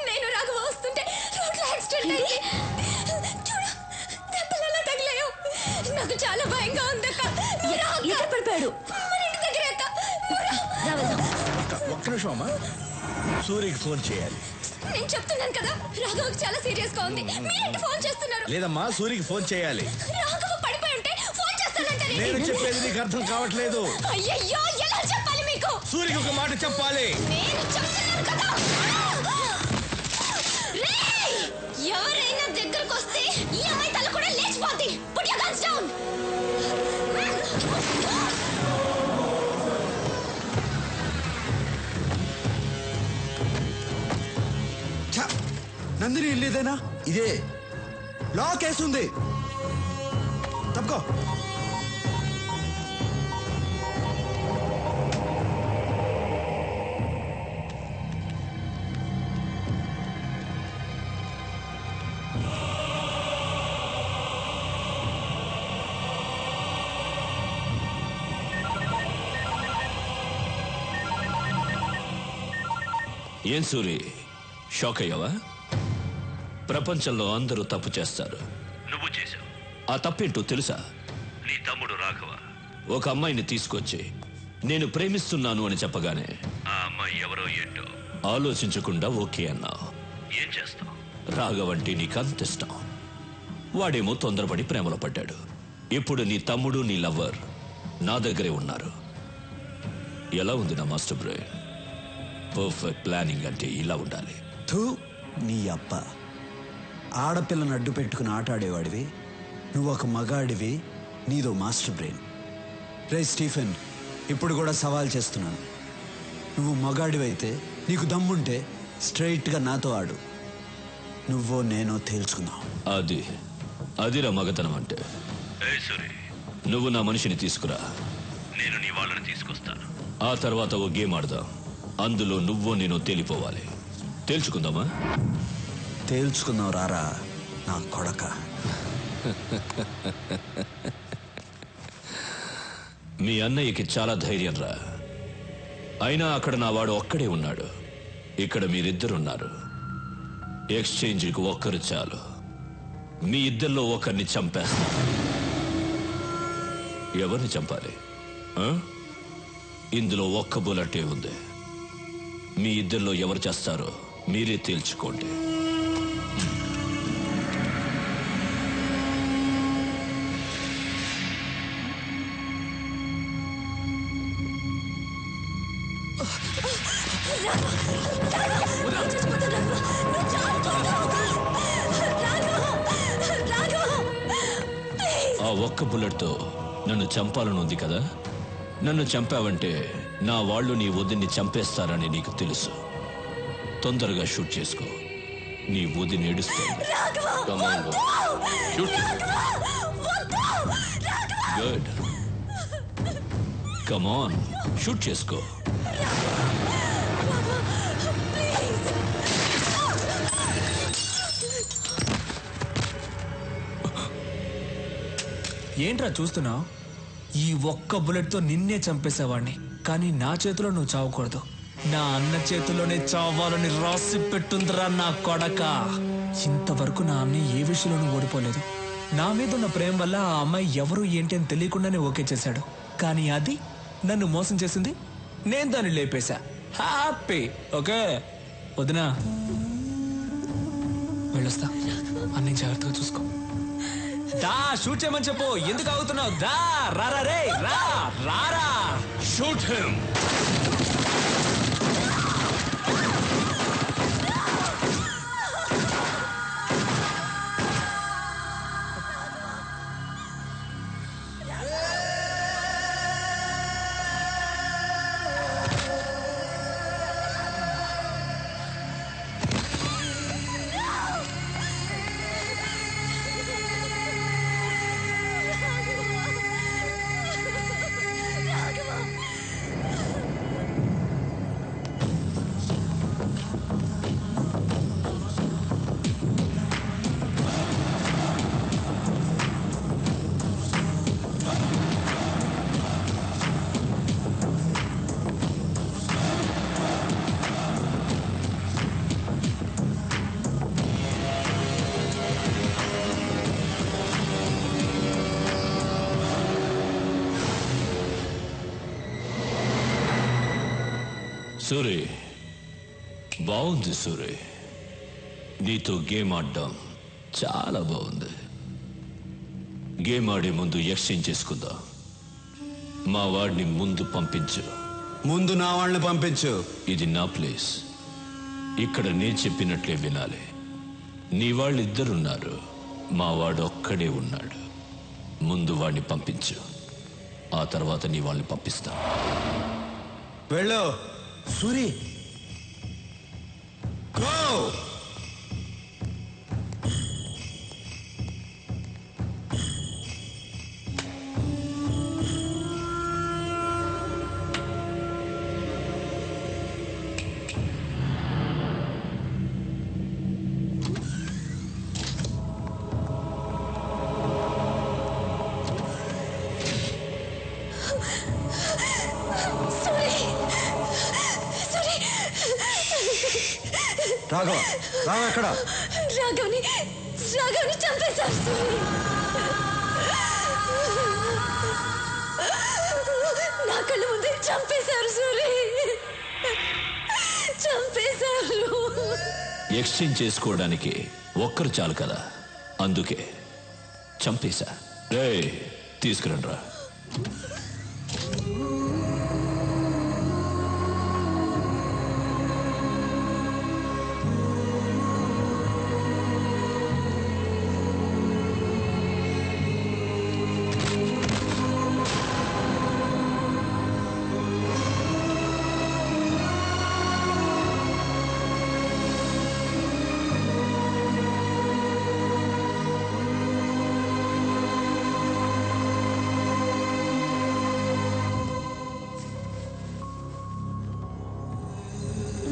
V: నేను రాఘవ వస్తుంటే రోడ్లో యాక్సిడెంట్ అయింది. చూడు, దెబ్బలు ఎలా తగిలాయో. నాకు చాలా భయంగా ఉంది అక్క.
H: ఎక్కడ పడిపోయాడు?
V: మన ఇంటి దగ్గర అక్క.
Q: ఒక్క నిమిషం అమ్మా, సూర్యకి ఫోన్ చేయాలి.
V: నేను చెప్తున్నాను కదా, రాఘవకి చాలా సీరియస్ గా ఉంది. మీరేంటి ఫోన్ చేస్తున్నారు?
Q: లేదమ్మా, సూర్యకి ఫోన్ చేయాలి.
V: రాఘవ పడిపోయి ఉంటే ఫోన్ చేస్తానంటే
Q: నేను చెప్పేది నీకు అర్థం కావట్లేదు.
V: అయ్యయ్యో, ఎలా చెప్పాలి మీకు?
Q: సూర్యకి ఒక మాట చెప్పాలి.
V: నేను చెప్తున్నాను కదా. రేయ్, ఎవరైనా దగ్గరకు వస్తే ఈ అమ్మాయి తల కూడా లేచిపోద్ది. Put your guns down.
I: Nandini ఇల్లు ఇదేనా?
Q: ఇదే.
I: లాక్ వేస్తుంది. తప్పుకో.
N: ఏం సూరి, షాక్ అయ్యావా? ప్రపంచంలో అందరూ తప్పు చేస్తారు.
R: నువ్వు చేశావు.
N: ఆ తప్పేంటో తెలుసా?
R: నీ తమ్ముడు రాఘవ
N: ఒక అమ్మాయిని తీసుకొచ్చి నేను ప్రేమిస్తున్నాను అని చెప్పగానే
R: ఆ అమ్మాయి ఎవరో ఏంటో
N: ఆలోచించకుండా ఓకే అన్నావు.
R: ఏం చేస్తావు?
N: రాఘవంటే నీకంత ఇష్టం. వాడేమో తొందరపడి ప్రేమలో పడ్డాడు. ఇప్పుడు నీ తమ్ముడు, నీ లవ్వర్ నా దగ్గరే ఉన్నారు. ఎలా ఉంది నా మాస్టర్ బ్రెయిన్? పర్ఫెక్ట్ ప్లానింగ్ అంటే ఇలా ఉండాలి.
I: థూ, నీ అబ్బ. ఆడపిల్లను అడ్డు పెట్టుకుని ఆటాడేవాడివి. నువ్వు ఒక మగాడివి, నీదో మాస్టర్ బ్రెయిన్. రే స్టీఫెన్, ఇప్పుడు కూడా సవాల్ చేస్తున్నాను. నువ్వు మగాడివైతే, నీకు దమ్ముంటే స్ట్రైట్గా నాతో ఆడు. నువ్వో నేనో తేల్చుకుందాం.
N: అదిరా మగతనం అంటే. నువ్వు నా మనిషిని తీసుకురా,
R: నేను నీ వాళ్ళని తీసుకొస్తాను.
N: ఆ తర్వాత ఓ గేమ్ ఆడదాం. అందులో నువ్వో నేను తేలిపోవాలి. తేల్చుకుందామా?
I: తేల్చుకుందాం రారా నా కొడక.
N: మీ అన్నయ్యకి చాలా ధైర్యం రా. అయినా అక్కడ నా వాడు ఒక్కడే ఉన్నాడు. ఇక్కడ మీరిద్దరున్నారు. ఎక్స్చేంజ్కి ఒక్కరు చాలు. మీ ఇద్దరిలో ఒకరిని చంపేస్తా. ఎవరిని చంపాలి? ఇందులో ఒక్క బుల్లెటే ఉంది. మీ ఇద్దరిలో ఎవరు చేస్తారో మీరే తేల్చుకోండి. ఆ ఒక్క బుల్లెట్తో నన్ను చంపాలని ఉంది కదా? నన్ను చంపావంటే నా వాళ్ళు నీ వదిన్ని చంపేస్తారని నీకు తెలుసు. తొందరగా షూట్ చేసుకో. నీ వదిని ఏడుస్తుంది. గుడ్. కమాన్, షూట్ చేసుకో.
B: ఏంట్రా చూస్తున్నావు? ఈ ఒక్క బుల్లెట్తో నిన్నే చంపేసేవాడిని, కానీ నా చేతిలో నువ్వు చావకూడదు. నా అన్న చేతిలోనే చావాలని రాసి పెట్టుందిరా నా కొడక. ఇంతవరకు నా అన్న ఏ విషయంలోనూ ఓడిపోలేదు. నా మీద ఉన్న ప్రేమ వల్ల ఆ అమ్మాయి ఎవరు ఏంటి అని తెలియకుండానే ఓకే చేశాడు. కానీ అది నన్ను మోసం చేసింది. నేను దాన్ని లేపేశా. హ్యాపీ. ఓకే వదినా, వెళ్ళొస్తా. అన్నీ జాగ్రత్తగా చూసుకో. దా, షూట్ చేయమని చెప్పు. ఎందుకు అవుతున్నావు? దా, రారా రే, రా, రారా.
N: Shoot him. సూరి, బాగుంది సూరి. నీతో గేమ్ ఆడడం చాలా బాగుంది. గేమ్ ఆడే ముందు ఎక్స్చేంజ్ చేసుకుందాం. మా వాడిని ముందు పంపించు.
I: ముందు నా వాళ్ళని పంపించు.
N: ఇది నా ప్లేస్. ఇక్కడ నేను చెప్పినట్లే వినాలి. నీ వాళ్ళిద్దరున్నారు, మా వాడు ఒక్కడే ఉన్నాడు. ముందు వాడిని పంపించు, ఆ తర్వాత నీ వాళ్ళని పంపిస్తా.
I: వెళ్ళు సూరి. గో. రాఘవ, రాఘవ ఎక్కడ?
V: రాఘవ్ని చంపేశారు సూరి. నా కళ్ళ ముందే చంపేశారు సూరి. చంపేశారు.
N: ఎక్స్చేంజ్ చేసుకోవడానికి ఒక్కరు చాలు కదా, అందుకే చంపేశా. రే, తీసుకురండి రా.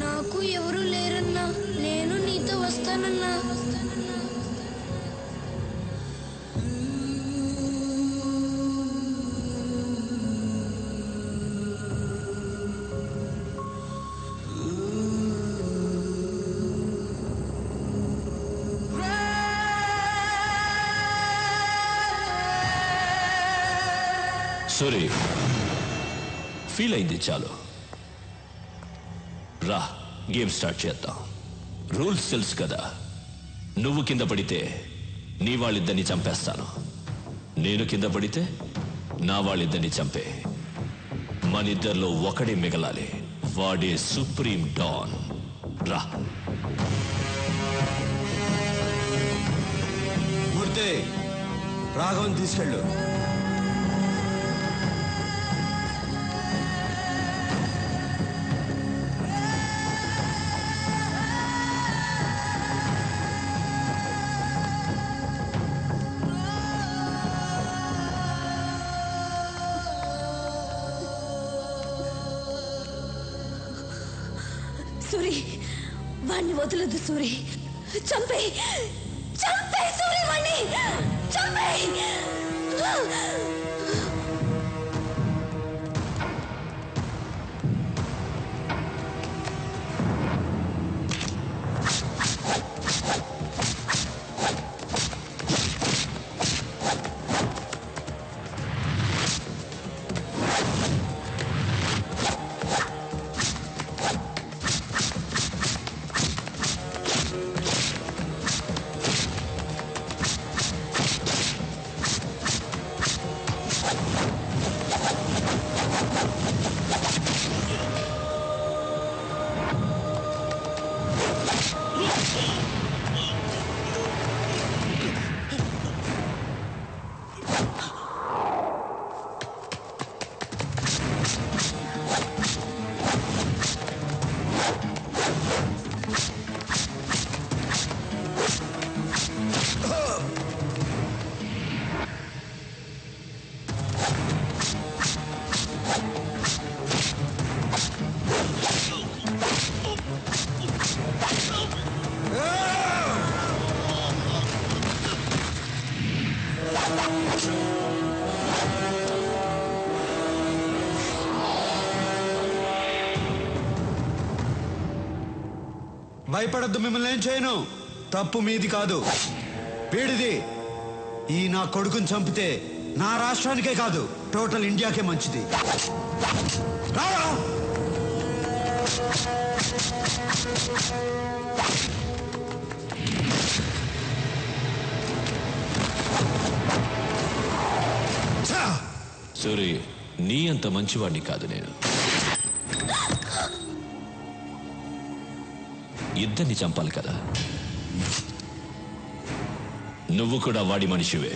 V: నాకు ఎవరు లేరన్నా, నేను నీతో వస్తానన్నా.
N: సూరి, ఫీల్ అయింది చాలు. రా, గేమ్ స్టార్ట్ చేద్దాం. రూల్స్ తెలుసు కదా. నువ్వు కింద పడితే నీ వాళ్ళిద్దరిని చంపేస్తాను. నేను కింద పడితే నా వాళ్ళిద్దరిని చంపే. మనిద్దరిలో ఒకడే మిగలాలి. వాడే సుప్రీం డాన్. రా.
I: మూర్తి, రాఘవన్ తీసుకెళ్ళు.
V: సూరి, వాణ్ణి వదలదు సూరి. చంపే చంపే సూరి, వాణ్ణి చంపే.
I: భయపడద్దు, మిమ్మల్ని ఏం చేయను. తప్పు మీది కాదు, వీడిది. ఈ నా కొడుకుని చంపితే నా రాష్ట్రానికే కాదు, టోటల్ ఇండియాకే మంచిది. రారా.
N: సూరి, నీ అంత మంచివాడిని కాదు నేను. ఇద్దరిని చంపాలి కదా. నువ్వు కూడా వాడి మనిషివే.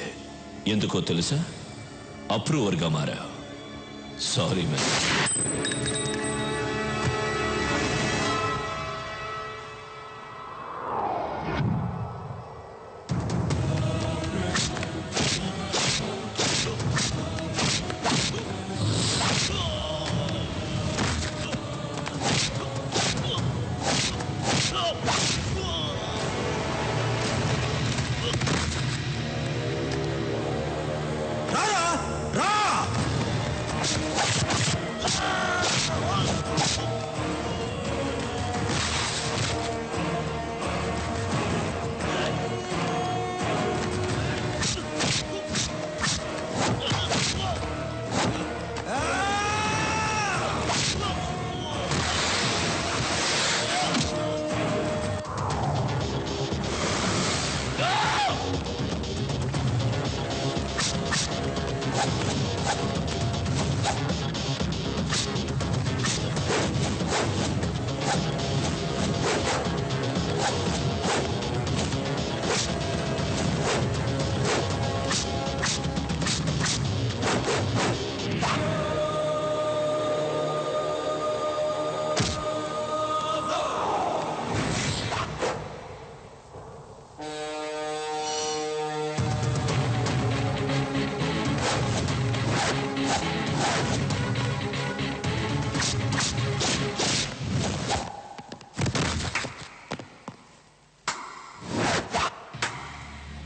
N: ఎందుకో తెలుసా? అప్రూవర్గా మారావు. Sorry man.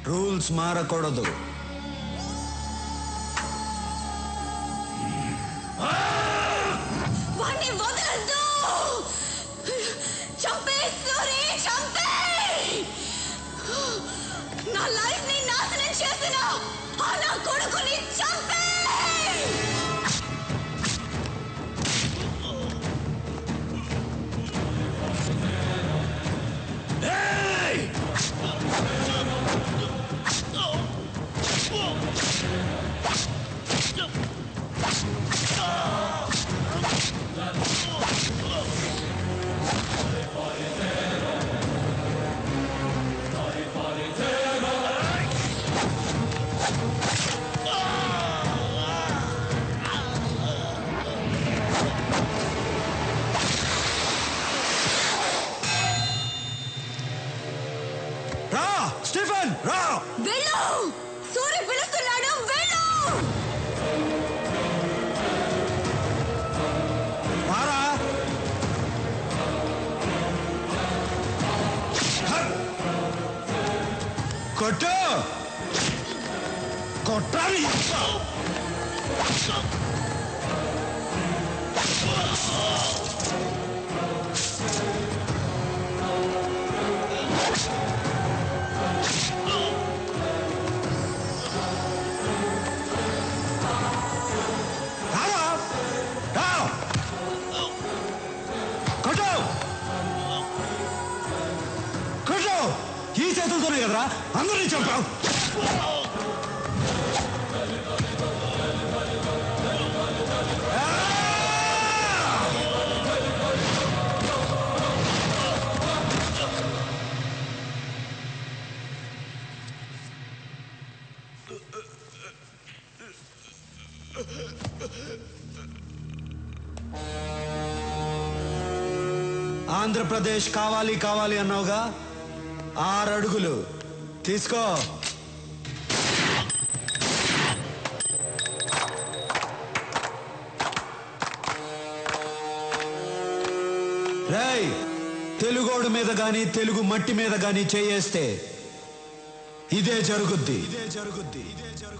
I: రూల్స్ మారకూడదు.
V: వాణ్ణి వదలద్దు. చంపే సూరి, చంపే. నా లైఫ్ ని నాశనం చేసిన ఆ నా కొడుకుని చంపే.
I: కొట్టు కొట్టాలి. ఈ చేతులతోనే కదరా అందరినీ చంపావు. ఆంధ్రప్రదేశ్ కావాలి కావాలి అన్నావుగా, 6 అడుగులు తీసుకో. రేయ్, తెలుగోడు మీద గాని తెలుగు మట్టి మీద గాని చేయేస్తే ఇదే జరుగుద్ది.